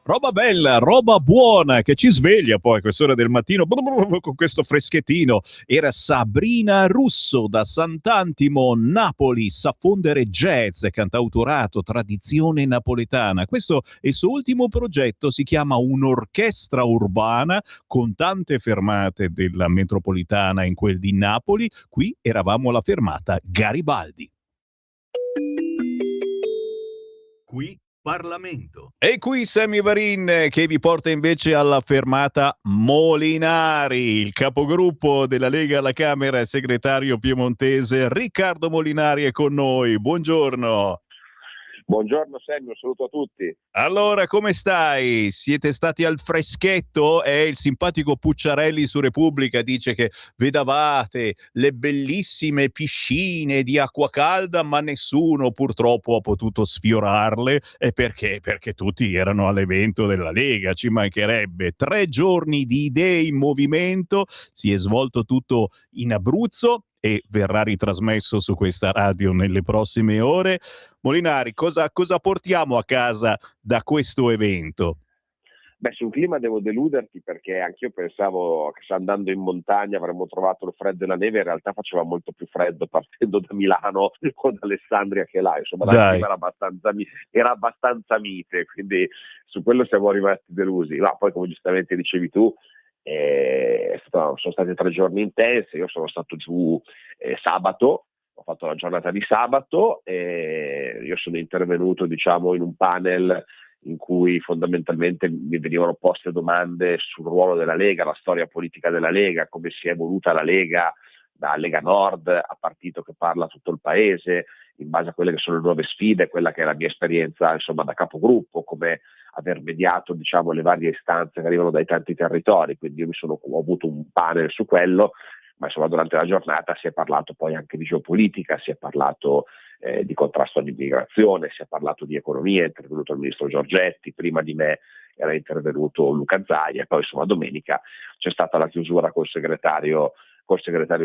Roba bella, roba buona che ci sveglia poi a quest'ora del mattino con questo freschettino. Era Sabrina Russo da Sant'Antimo, Napoli, sa fondere jazz, cantautorato, tradizione napoletana. Questo è il suo ultimo progetto, si chiama Un'orchestra urbana con tante fermate della metropolitana in quel di Napoli. Qui eravamo alla fermata Garibaldi. Qui Parlamento. E qui Sammy Varin che vi porta invece alla fermata Molinari, il capogruppo della Lega alla Camera e segretario piemontese Riccardo Molinari è con noi. Buongiorno. Buongiorno Sammy, un saluto a tutti. Allora, come stai? Siete stati al freschetto? Il simpatico Pucciarelli su Repubblica dice che vedavate le bellissime piscine di acqua calda, ma nessuno purtroppo ha potuto sfiorarle. E perché? Perché tutti erano all'evento della Lega, ci mancherebbe. 3 giorni di idee in movimento, si è svolto tutto in Abruzzo e verrà ritrasmesso su questa radio nelle prossime ore. Molinari, cosa portiamo a casa da questo evento? Beh, sul clima devo deluderti perché anch'io pensavo che andando in montagna avremmo trovato il freddo e la neve, in realtà faceva molto più freddo partendo da Milano o da Alessandria che là, insomma la clima era abbastanza mite, quindi su quello siamo rimasti delusi. Ma poi come giustamente dicevi tu, sono stati 3 giorni intensi, io sono stato giù sabato, ho fatto la giornata di sabato e io sono intervenuto diciamo in un panel in cui fondamentalmente mi venivano poste domande sul ruolo della Lega, la storia politica della Lega, come si è evoluta la Lega da Lega Nord a partito che parla tutto il paese, in base a quelle che sono le nuove sfide, quella che è la mia esperienza insomma da capogruppo, come aver mediato diciamo le varie istanze che arrivano dai tanti territori, quindi io ho avuto un panel su quello, ma insomma durante la giornata si è parlato poi anche di geopolitica, si è parlato di contrasto all'immigrazione, si è parlato di economia, è intervenuto il ministro Giorgetti, prima di me era intervenuto Luca Zaia, e poi insomma domenica c'è stata la chiusura col segretario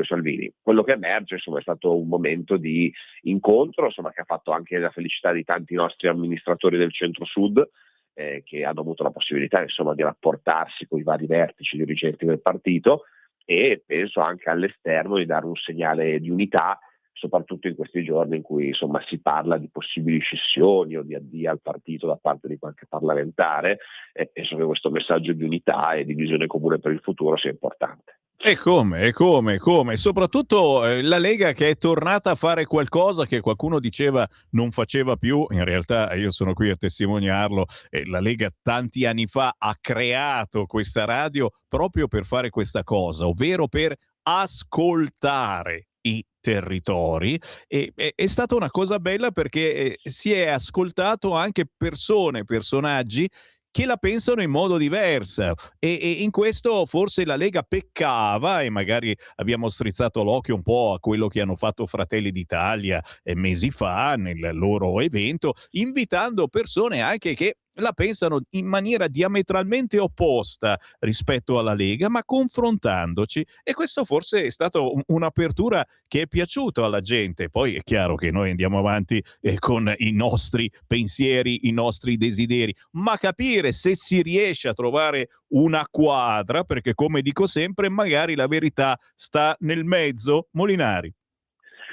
Salvini. Quello che emerge insomma è stato un momento di incontro insomma, che ha fatto anche la felicità di tanti nostri amministratori del centro-sud che hanno avuto la possibilità insomma di rapportarsi con i vari vertici dirigenti del partito, e penso anche all'esterno di dare un segnale di unità, soprattutto in questi giorni in cui insomma si parla di possibili scissioni o di addio al partito da parte di qualche parlamentare, e penso che questo messaggio di unità e di visione comune per il futuro sia importante. E come? Soprattutto la Lega che è tornata a fare qualcosa che qualcuno diceva non faceva più, in realtà io sono qui a testimoniarlo, la Lega tanti anni fa ha creato questa radio proprio per fare questa cosa, ovvero per ascoltare i territori, e è stata una cosa bella perché si è ascoltato anche personaggi che la pensano in modo diverso, e in questo forse la Lega peccava, e magari abbiamo strizzato l'occhio un po' a quello che hanno fatto Fratelli d'Italia mesi fa nel loro evento, invitando persone anche che la pensano in maniera diametralmente opposta rispetto alla Lega, ma confrontandoci, e questo forse è stato un'apertura che è piaciuta alla gente. Poi è chiaro che noi andiamo avanti con i nostri pensieri, i nostri desideri, ma capire se si riesce a trovare una quadra, perché come dico sempre, magari la verità sta nel mezzo. Molinari.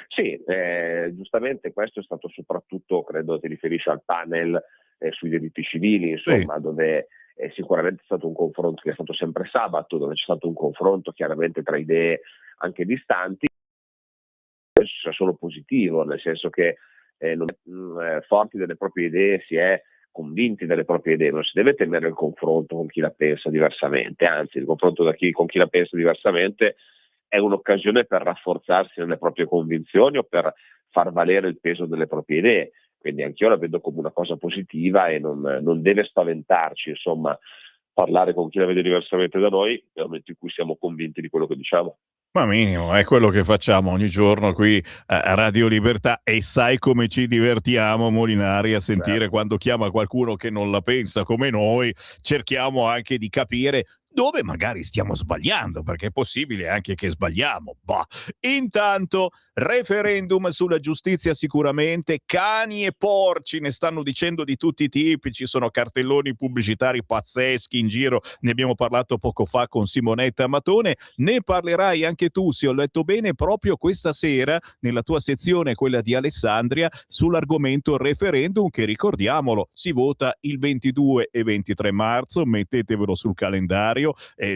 Sì, giustamente questo è stato soprattutto, credo ti riferisci al panel sui diritti civili, insomma, sì, dove sicuramente è stato un confronto che è stato sempre sabato, dove c'è stato un confronto chiaramente tra idee anche distanti, sia solo positivo, nel senso che forti delle proprie idee si è convinti delle proprie idee, non si deve temere il confronto con chi la pensa diversamente, anzi il confronto con chi la pensa diversamente è un'occasione per rafforzarsi nelle proprie convinzioni o per far valere il peso delle proprie idee. Quindi anch'io la vedo come una cosa positiva e non deve spaventarci, insomma, parlare con chi la vede diversamente da noi nel momento in cui siamo convinti di quello che diciamo. Ma minimo, è quello che facciamo ogni giorno qui a Radio Libertà, e sai come ci divertiamo, Molinari, a sentire quando chiama qualcuno che non la pensa come noi, cerchiamo anche di capire dove magari stiamo sbagliando, perché è possibile anche che sbagliamo. Bah. Intanto, referendum sulla giustizia sicuramente, cani e porci ne stanno dicendo di tutti i tipi, ci sono cartelloni pubblicitari pazzeschi in giro, ne abbiamo parlato poco fa con Simonetta Matone, ne parlerai anche tu, se ho letto bene, proprio questa sera nella tua sezione, quella di Alessandria, sull'argomento referendum, che ricordiamolo, si vota il 22 e 23 marzo, mettetevelo sul calendario.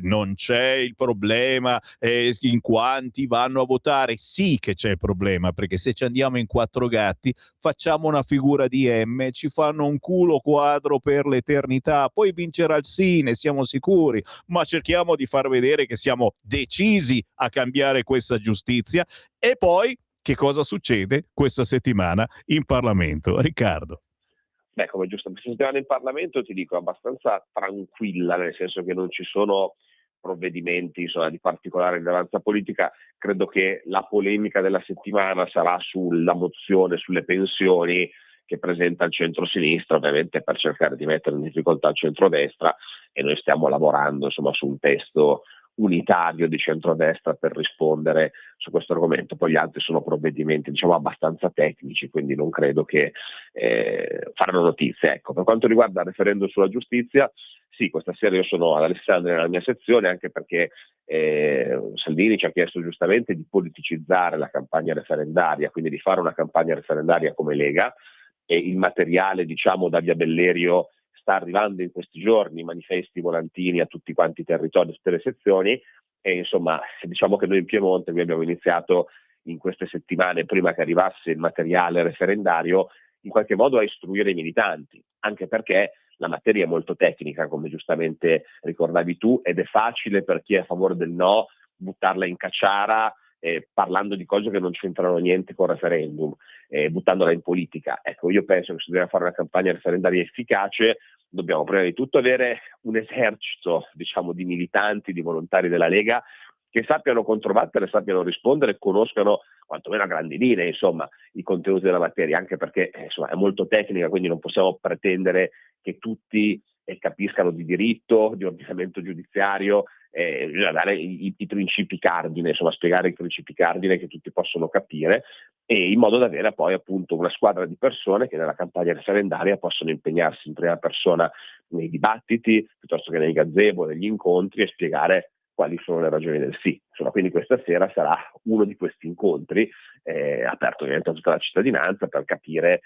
Non c'è il problema in quanti vanno a votare. Sì che c'è il problema, perché se ci andiamo in quattro gatti facciamo una figura di M, ci fanno un culo quadro per l'eternità, poi vincerà il sì, ne siamo sicuri, ma cerchiamo di far vedere che siamo decisi a cambiare questa giustizia. E poi che cosa succede questa settimana in Parlamento, Riccardo? Beh, come giusto, questa settimana in Parlamento ti dico abbastanza tranquilla, nel senso che non ci sono provvedimenti insomma, di particolare rilevanza politica. Credo che la polemica della settimana sarà sulla mozione sulle pensioni che presenta il centro-sinistra, ovviamente per cercare di mettere in difficoltà il centrodestra, e noi stiamo lavorando insomma, su un testo unitario di centrodestra per rispondere su questo argomento. Poi gli altri sono provvedimenti diciamo abbastanza tecnici, quindi non credo che faranno notizie. Ecco, per quanto riguarda il referendum sulla giustizia, sì, questa sera io sono ad Alessandria nella mia sezione, anche perché Salvini ci ha chiesto giustamente di politicizzare la campagna referendaria, quindi di fare una campagna referendaria come Lega, e il materiale diciamo da Via Bellerio sta arrivando in questi giorni, manifesti, volantini a tutti quanti i territori, tutte le sezioni, e insomma diciamo che noi in Piemonte abbiamo iniziato in queste settimane, prima che arrivasse il materiale referendario, in qualche modo a istruire i militanti, anche perché la materia è molto tecnica, come giustamente ricordavi tu, ed è facile per chi è a favore del no buttarla in cacciara parlando di cose che non c'entrano niente col referendum, buttandola in politica. Ecco, io penso che se dobbiamo fare una campagna referendaria efficace dobbiamo prima di tutto avere un esercito, diciamo, di militanti, di volontari della Lega che sappiano controbattere, sappiano rispondere, conoscano quantomeno a grandi linee, insomma, i contenuti della materia, anche perché insomma, è molto tecnica, quindi non possiamo pretendere che tutti capiscano di diritto, di ordinamento giudiziario, bisogna dare i principi cardine, insomma, spiegare i principi cardine che tutti possono capire, e in modo da avere poi appunto una squadra di persone che nella campagna referendaria possono impegnarsi in prima persona nei dibattiti, piuttosto che nei gazebo, negli incontri, e spiegare quali sono le ragioni del sì. Insomma, quindi questa sera sarà uno di questi incontri, aperto ovviamente a tutta la cittadinanza, per capire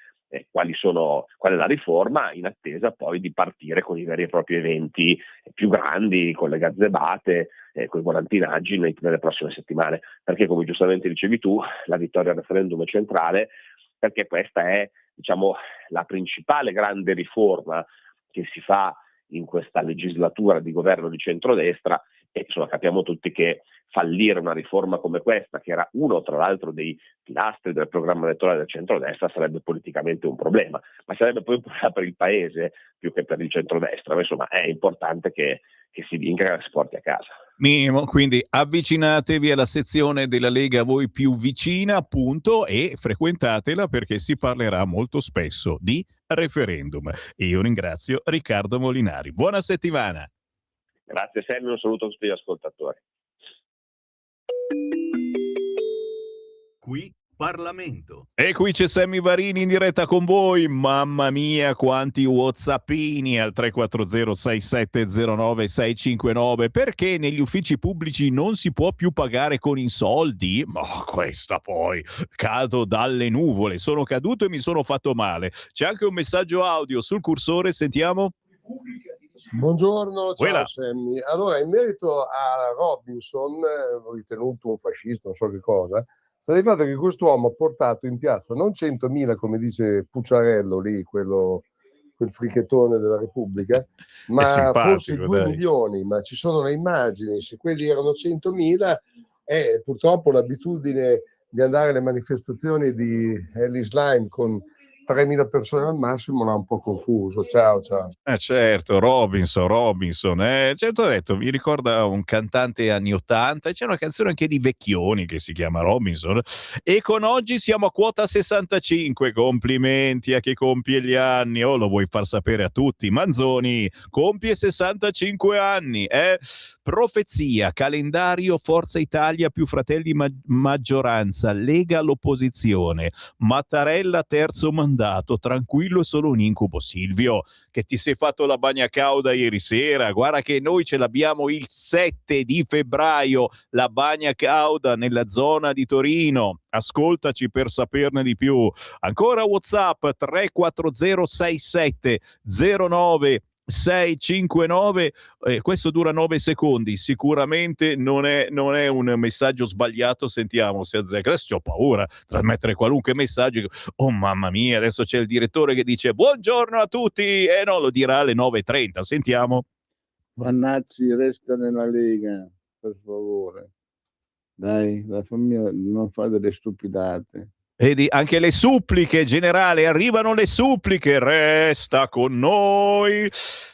qual è la riforma, in attesa poi di partire con i veri e propri eventi più grandi, con le gazzebate, con i volantinaggi nelle prossime settimane. Perché, come giustamente dicevi tu, la vittoria al referendum è centrale, perché questa è, diciamo, la principale grande riforma che si fa in questa legislatura di governo di centrodestra, e insomma capiamo tutti che fallire una riforma come questa, che era uno tra l'altro dei pilastri del programma elettorale del centrodestra, sarebbe politicamente un problema, ma sarebbe poi un problema per il paese più che per il centrodestra. Ma insomma è importante che si vinca e che si porti a casa. Minimo, quindi avvicinatevi alla sezione della Lega a voi più vicina, appunto, e frequentatela, perché si parlerà molto spesso di referendum. E io ringrazio Riccardo Molinari. Buona settimana. Grazie Sammy, un saluto a tutti gli ascoltatori. Qui Parlamento. E qui c'è Sammy Varini in diretta con voi. Mamma mia, quanti whatsappini al 340-6709-659. Perché negli uffici pubblici non si può più pagare con i soldi? Ma questa poi, cado dalle nuvole, sono caduto e mi sono fatto male. C'è anche un messaggio audio sul cursore, sentiamo. Buongiorno, ciao Quella. Sammy. Allora, in merito a Robinson, ritenuto un fascista, non so che cosa, sta di fatto che quest'uomo ha portato in piazza non 100.000, come dice Pucciarello lì, quel frichettone della Repubblica, ma forse 2 milioni, ma ci sono le immagini, se quelli erano 100.000, è purtroppo l'abitudine di andare alle manifestazioni di Ellis Line con 3.000 persone al massimo l'ha un po' confuso. Ciao. Certo, Robinson. Certo, ho detto, mi ricorda un cantante anni 80, e c'è una canzone anche di Vecchioni che si chiama Robinson, e con oggi siamo a quota 65. Complimenti a chi compie gli anni. Lo vuoi far sapere a tutti? Manzoni compie 65 anni. Profezia, calendario, Forza Italia più Fratelli maggioranza, Lega all'opposizione, Mattarella terzo mandato, tranquillo, è solo un incubo. Silvio, che ti sei fatto la bagna cauda ieri sera, guarda che noi ce l'abbiamo il 7 di febbraio, la bagna cauda nella zona di Torino. Ascoltaci per saperne di più. Ancora WhatsApp 3406709 659, questo dura 9 secondi, sicuramente non è un messaggio sbagliato. Sentiamo se azzecca. Adesso ho paura trasmettere qualunque messaggio. Oh mamma mia, adesso c'è il direttore che dice buongiorno a tutti, e no, lo dirà alle 9:30. Sentiamo. Vannacci, resta nella Lega, per favore, dai, la famiglia non fa delle stupidate. Vedi, anche le suppliche, generale, arrivano le suppliche, resta con noi.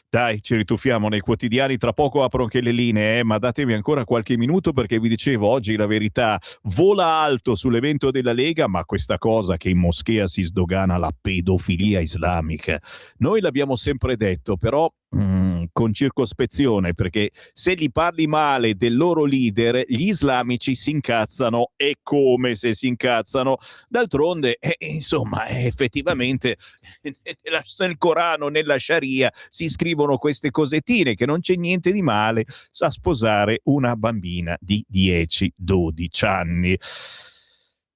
Dai, ci rituffiamo nei quotidiani, tra poco apro anche le linee, ma datevi ancora qualche minuto, perché vi dicevo, oggi La Verità vola alto sull'evento della Lega, ma questa cosa che in moschea si sdogana la pedofilia islamica, noi l'abbiamo sempre detto, però con circospezione, perché se gli parli male del loro leader, gli islamici si incazzano, e come se si incazzano. D'altronde, insomma, effettivamente nel Corano, nella Sharia, si scrivono queste cosettine, che non c'è niente di male a sposare una bambina di 10-12 anni.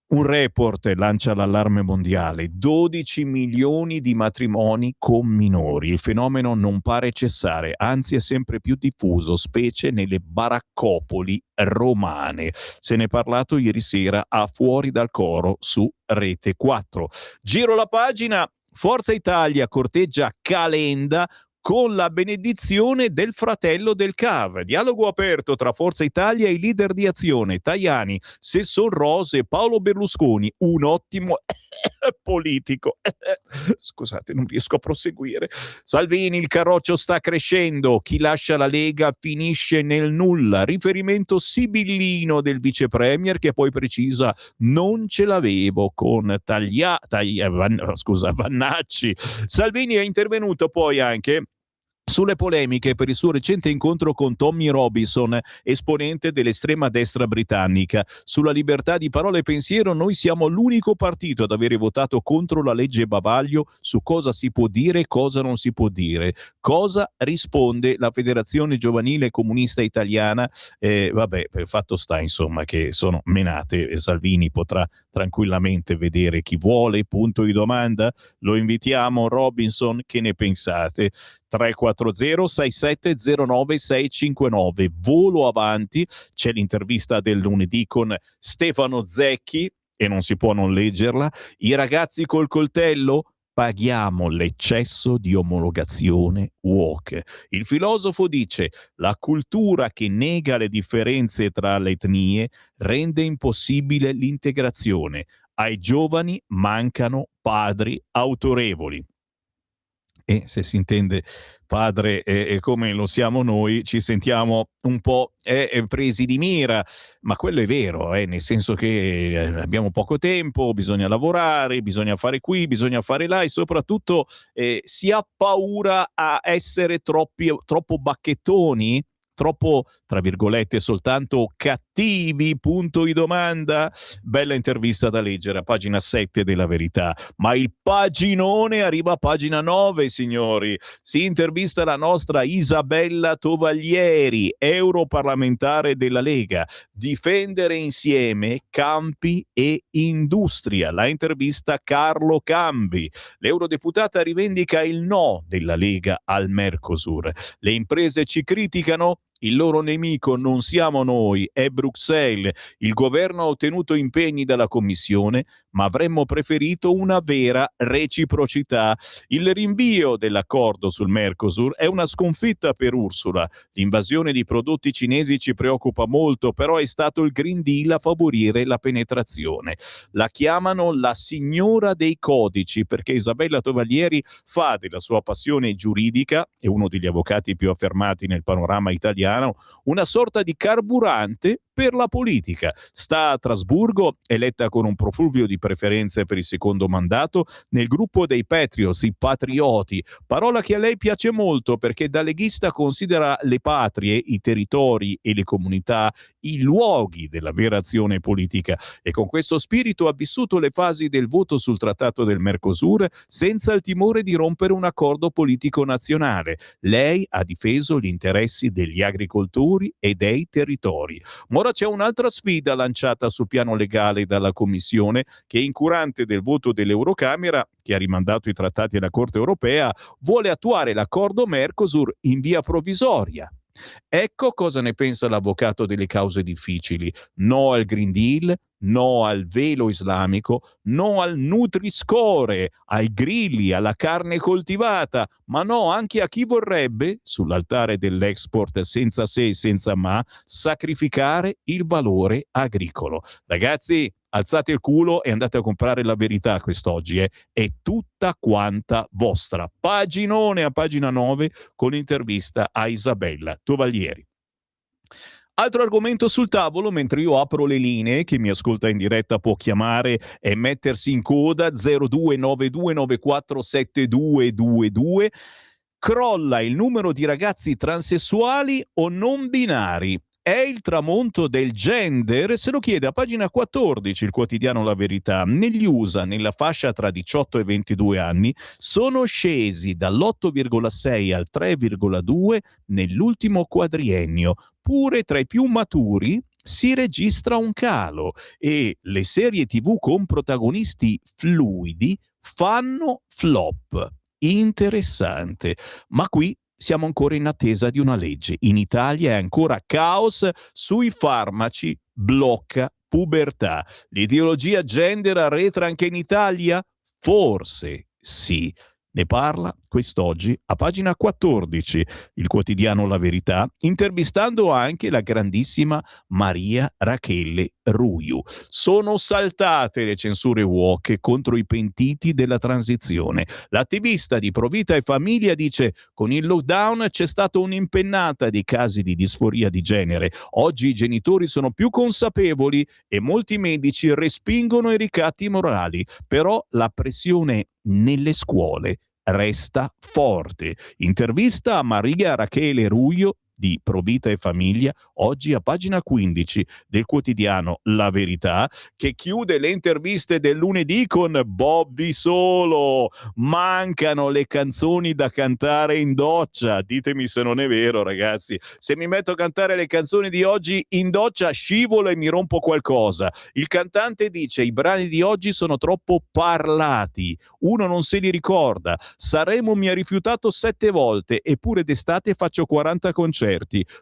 Un report lancia l'allarme mondiale: 12 milioni di matrimoni con minori. Il fenomeno non pare cessare, anzi è sempre più diffuso, specie nelle baraccopoli romane. Se ne è parlato ieri sera a Fuori dal Coro su Rete 4. Giro la pagina. Forza Italia corteggia Calenda con la benedizione del fratello del CAV. Dialogo aperto tra Forza Italia e i leader di Azione, Tajani, se son rose, Paolo Berlusconi, un ottimo politico. Scusate, non riesco a proseguire. Salvini, il carroccio sta crescendo, chi lascia la Lega finisce nel nulla. Riferimento sibillino del vice premier che poi precisa: non ce l'avevo con Vannacci. Salvini è intervenuto poi anche sulle polemiche per il suo recente incontro con Tommy Robinson, esponente dell'estrema destra britannica. Sulla libertà di parola e pensiero noi siamo l'unico partito ad avere votato contro la legge bavaglio su cosa si può dire e cosa non si può dire. Cosa risponde la Federazione Giovanile Comunista Italiana? Fatto sta insomma che sono menate e Salvini potrà tranquillamente vedere chi vuole, punto di domanda. Lo invitiamo, Robinson, che ne pensate? 340-6709-659. Volo avanti, c'è l'intervista del lunedì con Stefano Zecchi e non si può non leggerla. I ragazzi col coltello? Paghiamo l'eccesso di omologazione woke. Il filosofo dice: la cultura che nega le differenze tra le etnie rende impossibile l'integrazione. Ai giovani mancano padri autorevoli. E se si intende padre come lo siamo noi, ci sentiamo un po' presi di mira, ma quello è vero, nel senso che abbiamo poco tempo, bisogna lavorare, bisogna fare qui, bisogna fare là e soprattutto si ha paura a essere troppo bacchettoni, troppo, tra virgolette, soltanto cattivi, punto di domanda. Bella intervista da leggere a pagina 7 della Verità, ma il paginone arriva a pagina 9, signori. Si intervista la nostra Isabella Tovaglieri, europarlamentare della Lega. Difendere insieme campi e industria. La intervista Carlo Cambi. L'eurodeputata rivendica il no della Lega al Mercosur. Le imprese ci criticano? Il loro nemico non siamo noi, è Bruxelles. Il governo ha ottenuto impegni dalla Commissione, ma avremmo preferito una vera reciprocità. Il rinvio dell'accordo sul Mercosur è una sconfitta per Ursula. L'invasione di prodotti cinesi ci preoccupa molto, però è stato il Green Deal a favorire la penetrazione. La chiamano la signora dei codici perché Isabella Tovaglieri fa della sua passione giuridica, è uno degli avvocati più affermati nel panorama italiano, una sorta di carburante per la politica. Sta a Strasburgo, eletta con un profluvio di preferenze per il secondo mandato nel gruppo dei Patriots, i patrioti, parola che a lei piace molto perché da leghista considera le patrie, i territori e le comunità i luoghi della vera azione politica e con questo spirito ha vissuto le fasi del voto sul trattato del Mercosur senza il timore di rompere un accordo politico nazionale. Lei ha difeso gli interessi degli agricoltori e dei territori. Ma ora c'è un'altra sfida lanciata sul piano legale dalla Commissione che, incurante del voto dell'Eurocamera, che ha rimandato i trattati alla Corte europea, vuole attuare l'accordo Mercosur in via provvisoria. Ecco cosa ne pensa l'avvocato delle cause difficili. No al Green Deal, no al velo islamico, no al Nutri-Score, ai grilli, alla carne coltivata, ma no anche a chi vorrebbe, sull'altare dell'export senza se e senza ma, sacrificare il valore agricolo. Ragazzi, alzate il culo e andate a comprare La Verità quest'oggi, è tutta quanta vostra. Paginone a pagina 9 con l'intervista a Isabella Tovaglieri. Altro argomento sul tavolo, mentre io apro le linee, chi mi ascolta in diretta può chiamare e mettersi in coda 0292947222. Crolla il numero di ragazzi transessuali o non binari? È il tramonto del gender? Se lo chiede a pagina 14 il quotidiano La Verità. Negli USA, nella fascia tra 18 e 22 anni, sono scesi dall'8,6 al 3,2 nell'ultimo quadriennio. Pure tra i più maturi si registra un calo e le serie TV con protagonisti fluidi fanno flop. Interessante. Ma qui siamo ancora in attesa di una legge. In Italia è ancora caos sui farmaci, blocca pubertà. L'ideologia gender arretra anche in Italia? Forse sì. Ne parla quest'oggi a pagina 14, il quotidiano La Verità, intervistando anche la grandissima Maria Rachele Ruiu. Sono saltate le censure woke contro i pentiti della transizione. L'attivista di Provita e Famiglia dice: con il lockdown c'è stata un'impennata di casi di disforia di genere. Oggi i genitori sono più consapevoli e molti medici respingono i ricatti morali, però la pressione nelle scuole resta forte. Intervista a Maria Rachele Ruiu di Provita e Famiglia, oggi a pagina 15 del quotidiano La Verità, che chiude le interviste del lunedì con Bobby Solo. Mancano le canzoni da cantare in doccia. Ditemi se non è vero, ragazzi. Se mi metto a cantare le canzoni di oggi in doccia, scivolo e mi rompo qualcosa. Il cantante dice: i brani di oggi sono troppo parlati, uno non se li ricorda. Sanremo mi ha rifiutato 7 volte, eppure d'estate faccio 40 concerti.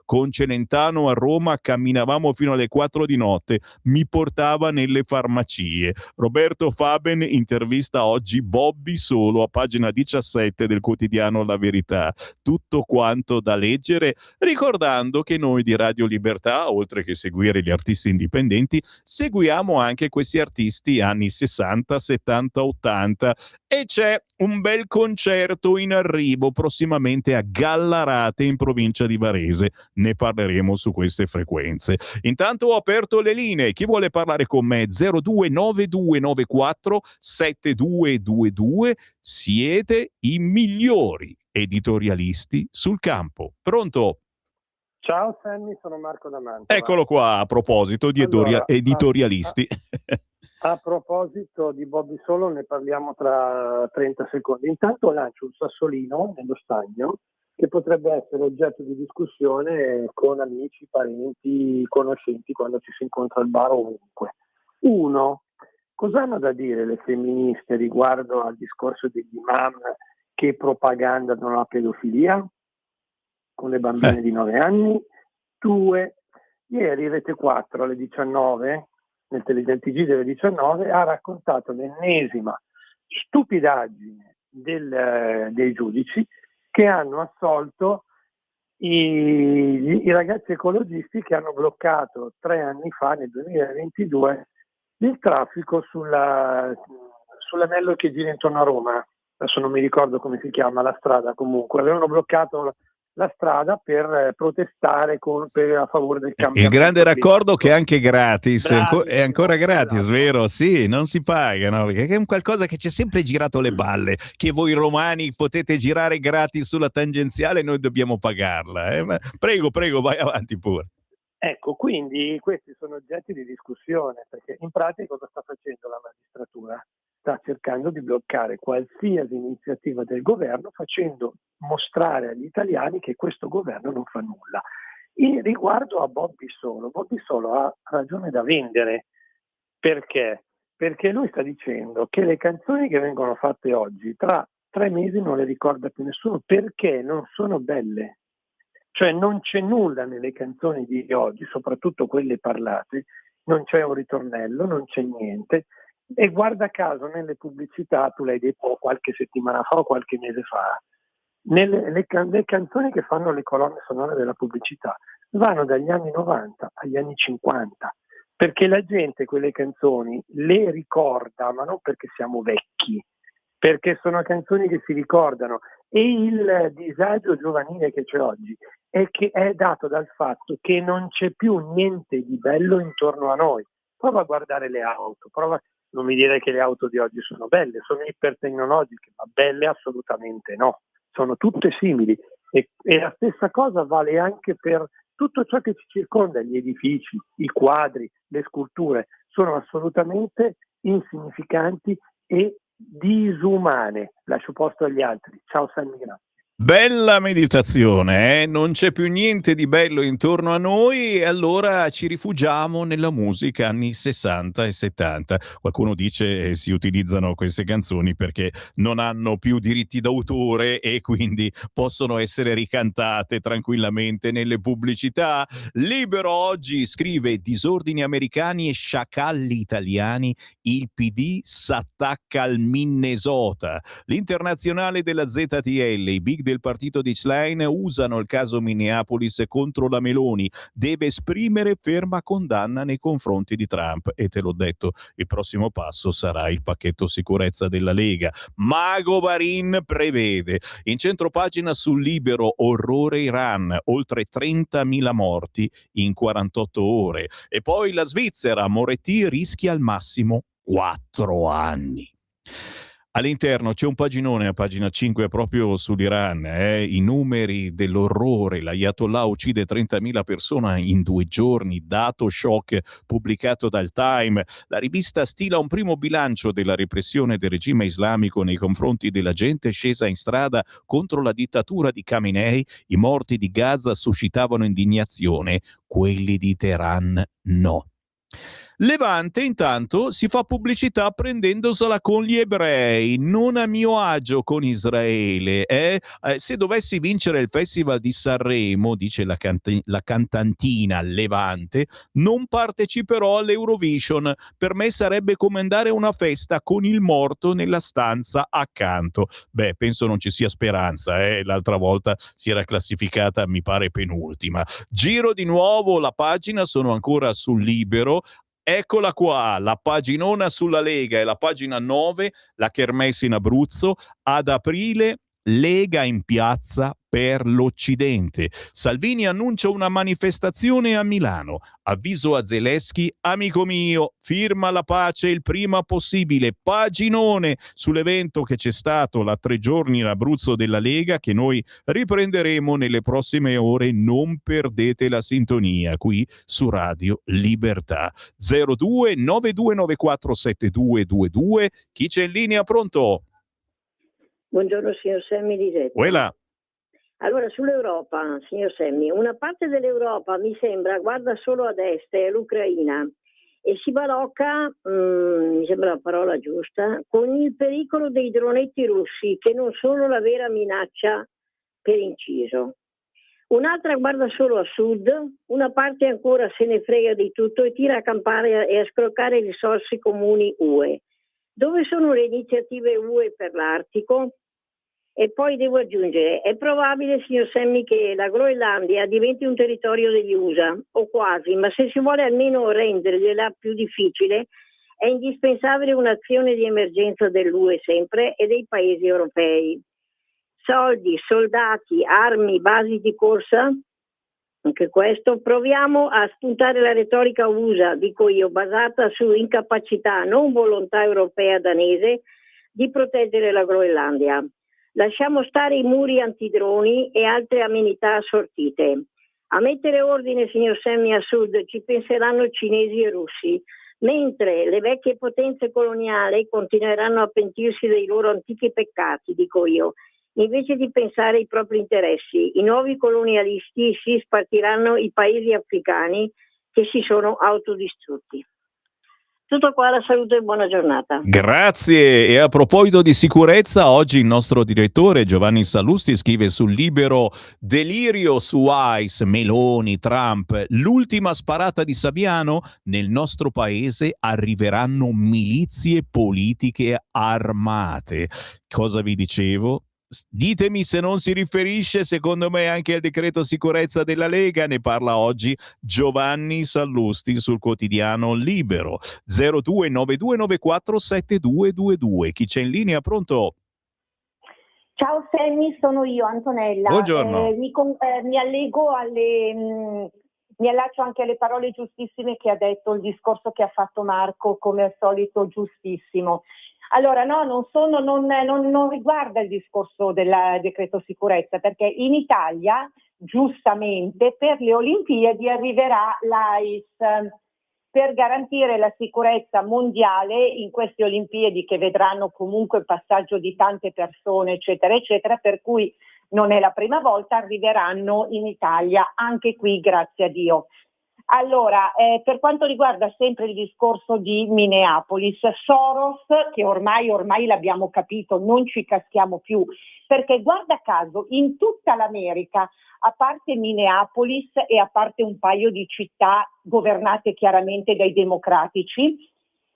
Con Celentano a Roma camminavamo fino alle 4 di notte, mi portava nelle farmacie. Roberto Faben intervista oggi Bobby Solo a pagina 17 del quotidiano La Verità. Tutto quanto da leggere, ricordando che noi di Radio Libertà, oltre che seguire gli artisti indipendenti, seguiamo anche questi artisti anni 60, 70, 80, e c'è un bel concerto in arrivo prossimamente a Gallarate in provincia di Varese. Ne parleremo su queste frequenze. Intanto ho aperto le linee. Chi vuole parlare con me? 029294 7222. Siete i migliori editorialisti sul campo. Pronto? Ciao Sammy, sono Marco da Mantova. Eccolo qua, a proposito di editorialisti. A proposito di Bobby Solo ne parliamo tra 30 secondi. Intanto lancio un sassolino nello stagno che potrebbe essere oggetto di discussione con amici, parenti, conoscenti quando ci si incontra al bar o ovunque. 1. Cosa hanno da dire le femministe riguardo al discorso degli imam che propagandano la pedofilia con le bambine di 9 anni? 2. Ieri Rete 4 alle 19, nel TG delle 19, ha raccontato l'ennesima stupidaggine dei giudici che hanno assolto i ragazzi ecologisti che hanno bloccato 3 anni fa, nel 2022, il traffico sull'anello che gira intorno a Roma. Adesso non mi ricordo come si chiama la strada, comunque avevano bloccato la strada per protestare a favore del cambiamento. Il grande raccordo che è anche gratis, Bravi, è ancora gratis, esatto. vero? Sì, non si paga, no? Perché è un qualcosa che ci è sempre girato le balle, che voi romani potete girare gratis sulla tangenziale e noi dobbiamo pagarla. Ma prego, vai avanti pure. Ecco, quindi questi sono oggetti di discussione, perché in pratica cosa sta facendo la magistratura? Sta cercando di bloccare qualsiasi iniziativa del governo, facendo mostrare agli italiani che questo governo non fa nulla. E riguardo a Bobby Solo ha ragione da vendere. Perché? Perché lui sta dicendo che le canzoni che vengono fatte oggi, tra 3 mesi non le ricorda più nessuno, perché non sono belle. Cioè non c'è nulla nelle canzoni di oggi, soprattutto quelle parlate, non c'è un ritornello, non c'è niente. E guarda caso nelle pubblicità, tu l'hai detto qualche settimana fa o qualche mese fa, le canzoni che fanno le colonne sonore della pubblicità vanno dagli anni 90 agli anni 50, perché la gente quelle canzoni le ricorda, ma non perché siamo vecchi, perché sono canzoni che si ricordano. E il disagio giovanile che c'è oggi è che è dato dal fatto che non c'è più niente di bello intorno a noi. Prova a guardare le auto, non mi dire che le auto di oggi sono belle, sono ipertecnologiche, ma belle assolutamente no, sono tutte simili e la stessa cosa vale anche per tutto ciò che ci circonda, gli edifici, i quadri, le sculture, sono assolutamente insignificanti e disumane. Lascio posto agli altri. Ciao Sammy, grazie. Bella meditazione, non c'è più niente di bello intorno a noi e allora ci rifugiamo nella musica anni 60 e 70. Qualcuno dice si utilizzano queste canzoni perché non hanno più diritti d'autore e quindi possono essere ricantate tranquillamente nelle pubblicità. Libero oggi scrive disordini americani e sciacalli italiani, il PD s'attacca al Minnesota. L'internazionale della ZTL, i big del partito di Schlein usano il caso Minneapolis contro la Meloni. Deve esprimere ferma condanna nei confronti di Trump. E te l'ho detto, il prossimo passo sarà il pacchetto sicurezza della Lega. Mago Varin prevede. In centropagina sul Libero, orrore Iran, oltre 30.000 morti in 48 ore. E poi la Svizzera, Moretti rischia al massimo 4 anni. All'interno c'è un paginone, a pagina 5, proprio sull'Iran, i numeri dell'orrore. L'Ayatollah uccide 30.000 persone in 2 giorni, dato shock pubblicato dal Time. La rivista stila un primo bilancio della repressione del regime islamico nei confronti della gente scesa in strada contro la dittatura di Khamenei. I morti di Gaza suscitavano indignazione, quelli di Teheran no. Levante intanto si fa pubblicità prendendosela con gli ebrei, non a mio agio con Israele. Se dovessi vincere il Festival di Sanremo, dice la cantantina Levante, non parteciperò all'Eurovision. Per me sarebbe come andare a una festa con il morto nella stanza accanto. Beh, penso non ci sia speranza. L'altra volta si era classificata, mi pare, penultima. Giro di nuovo la pagina, sono ancora sul Libero. Eccola qua, la paginona sulla Lega e la pagina 9, la kermesse in Abruzzo. Ad aprile Lega in piazza per l'Occidente. Salvini annuncia una manifestazione a Milano. Avviso a Zelensky, amico mio, firma la pace il prima possibile. Paginone sull'evento che c'è stato la 3 giorni in Abruzzo della Lega, che noi riprenderemo nelle prossime ore. Non perdete la sintonia qui su Radio Libertà. 02 9294 7222. Chi c'è in linea? Pronto? Buongiorno signor Semmi di Setto. Quella. Allora, sull'Europa, signor Semmi, una parte dell'Europa mi sembra guarda solo ad est, l'Ucraina, e si balocca, mi sembra la parola giusta, con il pericolo dei dronetti russi, che non sono la vera minaccia per inciso. Un'altra guarda solo a sud, una parte ancora se ne frega di tutto e tira a campare e a scroccare risorse comuni UE. Dove sono le iniziative UE per l'Artico? E poi devo aggiungere, è probabile, signor Semmi, che la Groenlandia diventi un territorio degli USA, o quasi, ma se si vuole almeno rendergliela più difficile, è indispensabile un'azione di emergenza dell'UE sempre e dei paesi europei. Soldi, soldati, armi, basi di corsa, anche questo. Proviamo a spuntare la retorica USA, dico io, basata su incapacità, non volontà europea danese, di proteggere la Groenlandia. Lasciamo stare i muri antidroni e altre amenità assortite. A mettere ordine, signor Semmi, a sud ci penseranno cinesi e russi, mentre le vecchie potenze coloniali continueranno a pentirsi dei loro antichi peccati, dico io. Invece di pensare ai propri interessi, i nuovi colonialisti si spartiranno i paesi africani che si sono autodistrutti. Tutto qua, la salute e buona giornata. Grazie. E a proposito di sicurezza, oggi il nostro direttore Giovanni Sallusti scrive sul Libero: delirio su ICE, Meloni, Trump, l'ultima sparata di Saviano, nel nostro paese arriveranno milizie politiche armate. Cosa vi dicevo? Ditemi se non si riferisce, secondo me, anche al decreto sicurezza della Lega. Ne parla oggi Giovanni Sallusti sul quotidiano Libero. 0292947222. Chi c'è in linea? Pronto? Ciao Semmi, sono io, Antonella. Buongiorno. Mi allego mi allaccio anche alle parole giustissime che ha detto, il discorso che ha fatto Marco, come al solito giustissimo. Allora, no, non riguarda il discorso del decreto sicurezza, perché in Italia, giustamente, per le Olimpiadi arriverà l'AIS per garantire la sicurezza mondiale in queste Olimpiadi, che vedranno comunque il passaggio di tante persone, eccetera, eccetera, per cui non è la prima volta, arriveranno in Italia, anche qui grazie a Dio. Allora, per quanto riguarda sempre il discorso di Minneapolis, Soros, che ormai l'abbiamo capito, non ci caschiamo più, perché guarda caso in tutta l'America, a parte Minneapolis e a parte un paio di città governate chiaramente dai democratici,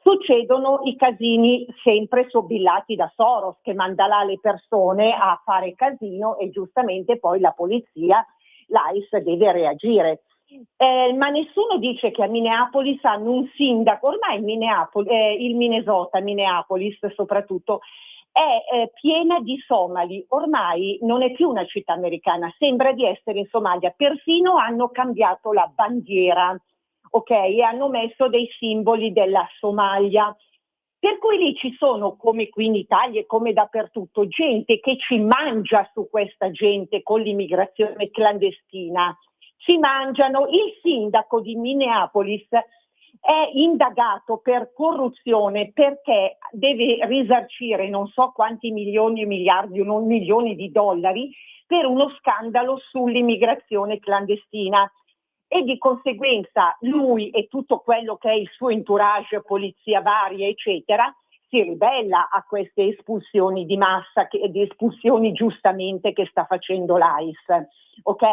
succedono i casini sempre sobillati da Soros, che manda là le persone a fare casino e giustamente poi la polizia, l'ICE deve reagire. Ma nessuno dice che a Minneapolis hanno un sindaco, ormai il Minnesota, Minneapolis soprattutto, è piena di somali, ormai non è più una città americana, sembra di essere in Somalia, persino hanno cambiato la bandiera, ok? E hanno messo dei simboli della Somalia. Per cui lì ci sono, come qui in Italia e come dappertutto, gente che ci mangia su questa gente con l'immigrazione clandestina. Ci mangiano. Il sindaco di Minneapolis è indagato per corruzione perché deve risarcire non so quanti milioni, miliardi, non milioni di dollari per uno scandalo sull'immigrazione clandestina. E di conseguenza lui e tutto quello che è il suo entourage, polizia varia, eccetera, si ribella a queste espulsioni di massa, di espulsioni giustamente che sta facendo l'ICE, ok?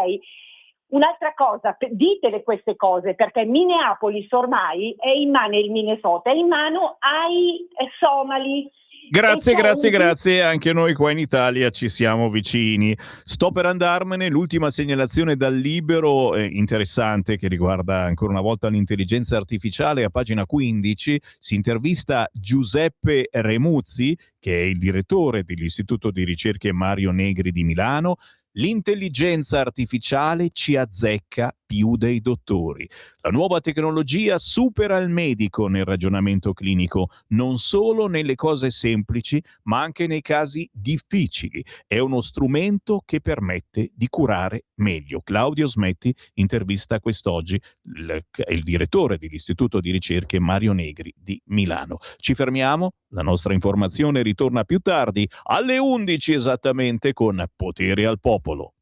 Un'altra cosa, ditele queste cose, perché Minneapolis ormai è in mano, il Minnesota è in mano ai somali. Grazie, anche noi qua in Italia ci siamo vicini. Sto per andarmene, l'ultima segnalazione dal Libero interessante che riguarda ancora una volta l'intelligenza artificiale. A pagina 15 si intervista Giuseppe Remuzzi, che è il direttore dell'Istituto di Ricerche Mario Negri di Milano. L'intelligenza artificiale ci azzecca più dei dottori. La nuova tecnologia supera il medico nel ragionamento clinico, non solo nelle cose semplici, ma anche nei casi difficili. È uno strumento che permette di curare meglio. Claudio Smetti intervista quest'oggi il direttore dell'Istituto di Ricerche Mario Negri di Milano. Ci fermiamo, la nostra informazione ritorna più tardi, alle 11 esattamente, con Potere al Popolo.